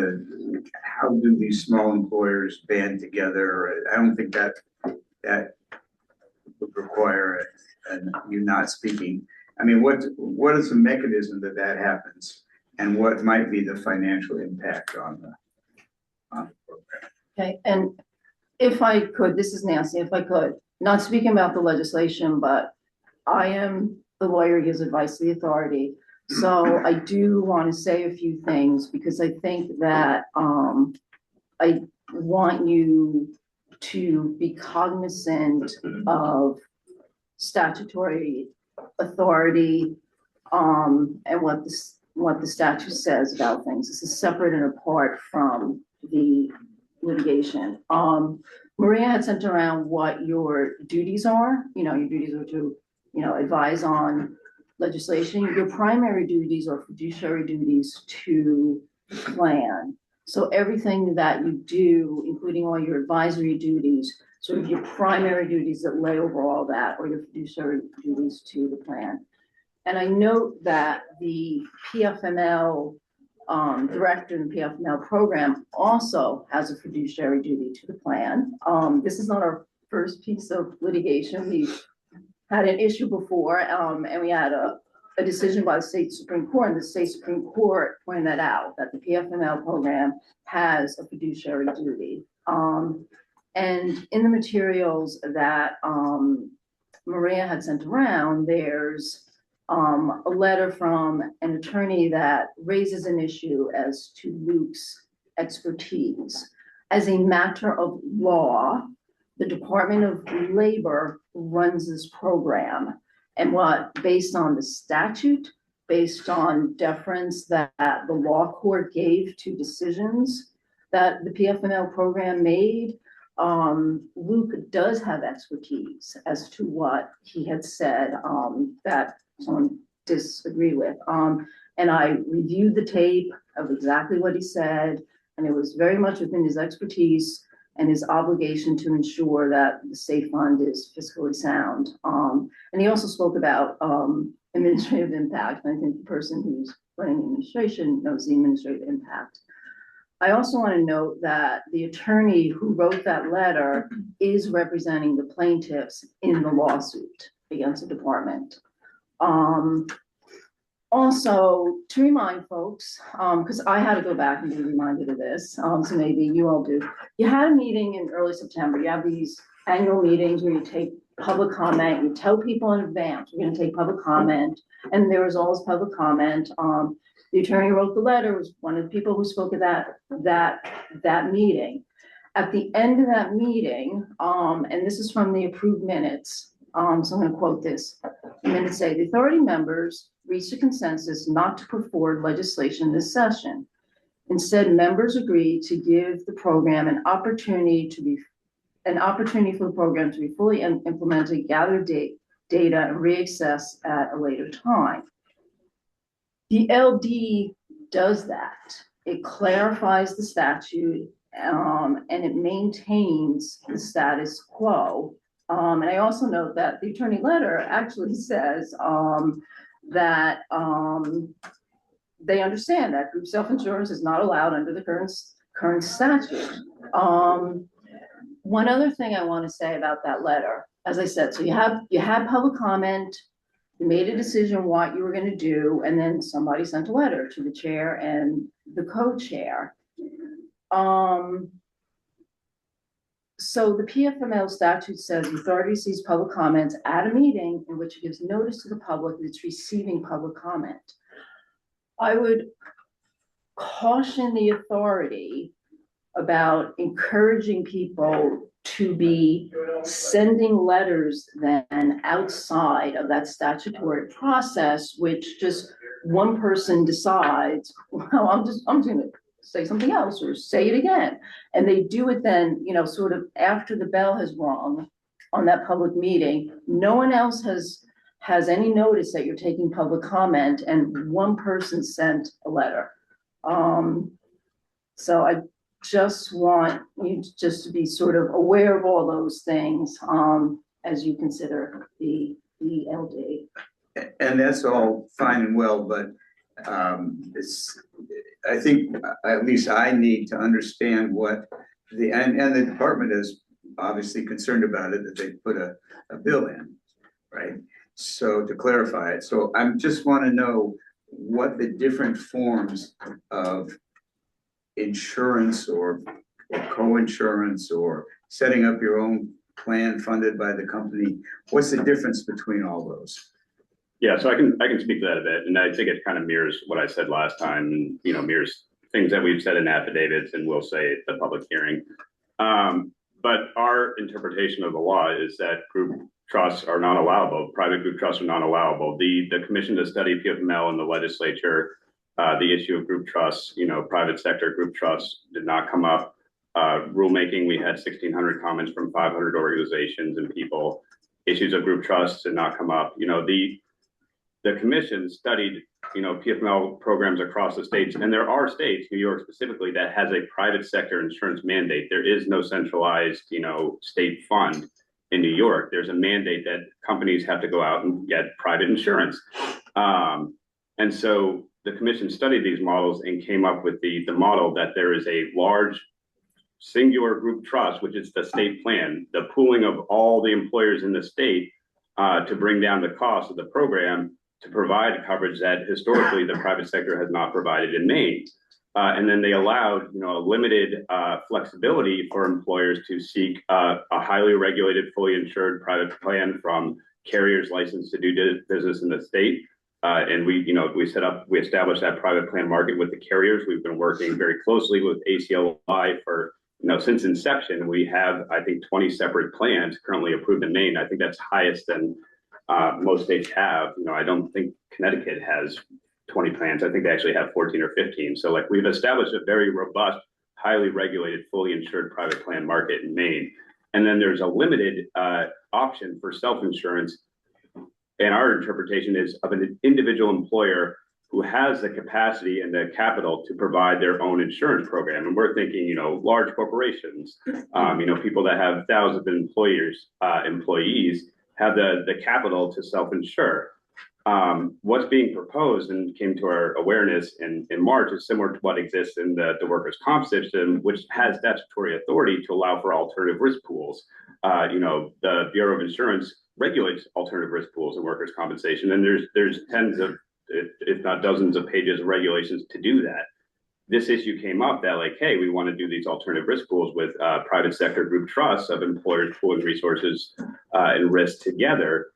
how do these small employers band together? I don't think that would require you not speaking. I mean, what is the mechanism that happens, and what might be the financial impact on the program? Okay, and if I could, this is Nancy, if I could, not speaking about the legislation, but I am the lawyer who gives advice to the authority. So I do want to say a few things, because I think that I want you to be cognizant of statutory authority and what the statute says about things. This is separate and apart from the litigation. Maria had sent around what your duties are. Your duties are to, advise on legislation. Your primary duties are fiduciary duties to plan. So everything that you do, including all your advisory duties, sort of your primary duties that lay over all that, or your fiduciary duties to the plan. And I note that the PFML director in the PFML program also has a fiduciary duty to the plan. This is not our first piece of litigation. We had an issue before, and we had a decision by the state Supreme Court, and the state Supreme Court pointed out that the PFML program has a fiduciary duty. And in the materials that Maria had sent around, there's a letter from an attorney that raises an issue as to Luke's expertise. As a matter of law, the Department of Labor runs this program. And based on the statute, based on deference that the law court gave to decisions that the PFML program made, Luke does have expertise as to what he had said that someone disagreed with. And I reviewed the tape of exactly what he said, and it was very much within his expertise and his obligation to ensure that the state fund is fiscally sound. And he also spoke about administrative impact. And I think the person who's running administration knows the administrative impact. I also want to note that the attorney who wrote that letter is representing the plaintiffs in the lawsuit against the department. Also, to remind folks, because I had to go back and be reminded of this, so maybe you all do. You had a meeting in early September. You have these annual meetings where you take public comment, you tell people in advance, we're going to take public comment, and there was always public comment. The attorney wrote the letter, was one of the people who spoke at that meeting. At the end of that meeting, and this is from the approved minutes, so I'm going to quote this. The minutes say, the authority members reached a consensus not to put forward legislation this session. Instead, members agreed to give the program an opportunity for the program to be fully implemented, gather data, and reassess at a later time. The LD does that. It clarifies the statute, and it maintains the status quo. And I also note that the attorney letter actually says that they understand that group self-insurance is not allowed under the current statute. One other thing I want to say about that letter, as I said, so you had public comment, you made a decision what you were going to do, and then somebody sent a letter to the chair and the co-chair. So the PFML statute says the authority receives public comments at a meeting in which it gives notice to the public that it's receiving public comment. I would caution the authority about encouraging people to be sending letters then outside of that statutory process, which just one person decides, well, I'm going to say something else or say it again. And they do it then, sort of after the bell has rung on that public meeting. No one else has any notice that you're taking public comment, and one person sent a letter. So I just want you just to be sort of aware of all those things as you consider the LD. And that's all fine and well, but I think at least I need to understand what and the department is obviously concerned about it, that they put a bill in, right? So to clarify it, so I just want to know what the different forms of insurance or co-insurance or setting up your own plan funded by the company, what's the difference between all those? Yeah, so I can speak to that a bit, and I think it kind of mirrors what I said last time, and mirrors things that we've said in affidavits and will say at the public hearing. But our interpretation of the law is that group trusts are not allowable. Private group trusts are not allowable. The commission that studied PFML in the legislature, the issue of group trusts, private sector group trusts did not come up. Rulemaking, we had 1,600 comments from 500 organizations and people. Issues of group trusts did not come up. The commission studied, PFML programs across the states, and there are states, New York specifically, that has a private sector insurance mandate. There is no centralized, state fund in New York. There's a mandate that companies have to go out and get private insurance. And so the commission studied these models and came up with the model that there is a large singular group trust, which is the state plan, the pooling of all the employers in the state to bring down the cost of the program to provide coverage that historically the private sector has not provided in Maine. And then they allowed, a limited flexibility for employers to seek a highly regulated, fully insured private plan from carriers licensed to do business in the state. And we established that private plan market with the carriers. We've been working very closely with ACLI for, since inception. We have, I think, 20 separate plans currently approved in Maine. I think that's highest than most states have. I don't think Connecticut has 20 plans. I think they actually have 14 or 15. So we've established a very robust, highly regulated, fully insured private plan market in Maine. And then there's a limited option for self-insurance. And our interpretation is of an individual employer who has the capacity and the capital to provide their own insurance program. And we're thinking, large corporations, people that have thousands of employees have the capital to self-insure. What's being proposed and came to our awareness in March is similar to what exists in the workers' comp system, which has statutory authority to allow for alternative risk pools. The Bureau of Insurance regulates alternative risk pools in workers' compensation, and there's tens of, if not dozens of pages of regulations to do that. This issue came up that hey, we want to do these alternative risk pools with private sector group trusts of employers pooling resources and risk together.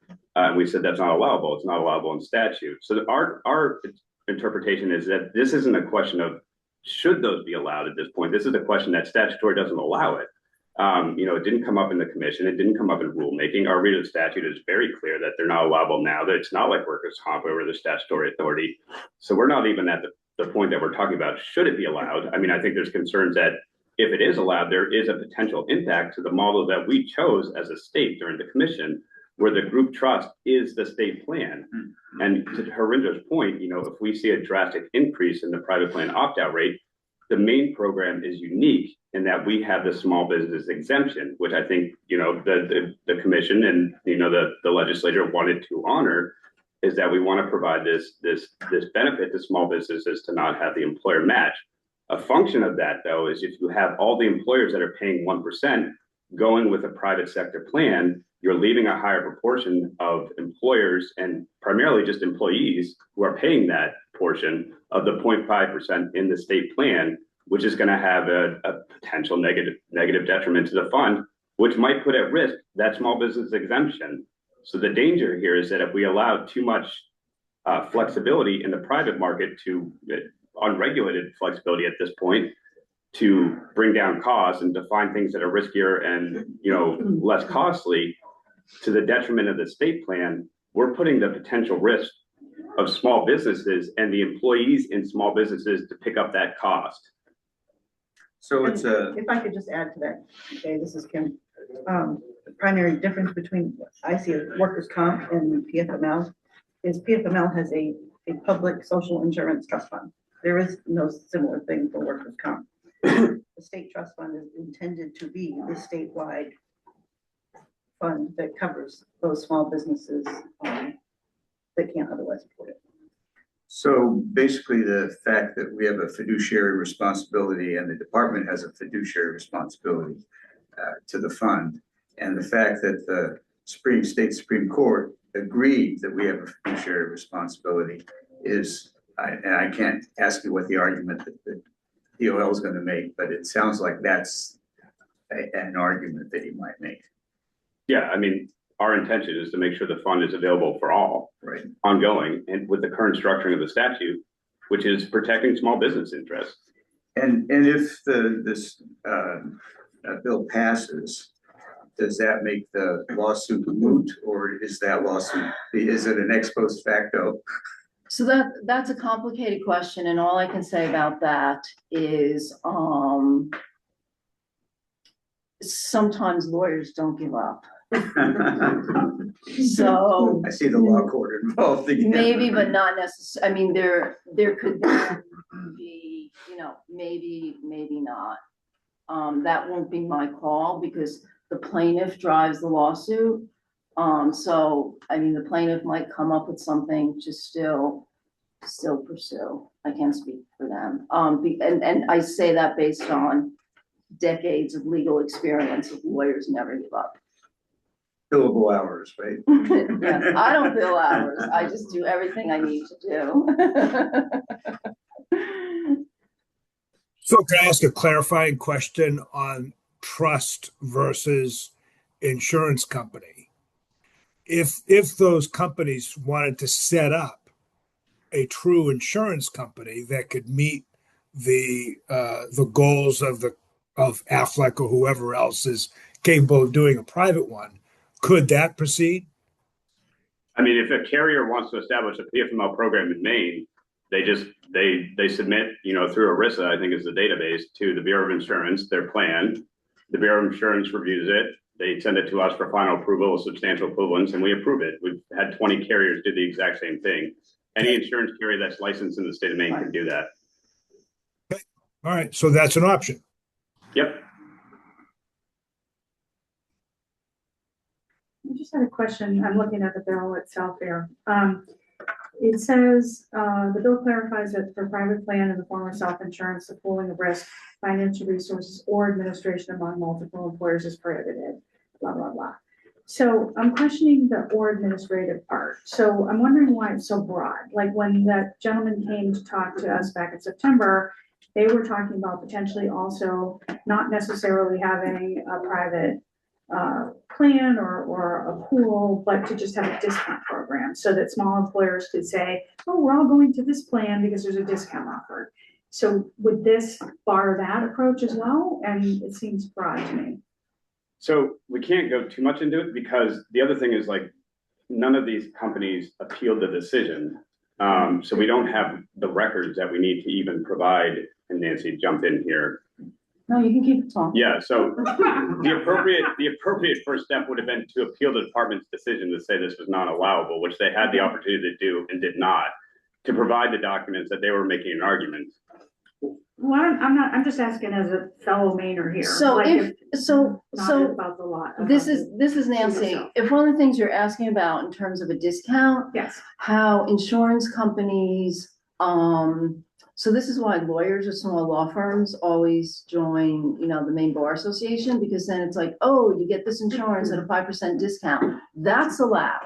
We said that's not allowable. It's not allowable in statute. So our interpretation is that this isn't a question of should those be allowed at this point. This is a question that statutory doesn't allow it. It didn't come up in the commission. It didn't come up in rulemaking. Our read of statute is very clear that they're not allowable now, that it's not like workers' comp where there's statutory authority. So we're not even at the point that we're talking about, should it be allowed? I mean, I think there's concerns that if it is allowed, there is a potential impact to the model that we chose as a state during the commission, where the group trust is the state plan. And to Harinder's point, if we see a drastic increase in the private plan opt-out rate, the Maine program is unique in that we have the small business exemption, which I think, the commission and, the legislature wanted to honor, is that we want to provide this benefit to small businesses to not have the employer match. A function of that, though, is if you have all the employers that are paying 1% going with a private sector plan, you're leaving a higher proportion of employers and primarily just employees who are paying that portion of the 0.5% in the state plan, which is going to have a potential negative detriment to the fund, which might put at risk that small business exemption. So the danger here is that if we allow too much flexibility in the private market, to unregulated flexibility at this point, to bring down costs and define things that are riskier and less costly to the detriment of the state plan, we're putting the potential risk of small businesses and the employees in small businesses to pick up that cost. So if I could just add to that, okay, this is Kim. The primary difference between I see a workers' comp and PFML is PFML has a public social insurance trust fund. There is no similar thing for workers' comp. The state trust fund is intended to be the statewide fund that covers those small businesses that can't otherwise afford it. So basically the fact that we have a fiduciary responsibility and the department has a fiduciary responsibility to the fund, and the fact that the State Supreme Court agreed that we have a fiduciary responsibility is, and I can't ask you what the argument that the DOL is going to make, but it sounds like that's an argument that he might make. Yeah, I mean, our intention is to make sure the fund is available for all, right, ongoing, and with the current structuring of the statute, which is protecting small business interests. And if this bill passes, does that make the lawsuit moot, or is it an ex post facto? So that's a complicated question, and all I can say about that is sometimes lawyers don't give up. So I see the law court involved again. Maybe, but not necessarily. I mean, there could be, maybe not. That won't be my call because the plaintiff drives the lawsuit. So I mean, the plaintiff might come up with something to still pursue. I can't speak for them. And I say that based on decades of legal experience of lawyers never give up. Billable hours, right? Yeah, I don't bill hours. I just do everything I need to do. So can I ask a clarifying question on trust versus insurance company? If those companies wanted to set up a true insurance company that could meet the goals of Aflac or whoever else is capable of doing a private one, could that proceed? I mean, if a carrier wants to establish a PFML program in Maine, they submit, through ERISA, I think is the database, to the Bureau of Insurance, their plan. The Bureau of Insurance reviews it. They send it to us for final approval of substantial equivalence, and we approve it. We've had 20 carriers do the exact same thing. Any insurance carrier that's licensed in the state of Maine can do that. Okay. All right, so that's an option. Yep. I just had a question. I'm looking at the bill itself here. It says, the bill clarifies that for private plan in the form of self-insurance, the pooling of risk, financial resources, or administration among multiple employers is prohibited, blah, blah, blah. So I'm questioning the or administrative part. So I'm wondering why it's so broad. Like when that gentleman came to talk to us back in September, they were talking about potentially also not necessarily having a private plan or a pool, but to just have a discount program so that small employers could say, oh, we're all going to this plan because there's a discount offered. So would this bar that approach as well? And it seems broad to me. So we can't go too much into it because the other thing is like none of these companies appealed the decision. So we don't have the records that we need to even provide. And Nancy, jump in here. No, you can keep talking. Yeah, so the appropriate first step would have been to appeal the department's decision to say this was not allowable, which they had the opportunity to do and did not, to provide the documents that they were making an argument. Well, I'm just asking as a fellow Mainer here. So like so about the lot. this is Nancy. If one of the things you're asking about in terms of a discount, yes, how insurance companies, so this is why lawyers or small law firms always join, the Maine Bar Association, because then it's like, oh, you get this insurance at a 5% discount. That's allowed.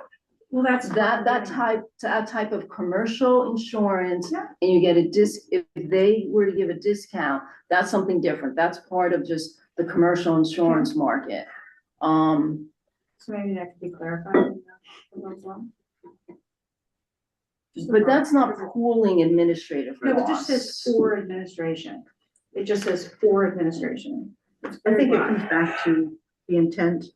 Well, that's That type of commercial insurance, yeah. and you get if they were to give a discount, that's something different. That's part of just the commercial insurance market. So maybe that could be clarified. But that's not pooling administrative No, it costs. just says for administration. It just says for administration. I think it comes back to the intent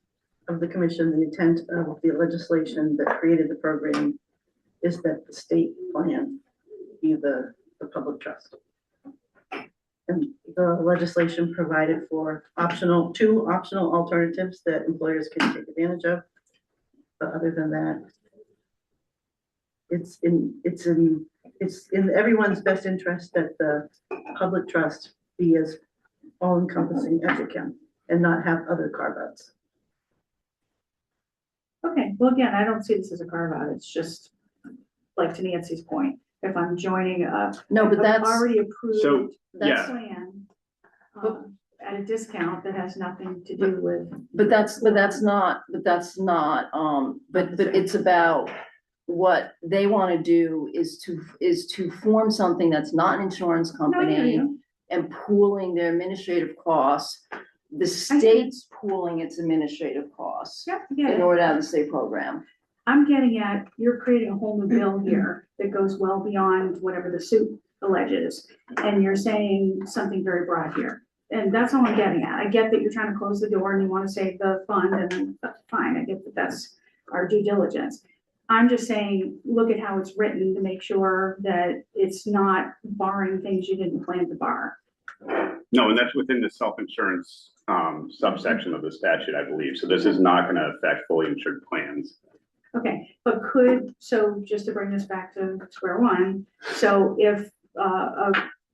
of the commission, the intent of the legislation that created the program is that the state plan be the public trust. And the legislation provided for two optional alternatives that employers can take advantage of. But other than that, it's in everyone's best interest that the public trust be as all encompassing as it can and not have other carve-outs. Okay, well, again, I don't see this as a carve out. It's just like to Nancy's point. If I'm joining No, but that's already approved yeah. plan at a discount that has nothing to do with. But that's not it's about what they want to do is to form something that's not an insurance company and pooling their administrative costs. The state's pooling its administrative costs in order to have the state program. I'm getting at, you're creating a whole new bill here that goes well beyond whatever the suit alleges. And you're saying something very broad here. And that's all I'm getting at. I get that you're trying to close the door and you want to save the fund, and that's fine. I get that that's our due diligence. I'm just saying, look at how it's written to make sure that it's not barring things you didn't plan to bar. No, and that's within the self-insurance subsection of the statute, I believe. So this is not going to affect fully insured plans. Okay, but so just to bring this back to square one, so if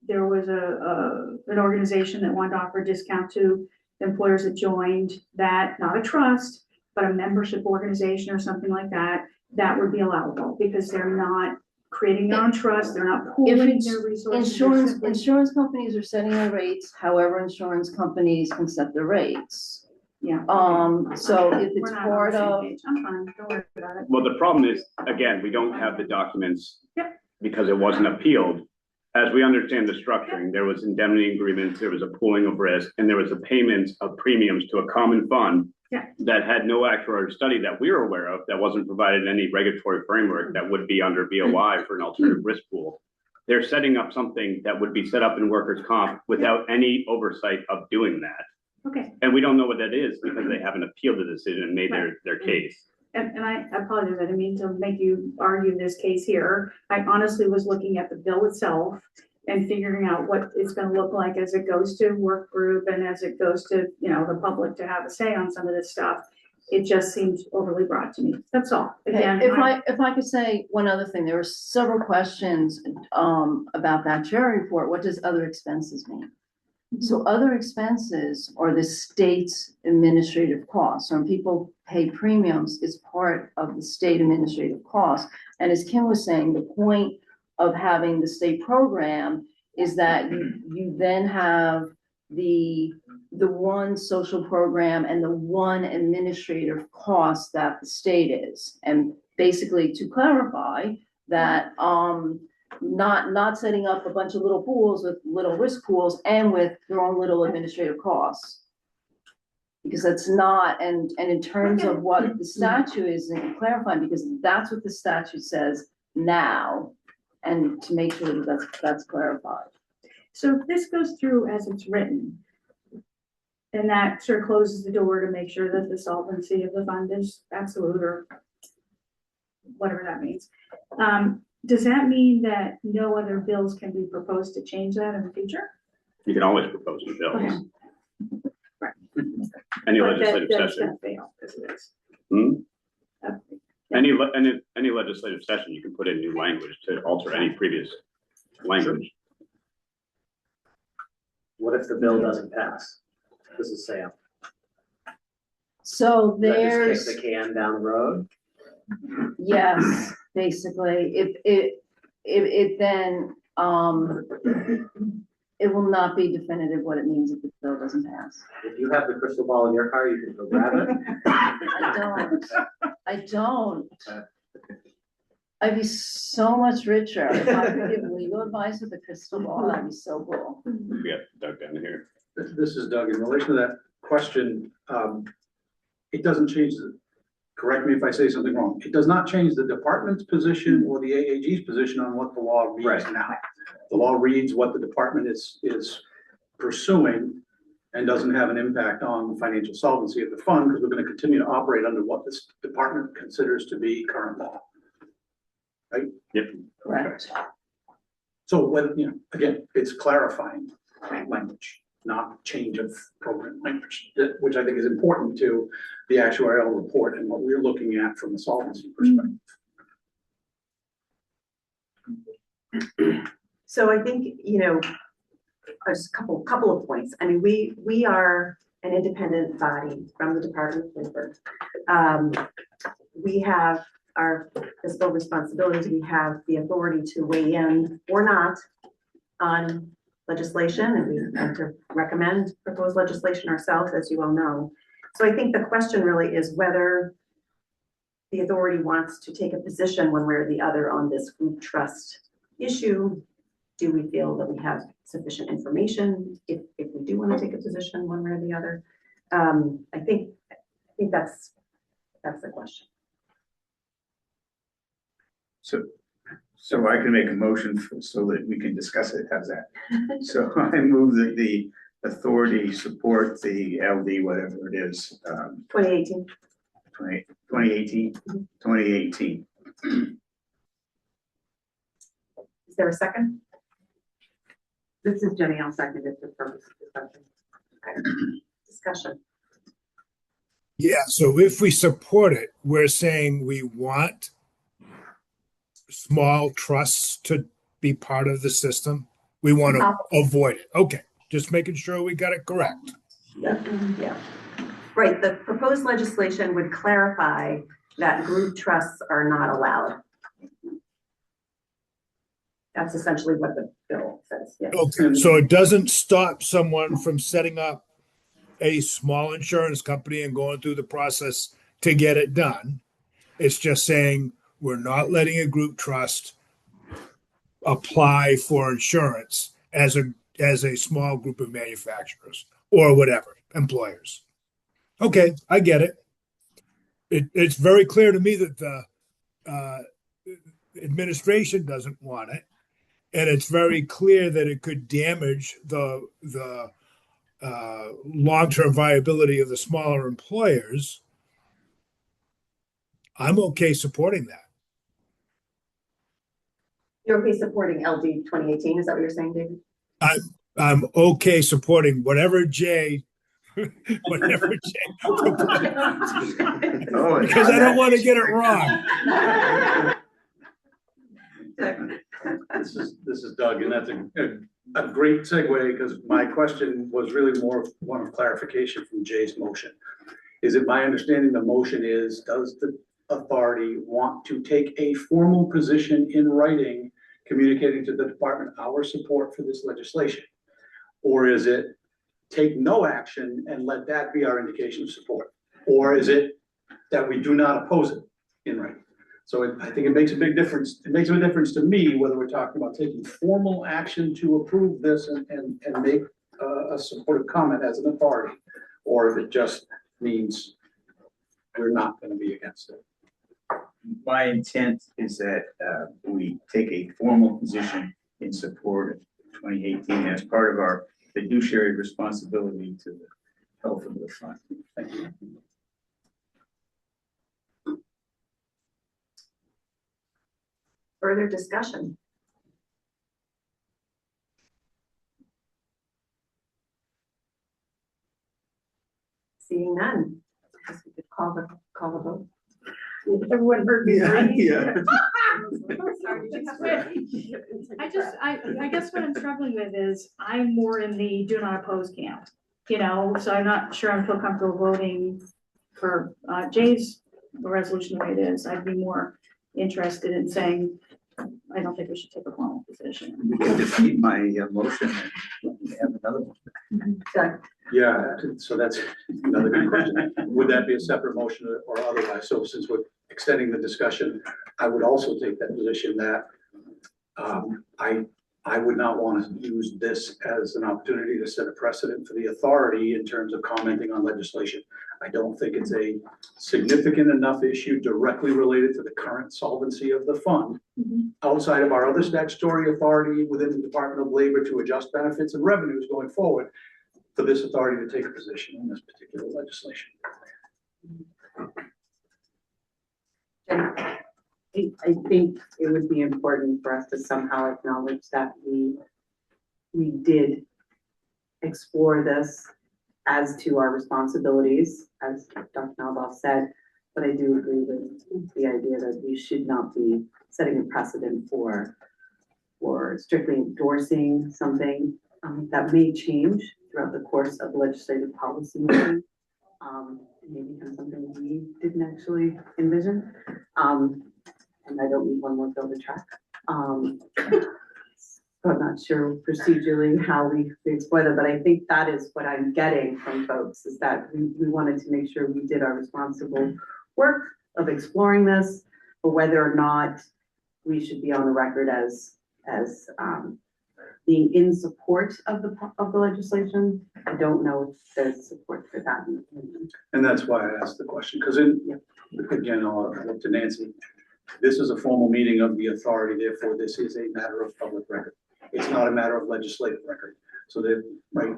there was an organization that wanted to offer a discount to employers that joined that, not a trust, but a membership organization or something like that, that would be allowable because they're not creating their own trust, they're not pooling their resources. Insurance companies are setting their rates, however, insurance companies can set their rates. Yeah. So if We're it's not on the part same of, page. I'm fine, don't worry about it. Well, the problem is, again, we don't have the documents. Yep. Because it wasn't appealed. As we understand the structuring, there was indemnity agreements, there was a pooling of risk, and there was a payment of premiums to a common fund Yeah. that had no actuarial study that we were aware of, that wasn't provided any regulatory framework that would be under BOI for an alternative risk pool. They're setting up something that would be set up in workers' comp without any oversight of doing that. Okay, And we don't know what that is because they haven't appealed the decision and made their case. and I apologize, I didn't mean to make you argue this case here. I honestly was looking at the bill itself and figuring out what it's gonna look like as it goes to work group and as it goes to, you know, the public to have a say on some of this stuff. It just seems overly broad to me, that's all. Again, if I could say one other thing, there were several questions, about that chair report. What does other expenses mean? So other expenses are the state's administrative costs. So when people pay premiums, it's part of the state administrative costs. And as Kim was saying, the point of having the state program is that you then have the one social program and the one administrative cost that the state is. And basically to clarify that, not setting up a bunch of little pools with little risk pools and with their own little administrative costs. Because that's not, and in terms of what the statute is, and clarifying, because that's what the statute says now, and to make sure that that's clarified. so if this goes through as it's written, and that sort of closes the door to make sure that the solvency of the fund is absolute or whatever that means. Does that mean that no other bills can be proposed to change that in the future? You can always propose new bills. Okay. Right. Any But legislative that's session. gonna fail, because it is. Hmm? Okay. Any legislative session, you can put in new language to alter any previous language. What if the bill doesn't pass? This is Sam. So Does that there's. just kick the can down the road? Yes, basically, it then, it will not be definitive what it means if the bill doesn't pass. If you have the crystal ball in your car, you can go grab it. I don't. I'd be so much richer if I could give legal advice with a crystal ball. That'd be so cool. We got Doug down here. This is Doug. In relation to that question, it doesn't change correct me if I say something wrong. It does not change the department's position or the AAG's position on what the law reads Right. now. The law reads what the department is pursuing and doesn't have an impact on the financial solvency of the fund, because we're going to continue to operate under what this department considers to be current law. Right? Yep. Correct. So when, you know, again, it's clarifying language, not change of program language, which I think is important to the actuarial report and what we're looking at from a solvency perspective. So I think, you know, just a couple of points. I mean, we are an independent body from the Department of Labor. We have our fiscal responsibilities. We have the authority to weigh in or not on legislation, and we have to recommend proposed legislation ourselves, as you all know. So I think the question really is whether the authority wants to take a position one way or the other on this group trust issue. Do we feel that we have sufficient information if we do want to take a position one way or the other? I think that's the question. So I can make a motion so that we can discuss it. How's that? So I move that the authority support the LD, whatever it is, 2018. 2018. Is there a second? This is Jenny, I'll second it for purpose of discussion. Okay. Discussion. Yeah, so if we support it, we're saying we want small trusts to be part of the system. We want to avoid it. Okay, just making sure we got it correct. Yeah. Right, the proposed legislation would clarify that group trusts are not allowed. That's essentially what the bill says, yes. Okay, so it doesn't stop someone from setting up a small insurance company and going through the process to get it done. It's just saying we're not letting a group trust apply for insurance as a small group of manufacturers or whatever, employers. Okay, I get it. It's very clear to me that the administration doesn't want it. And it's very clear that it could damage the long-term viability of the smaller employers. I'm okay supporting that. You're okay supporting LD 2018, is that what you're saying, David? I'm okay supporting whatever Jay proposes, because I don't want to get it wrong. This is Doug, and that's a great segue, because my question was really more one of clarification from Jay's motion. Is it my understanding the motion is, does the authority want to take a formal position in writing, communicating to the department our support for this legislation? Or is it take no action and let that be our indication of support? Or is it that we do not oppose it in writing? So I think it makes a big difference. It makes a difference to me whether we're talking about taking formal action to approve this and make a supportive comment as an authority, or if it just means we're not going to be against it. My intent is that we take a formal position in support of 2018 as part of our fiduciary responsibility to the health of the fund. Thank you. Further discussion? Seeing none. Guess we could call the vote. Everyone heard me. Yeah. I guess what I'm struggling with is I'm more in the do not oppose camp, so I'm not sure I feel comfortable voting for Jay's resolution the way it is. I'd be more interested in saying, I don't think we should take a formal position. We can defeat my motion and have another one. Yeah, so that's another good question. Would that be a separate motion or otherwise? So since we're extending the discussion, I would also take that position that I would not want to use this as an opportunity to set a precedent for the authority in terms of commenting on legislation. I don't think it's a significant enough issue directly related to the current solvency of the fund, outside of our other statutory authority within the Department of Labor to adjust benefits and revenues going forward, for this authority to take a position on this particular legislation. I think it would be important for us to somehow acknowledge that we did explore this as to our responsibilities, as Dr. Malboff said, but I do agree with the idea that we should not be setting a precedent for strictly endorsing something that may change throughout the course of legislative policy making. Maybe become something we didn't actually envision. And I don't need one more bill to track. So I'm not sure procedurally how we explore that, but I think that is what I'm getting from folks, is that we wanted to make sure we did our responsible work of exploring this, but whether or not we should be on the record as being in support of the legislation. I don't know if there's support for that. And that's why I asked the question, because again, I'll look to Nancy. This is a formal meeting of the authority, therefore this is a matter of public record. It's not a matter of legislative record. So that, right,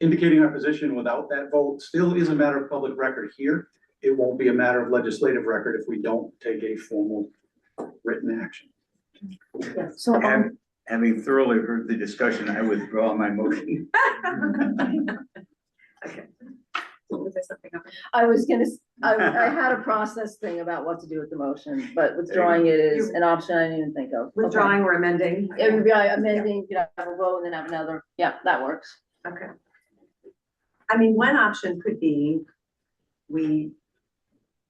indicating our position without that vote still is a matter of public record here. It won't be a matter of legislative record if we don't take a formal written action. So Having thoroughly heard the discussion, I withdraw my motion. Okay. Was there something else? I had a process thing about what to do with the motion, but withdrawing it is an option I didn't even think of. Withdrawing or amending? It would be amending, you know, have a vote and then have another. Yeah, that works. Okay. I mean, one option could be we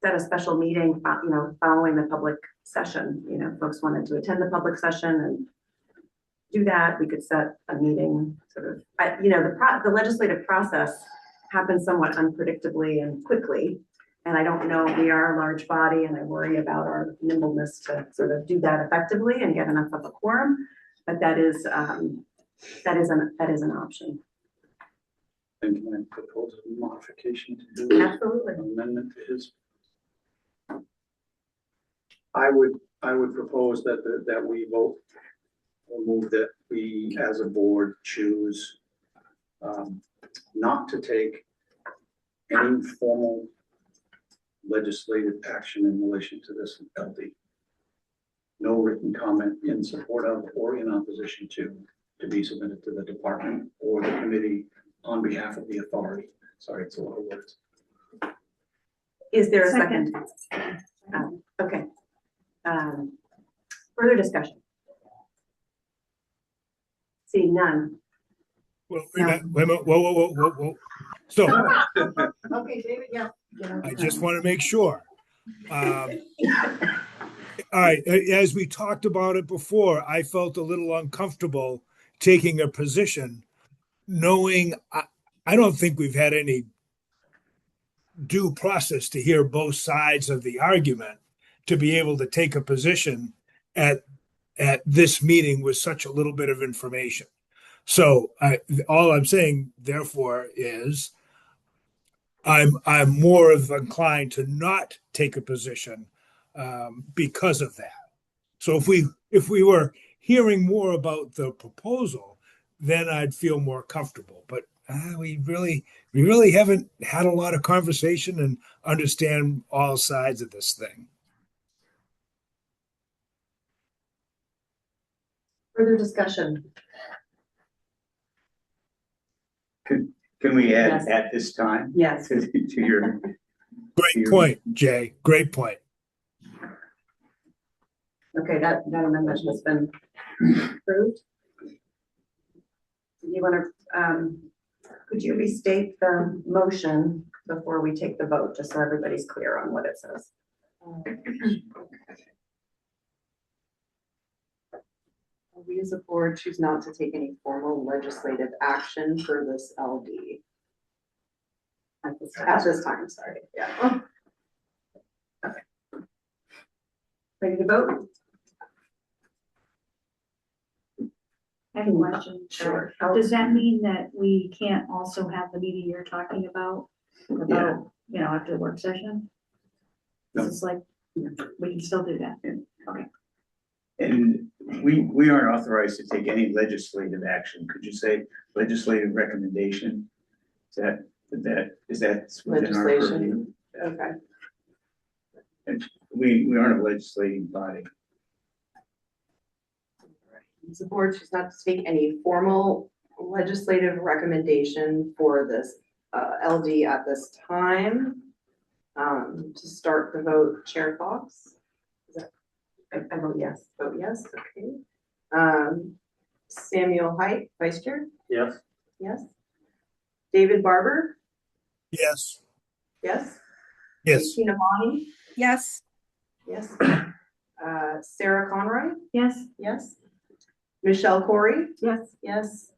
set a special meeting, following the public session, folks wanted to attend the public session and do that, we could set a meeting sort of, the legislative process happens somewhat unpredictably and quickly. And I don't know, we are a large body and I worry about our nimbleness to sort of do that effectively and get enough of a quorum. But that is an option. And can I propose a modification to do Absolutely. an amendment to his? I would propose that we vote or move that we as a board choose not to take any formal legislative action in relation to this LD. No written comment in support of or in opposition to be submitted to the department or the committee on behalf of the authority. Sorry, it's a lot of words. Is there a second? Okay. Further discussion? Seeing none. Well, wait a minute, whoa. So Okay, David, yeah. I just want to make sure. All right, as we talked about it before, I felt a little uncomfortable taking a position knowing I don't think we've had any due process to hear both sides of the argument to be able to take a position at this meeting with such a little bit of information. So all I'm saying, therefore, is I'm more of inclined to not take a position because of that. So if we were hearing more about the proposal, then I'd feel more comfortable. But we really haven't had a lot of conversation and understand all sides of this thing. Further discussion? Can we add Yes. at this time? Yes. To your. Great point, Jay. Great point. Okay, that amendment has been approved. Do you want to, could you restate the motion before we take the vote, just so everybody's clear on what it says? We as a board choose not to take any formal legislative action for this LD. At this time, sorry. Yeah. Okay. Ready to vote? I have a question. Sure. Does that mean that we can't also have the meeting you're talking about, after the work session? No. It's like, we can still do that. Okay. And we aren't authorized to take any legislative action. Could you say legislative recommendation? Is that within our purview? Okay. And we aren't a legislating body. The board choose not to take any formal legislative recommendation for this LD at this time. To start the vote, Chair Fox. I vote yes. Vote yes, okay. Samuel Height, Vice Chair? Yes. Yes. David Barber? Yes. Yes. Yes. Tina Bonnie? Yes. Yes. Sarah Conroy? Yes. Yes. Michelle Corey? Yes. Yes.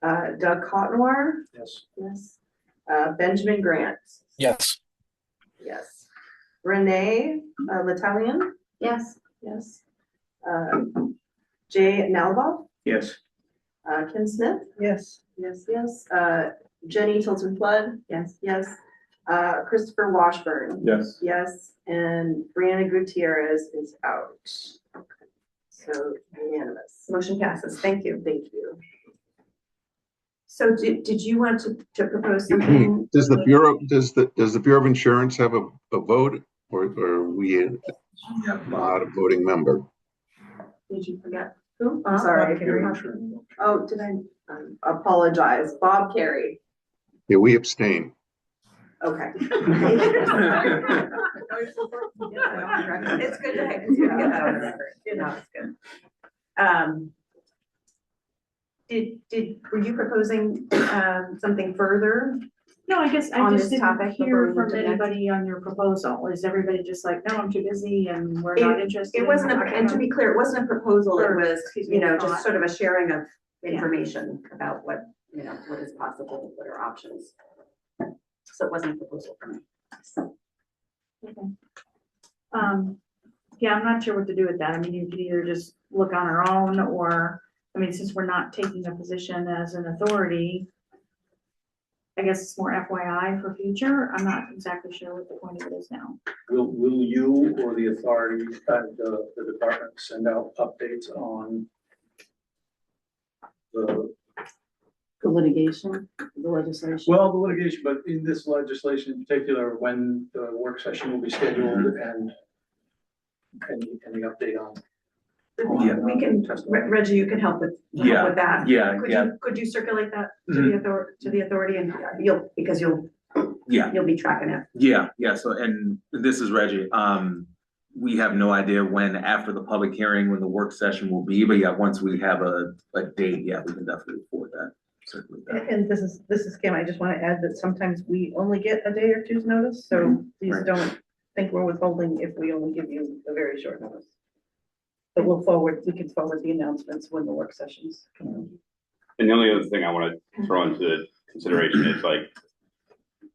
Doug Cotnoir? Yes. Yes. Benjamin Grant? Yes. Yes. Renee L'Italian? Yes. Yes. Jay Nalba? Yes. Kim Smith? Yes. Yes, yes. Jenny Tilton Flood? Yes, yes. Christopher Washburn? Yes. Yes. And Brianna Gutierrez is out. So unanimous. Motion passes. Thank you. Thank you. So did you want to propose something? Does the Bureau of Insurance have a vote, or are we not a voting member? Did you forget? Who? I'm sorry. I can't remember. Oh, did I? Apologize. Bob Carey. Yeah, we abstain. Okay. It's good to get that on the record. It's good. Were you proposing something further No, I guess I on just this didn't topic before hear we move from to the next? anybody on your proposal. Is everybody just like, no, I'm too busy and we're not interested? It wasn't, in and to be clear, it wasn't a proposal, it Or, was, excuse me, you know, thought. just sort of a sharing of information about what, you know, what is possible, what are options. So it wasn't a proposal for me. Okay. Yeah, I'm not sure what to do with that. I mean, you could either just look on our own or, I mean, since we're not taking a position as an authority, I guess it's more FYI for future. I'm not exactly sure what the point of it is now. Will you or the authority, the department send out updates on the, The litigation, the legislation. well, the litigation, but in this legislation in particular, when the work session will be scheduled and any update on? Yeah. We can, Reggie, you can help with that. Yeah, Could yeah. you, could you circulate that to the authority and you'll, because you'll be tracking it. Yeah, so, and this is Reggie, we have no idea when, after the public hearing, when the work session will be, but yeah, once we have a date, yeah, we can definitely report that. Certainly that. And this is Kim, I just want to add that sometimes we only get a day or two's notice, so please Right. don't think we're withholding if we only give you a very short notice. But we can forward the announcements when the work sessions come in. And the only other thing I want to throw into the consideration is like,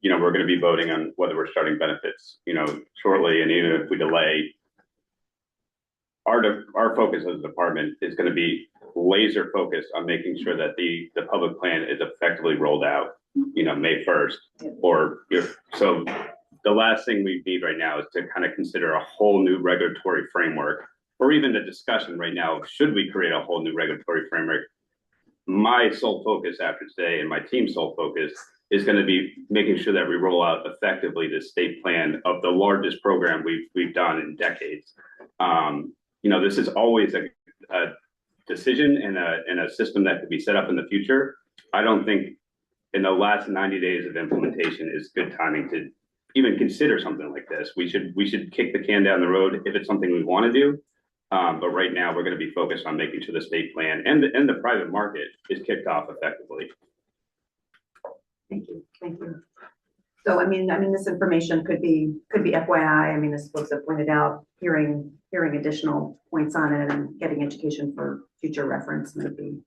you know, we're going to be voting on whether we're starting benefits, you know, shortly, and even if we delay, our focus as a department is going to be laser focused on making sure that the public plan is effectively rolled out, you know, May 1st, so the last thing we need right now is to kind of consider a whole new regulatory framework, or even the discussion right now, should we create a whole new regulatory framework? My sole focus after today and my team's sole focus is going to be making sure that we roll out effectively the state plan of the largest program we've done in decades. You know, this is always a decision and a system that could be set up in the future. I don't think in the last 90 days of implementation is good timing to even consider something like this. We should kick the can down the road if it's something we want to do. But right now we're going to be focused on making sure the state plan and the private market is kicked off effectively. Thank you. So, I mean, this information could be FYI. I mean, as folks have pointed out, hearing additional points on it and getting education for future reference maybe.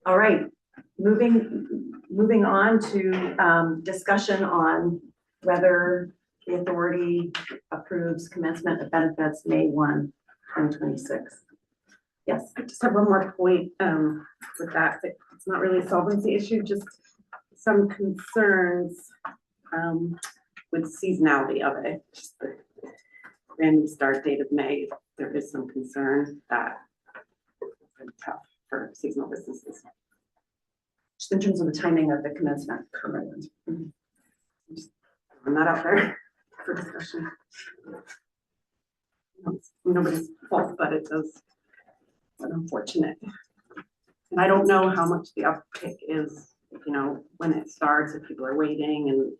All right, moving on to discussion on whether the authority approves commencement of benefits May 1, 2026. Yes. I just have one more point with that. It's not really a solvency issue, just some concerns with seasonality of it. Just the random start date of May, there is some concern that it's tough for seasonal businesses. Just in terms of the timing of the commencement. Correct. Just throwing that out there for discussion. It's nobody's fault, but it does. It's unfortunate. And I don't know how much the uptick is, you know, when it starts, if people are waiting,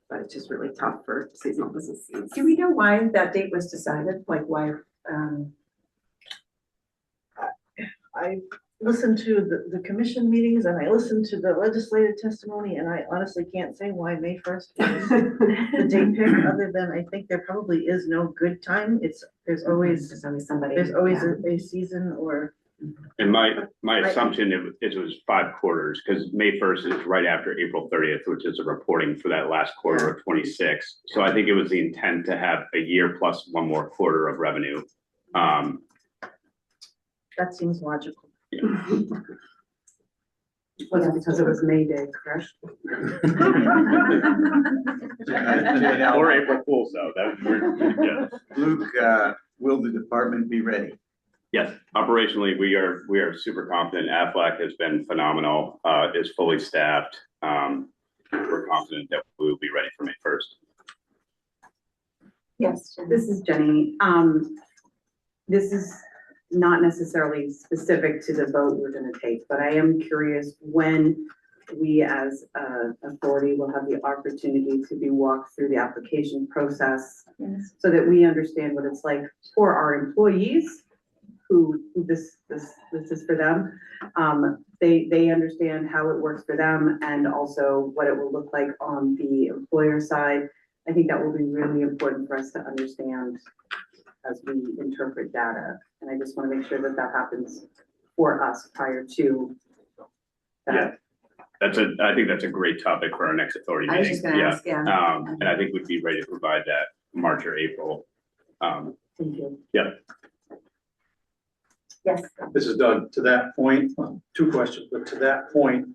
but it's just really tough for seasonal businesses. Do we know why that date was decided? Like why? I listened to the commission meetings and I listened to the legislative testimony, and I honestly can't say why May 1st is the date pick, other than I think there probably is no good time. There's always somebody. There's always a season or. And my assumption it was 5 quarters, because May 1st is right after April 30th, which is a reporting for that last quarter of 26. So I think it was the intent to have a year plus one more quarter of revenue. That seems logical. Yeah. Was it because it was May Day, correct? Or April Fool's, though. Yeah. Luke, will the department be ready? Yes, operationally, we are super confident. AFLAC has been phenomenal, is fully staffed. We're confident that we will be ready for May 1st. Yes. This is Jenny. This is not necessarily specific to the vote we're going to take, but I am curious when we as authority will have the opportunity to be walked through the application process so that we understand what it's like for our employees who this is for them. They understand how it works for them and also what it will look like on the employer side. I think that will be really important for us to understand as we interpret data. And I just want to make sure that that happens for us prior to that. I think that's a great topic for our next authority I was meeting. just gonna ask, yeah. And I think we'd be ready to provide that March or April. Thank you. Yeah. Yes. This is Doug. To that point, two questions, but to that point,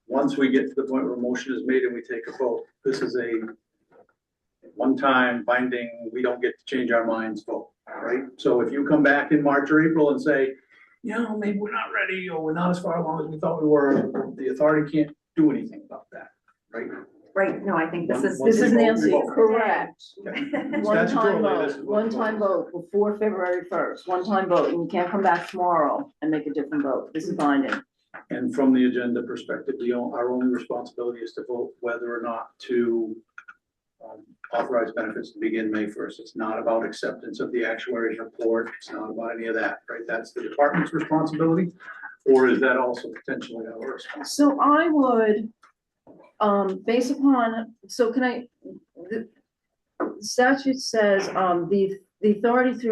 once we get to the point where a motion is made and we take a vote, this is a one-time binding, we don't get to change our minds vote, right? So if you come back in March or April and say, you know, maybe we're not ready, or we're not as far along as we thought we were, the authority can't do anything about that, right? Right, no, I think this is. Once This is we vote, Nancy, we vote. correct. One-time Statutorily, this vote, is what one-time vote vote before February 1st, one-time vote, and you can't come back tomorrow and make a different vote. This is binding. And from the agenda perspective, our only responsibility is to vote whether or not to authorize benefits to begin May 1st. It's not about acceptance of the actuary's report. It's not about any of that, right? That's the department's responsibility. Or is that also potentially our responsibility? So I would, based upon, so can I, the statute says, the authority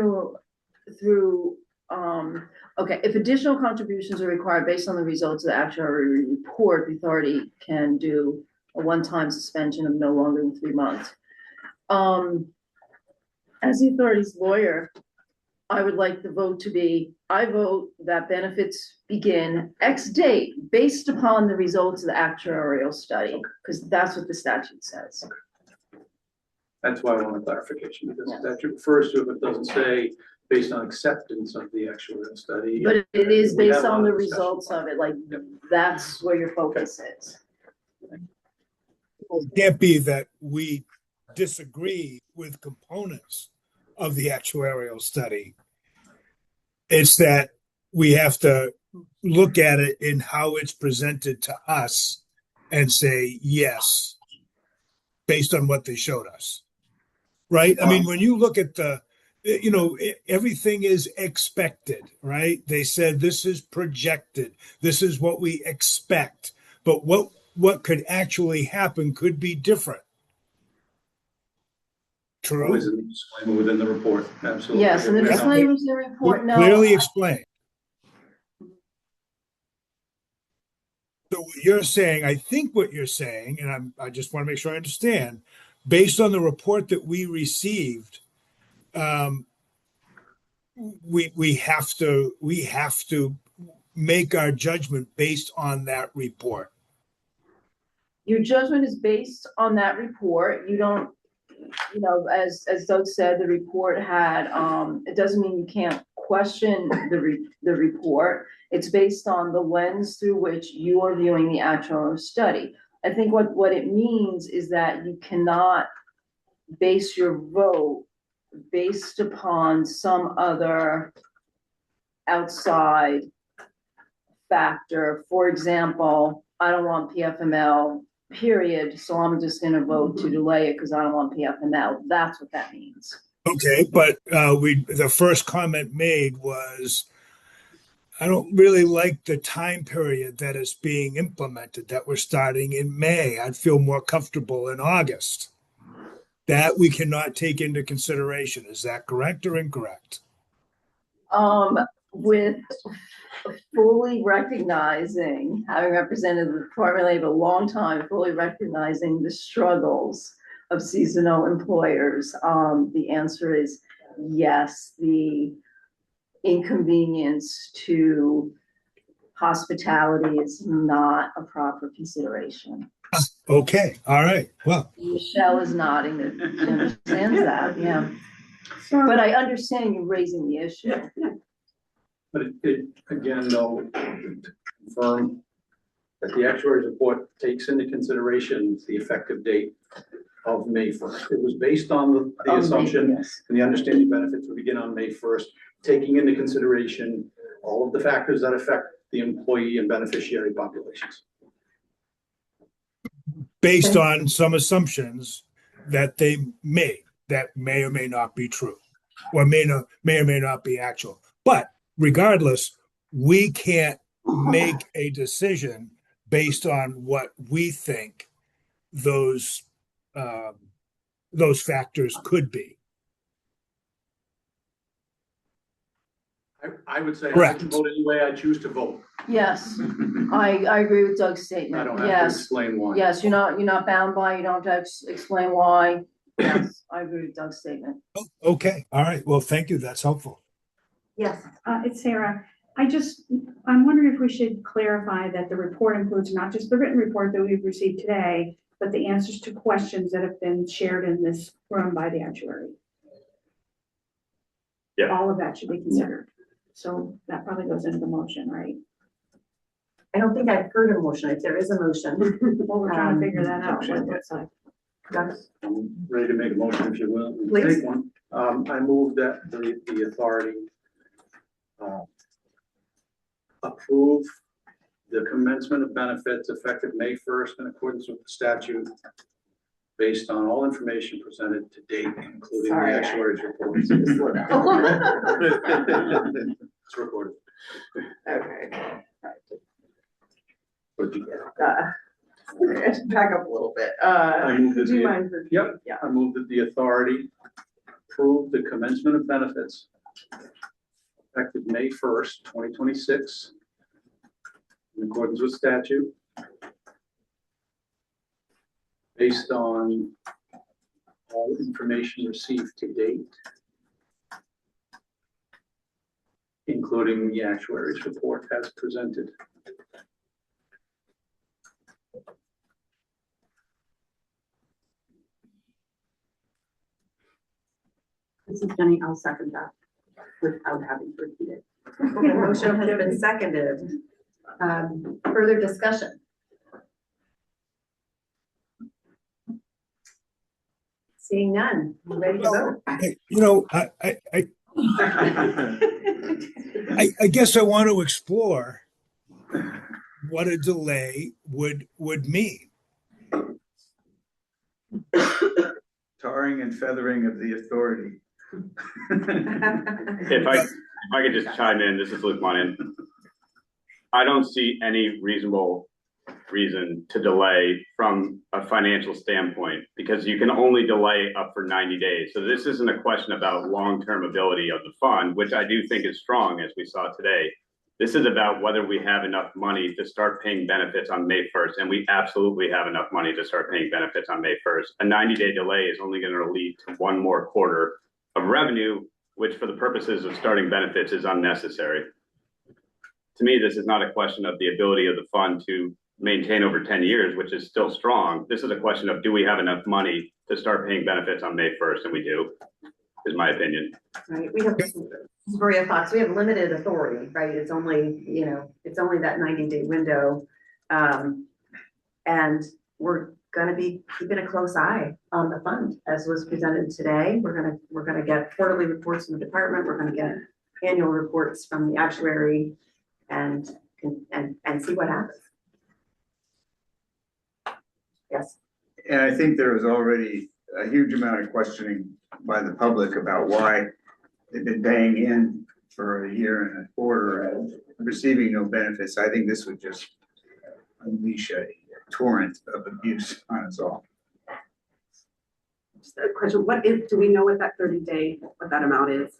okay, if additional contributions are required based on the results of the actuary report, the authority can do a one-time suspension of no longer than 3 months. As the authority's lawyer, I would like the vote to be, I vote that benefits begin X date based upon the results of the actuarial study, because that's what the statute says. That's why I want a clarification, because the statute refers to it, but doesn't say based on acceptance of the actuarial study. But it is We had based a lot on the of discussion results about of it, like, that's where your focus is. It can't be that we disagree with components of the actuarial study. It's that we have to look at it in how it's presented to us and say yes, based on what they showed us. Right? I mean, when you look at everything is expected, right? They said this is projected. This is what we expect. But what could actually happen could be different. True. Always a disclaimer within the report, absolutely. Yes, and the disclaimers in the report, no. Clearly explained. So what you're saying, I think what you're saying, and I just want to make sure I understand, based on the report that we received, we have to make our judgment based on that report. Your judgment is based on that report. You don't, as Doug said, the report had, it doesn't mean you can't question the report. It's based on the lens through which you are viewing the actual study. I think what it means is that you cannot base your vote based upon some other outside factor. For example, I don't want PFML, period, so I'm just gonna vote to delay it because I don't want PFML. That's what that means. Okay, but the first comment made was, I don't really like the time period that is being implemented, that we're starting in May. I'd feel more comfortable in August. That we cannot take into consideration. Is that correct or incorrect? With fully recognizing, having represented the Department of Labor a long time, fully recognizing the struggles of seasonal employers, the answer is yes. The inconvenience to hospitality is not a proper consideration. Okay, all right. Well, Michelle is nodding, that she understands that, yeah. But I understand you raising the issue. But it again, though, to confirm that the actuary's report takes into consideration the effective date of May 1st. It was based on the assumption and the understanding benefits would begin on May 1st, taking into consideration all of the factors that affect the employee and beneficiary populations. based on some assumptions that they made that may or may not be true. or may or may not be actual. But regardless, we can't make a decision based on what we think those factors could be. I would say I Correct. can vote any way I choose to vote. Yes, I agree with Doug's I statement. don't have to Yes, explain why. yes, you're not bound by, you don't have to explain why. Yes, I agree with Doug's statement. Okay, all right. Well, thank you. That's helpful. Yes. It's Sarah. I'm wondering if we should clarify that the report includes not just the written report that we've received today, but the answers to questions that have been shared in this room by the actuary. Yeah. All of that should be considered. So that probably goes into the motion, right? I don't think I've heard a motion. If there is a motion. Well, we're trying to figure that out, what it looks like. I'm ready to make a motion if you will. Please. Take one. I move that the authority approve the commencement of benefits effective May 1st in accordance with the statute based on all information presented to date, including the actuary's reports. It's recorded. Okay. What'd you get? Back up a little bit. I move that Do you the- mind? repeating? Yep, Yeah. I move that the authority approve the commencement of benefits effective May 1st, 2026, in accordance with statute, based on all information received to date, including the actuary's report as presented. This is Jenny, I'll second that without having to repeat it. Okay, motion has been seconded. Further discussion? Seeing none, you ready to vote? You know, I guess I want to explore what a delay would mean. Tarring and feathering of the authority. If I could just chime in, this is Luke Monin. I don't see any reasonable reason to delay from a financial standpoint, because you can only delay up for 90 days. So this isn't a question about long-term ability of the fund, which I do think is strong, as we saw today. This is about whether we have enough money to start paying benefits on May 1st, and we absolutely have enough money to start paying benefits on May 1st. A 90-day delay is only going to lead to one more quarter of revenue, which for the purposes of starting benefits is unnecessary. To me, this is not a question of the ability of the fund to maintain over 10 years, which is still strong. This is a question of, do we have enough money to start paying benefits on May 1st? And we do, is my opinion. Right, we have, Maria Fox, we have limited authority, right? It's only, it's only that 90-day window. And we're gonna be keeping a close eye on the fund as was presented today. We're gonna get quarterly reports from the department. We're gonna get annual reports from the actuary and see what happens. Yes. And I think there was already a huge amount of questioning by the public about why they've been paying in for a year and a quarter and receiving no benefits. I think this would just unleash a torrent of abuse on us all. Just a question, do we know what that 30-day, what that amount is?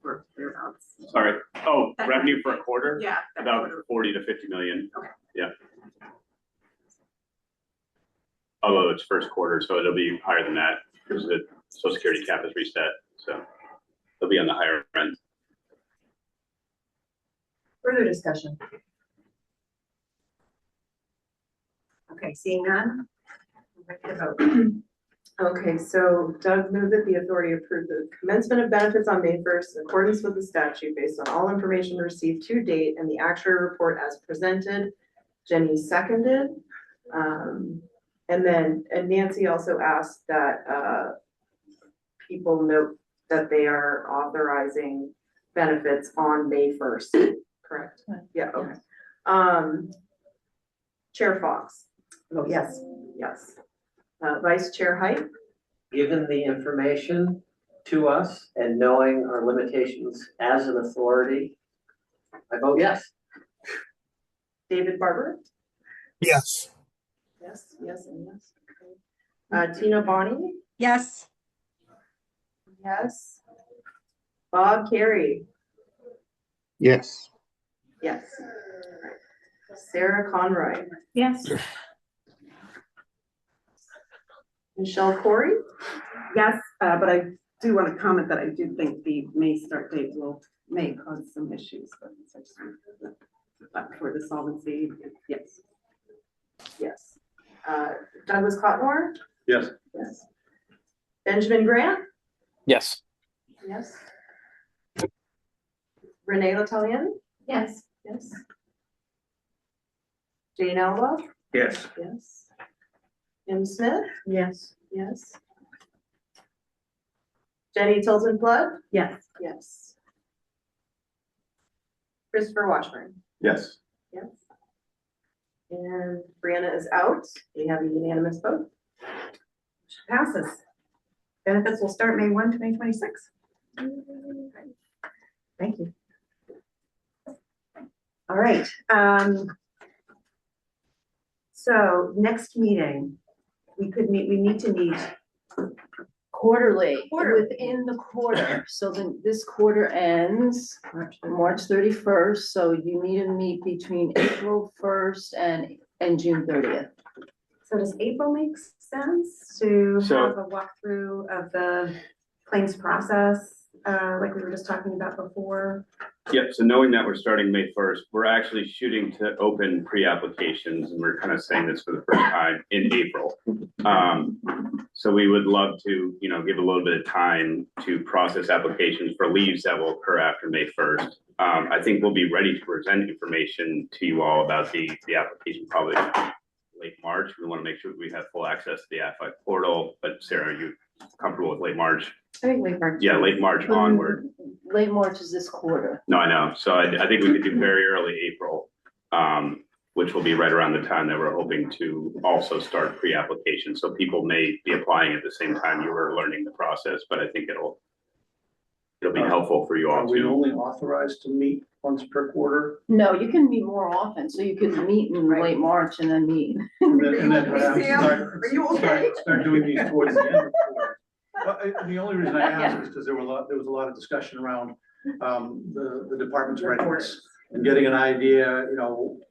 Or thereabouts? Sorry. Oh, revenue for a quarter? Yeah. About 40 to 50 million. Okay. Yeah. Although it's first quarter, so it'll be higher than that because the Social Security cap is reset. So it'll be on the higher end. Further discussion? Okay, seeing none? We're ready to vote. Okay, so Doug moved that the authority approve the commencement of benefits on May 1st in accordance with the statute based on all information received to date and the actuary report as presented. Jenny seconded. And Nancy also asked that people note that they are authorizing benefits on May 1st, correct? Yeah, okay. Chair Fox. Oh, yes. Yes. Vice Chair Height. Given the information, to us and knowing our limitations as an authority, I vote yes. David Barber? Yes. Yes, yes, and yes. Okay. Tina Bonnie? Yes. Yes. Bob Carey? Yes. Yes. Sarah Conroy? Yes. Michelle Corey? Yes, but I do want to comment that I do think the May start date may cause some issues, but for the solvency, yes. Yes. Douglas Cotmore? Yes. Yes. Benjamin Grant? Yes. Yes. Renee Letelian? Yes. Yes. Jane Elba? Yes. Yes. Jim Smith? Yes. Yes. Jenny Tilton Flood? Yes. Yes. Christopher Washburn? Yes. Yes. And Brianna is out. We have a unanimous vote. Passes. Benefits will start May 1, 2026. Thank you. All right. So next meeting, we need to meet Quarterly, Quarterly. within the quarter. So then this quarter ends March 31st. So you need to meet between April 1st and June 30th. So does April make sense to So- have a walkthrough of the claims process, like we were just talking about before? Yep, so knowing that we're starting May 1st, we're actually shooting to open pre-applications, and we're kind of saying this for the first time in April. So we would love to, give a little bit of time to process applications for leaves that will occur after May 1st. I think we'll be ready to present information to you all about the application probably late March. We want to make sure we have full access to the AFI portal, but Sarah, are you comfortable with late March? I think late March. Yeah, late March onward. Late March is this quarter. No, I know. So I think we could do very early April, which will be right around the time that we're hoping to also start pre-application. So people may be applying at the same time you were learning the process, but I think it'll be helpful for you Are all we too. only authorized to meet once per quarter? No, you can meet more often. So you could meet in late March and then meet. And then perhaps Sam, start- are you okay? Start doing these towards the end of the quarter. Well, the only reason I asked is because there was a lot of discussion around, the department's readiness and getting an idea,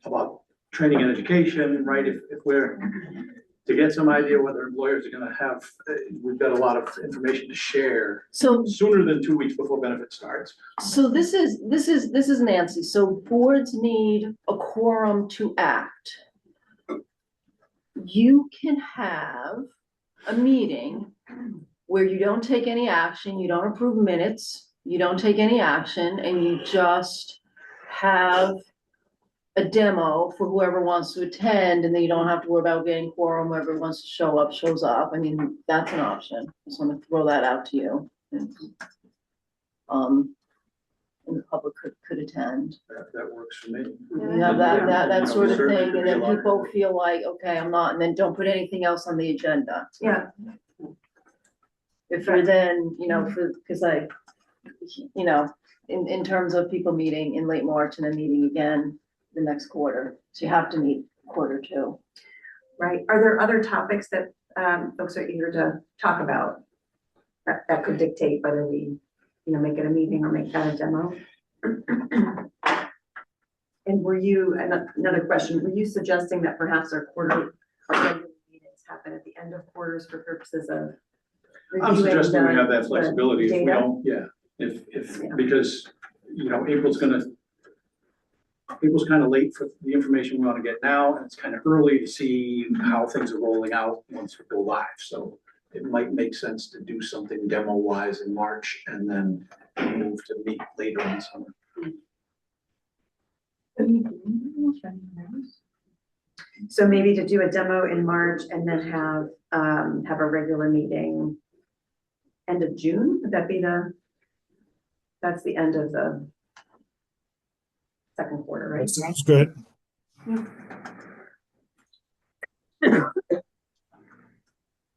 about training and education, right? If we're to get some idea whether employers are gonna have, we've got a lot of information to share So sooner than 2 weeks before benefit starts. So this is Nancy. So boards need a quorum to act. You can have a meeting where you don't take any action, you don't approve minutes, you don't take any action, and you just have a demo for whoever wants to attend, and then you don't have to worry about getting quorum. Whoever wants to show up, shows up. I mean, that's an option. Just want to throw that out to you. And the public could attend. That works for me. You have that sort of Certainly thing, could and be a then lot people more. feel like, okay, I'm not, and then don't put anything else on the agenda. Yeah. If you're then, because in terms of people meeting in late March and then meeting again the next quarter, so you have to meet quarter two. Right. Are there other topics that folks are eager to talk about that could dictate whether we, make it a meeting or make that a demo? And were you, another question, were you suggesting that perhaps our regular meetings happen at the end of quarters for purposes of I'm reviewing suggesting we have the that flexibility if we data? don't, because, April's kind of late for the information we want to get now, and it's kind of early to see how things are rolling out once we go live. So it might make sense to do something demo wise in March and then move to meet later in the summer. So maybe to do a demo in March and then have a regular meeting end of June, would that be that's the end of the second quarter, right? That sounds good.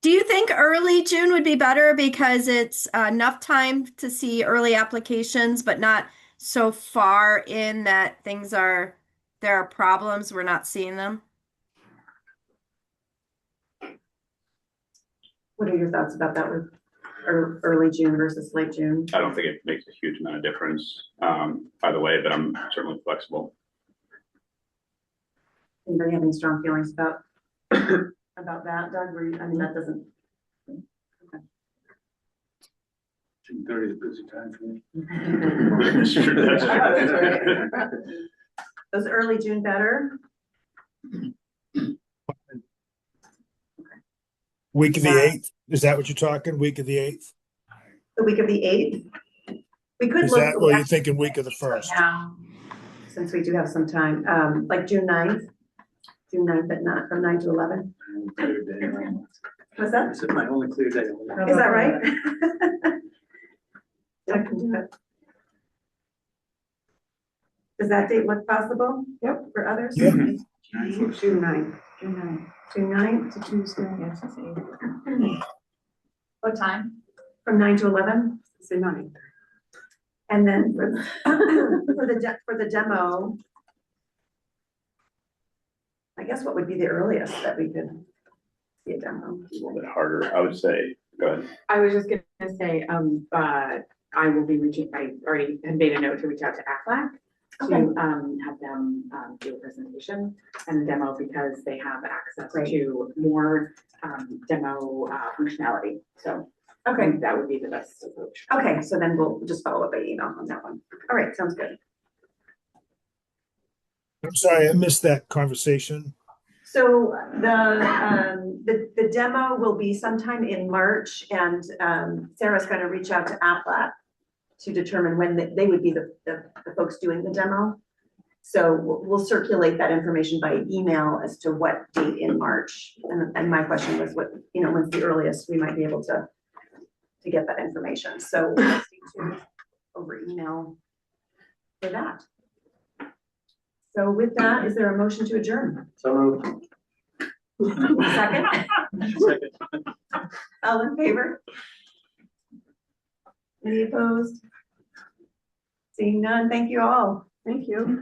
Do you think early June would be better because it's enough time to see early applications, but not so far in that there are problems, we're not seeing them? What are your thoughts about that with early June versus late June? I don't think it makes a huge amount of difference, by the way, but I'm certainly flexible. Anybody have any strong feelings about about that, Doug? I mean, that doesn't. June 30 is a busy time for me. That's true, that's Oh, Does early June better? Week of the 8th, is that what you're talking? Week of the 8th? The week of the 8th? We could Is look. that, or are you thinking week of the 1st? Now, since we do have some time, like June 9th, but not from 9 to 11. What's that? This is my only clear day. Is that right? I can do it. Does that date look possible? Yep. For others? Yeah. June 9th. June 9th. June 9th. It's a Tuesday. What time? From 9 to 11? Say 9. And then for the demo, I guess what would be the earliest that we could see a demo? A little bit harder, I would say. Go ahead. I was just gonna say, I will be I already had made a note to reach out to AFLAC to, have them, do a presentation and demo because they have access Great. to more, demo, functionality. So I Okay, think that would be the best approach. okay, so then we'll just follow up by email on that one. All right, sounds good. I'm sorry, I missed that conversation. So the demo will be sometime in March, and Sarah's gonna reach out to AFLAC to determine when they would be the folks doing the demo. So we'll circulate that information by email as to what date in March. And my question was when's the earliest we might be able to get that information. So stay tuned over email for that. So with that, is there a motion to adjourn? So moved. Second? Second. All in favor? Any opposed? Seeing none, thank you all. Thank you.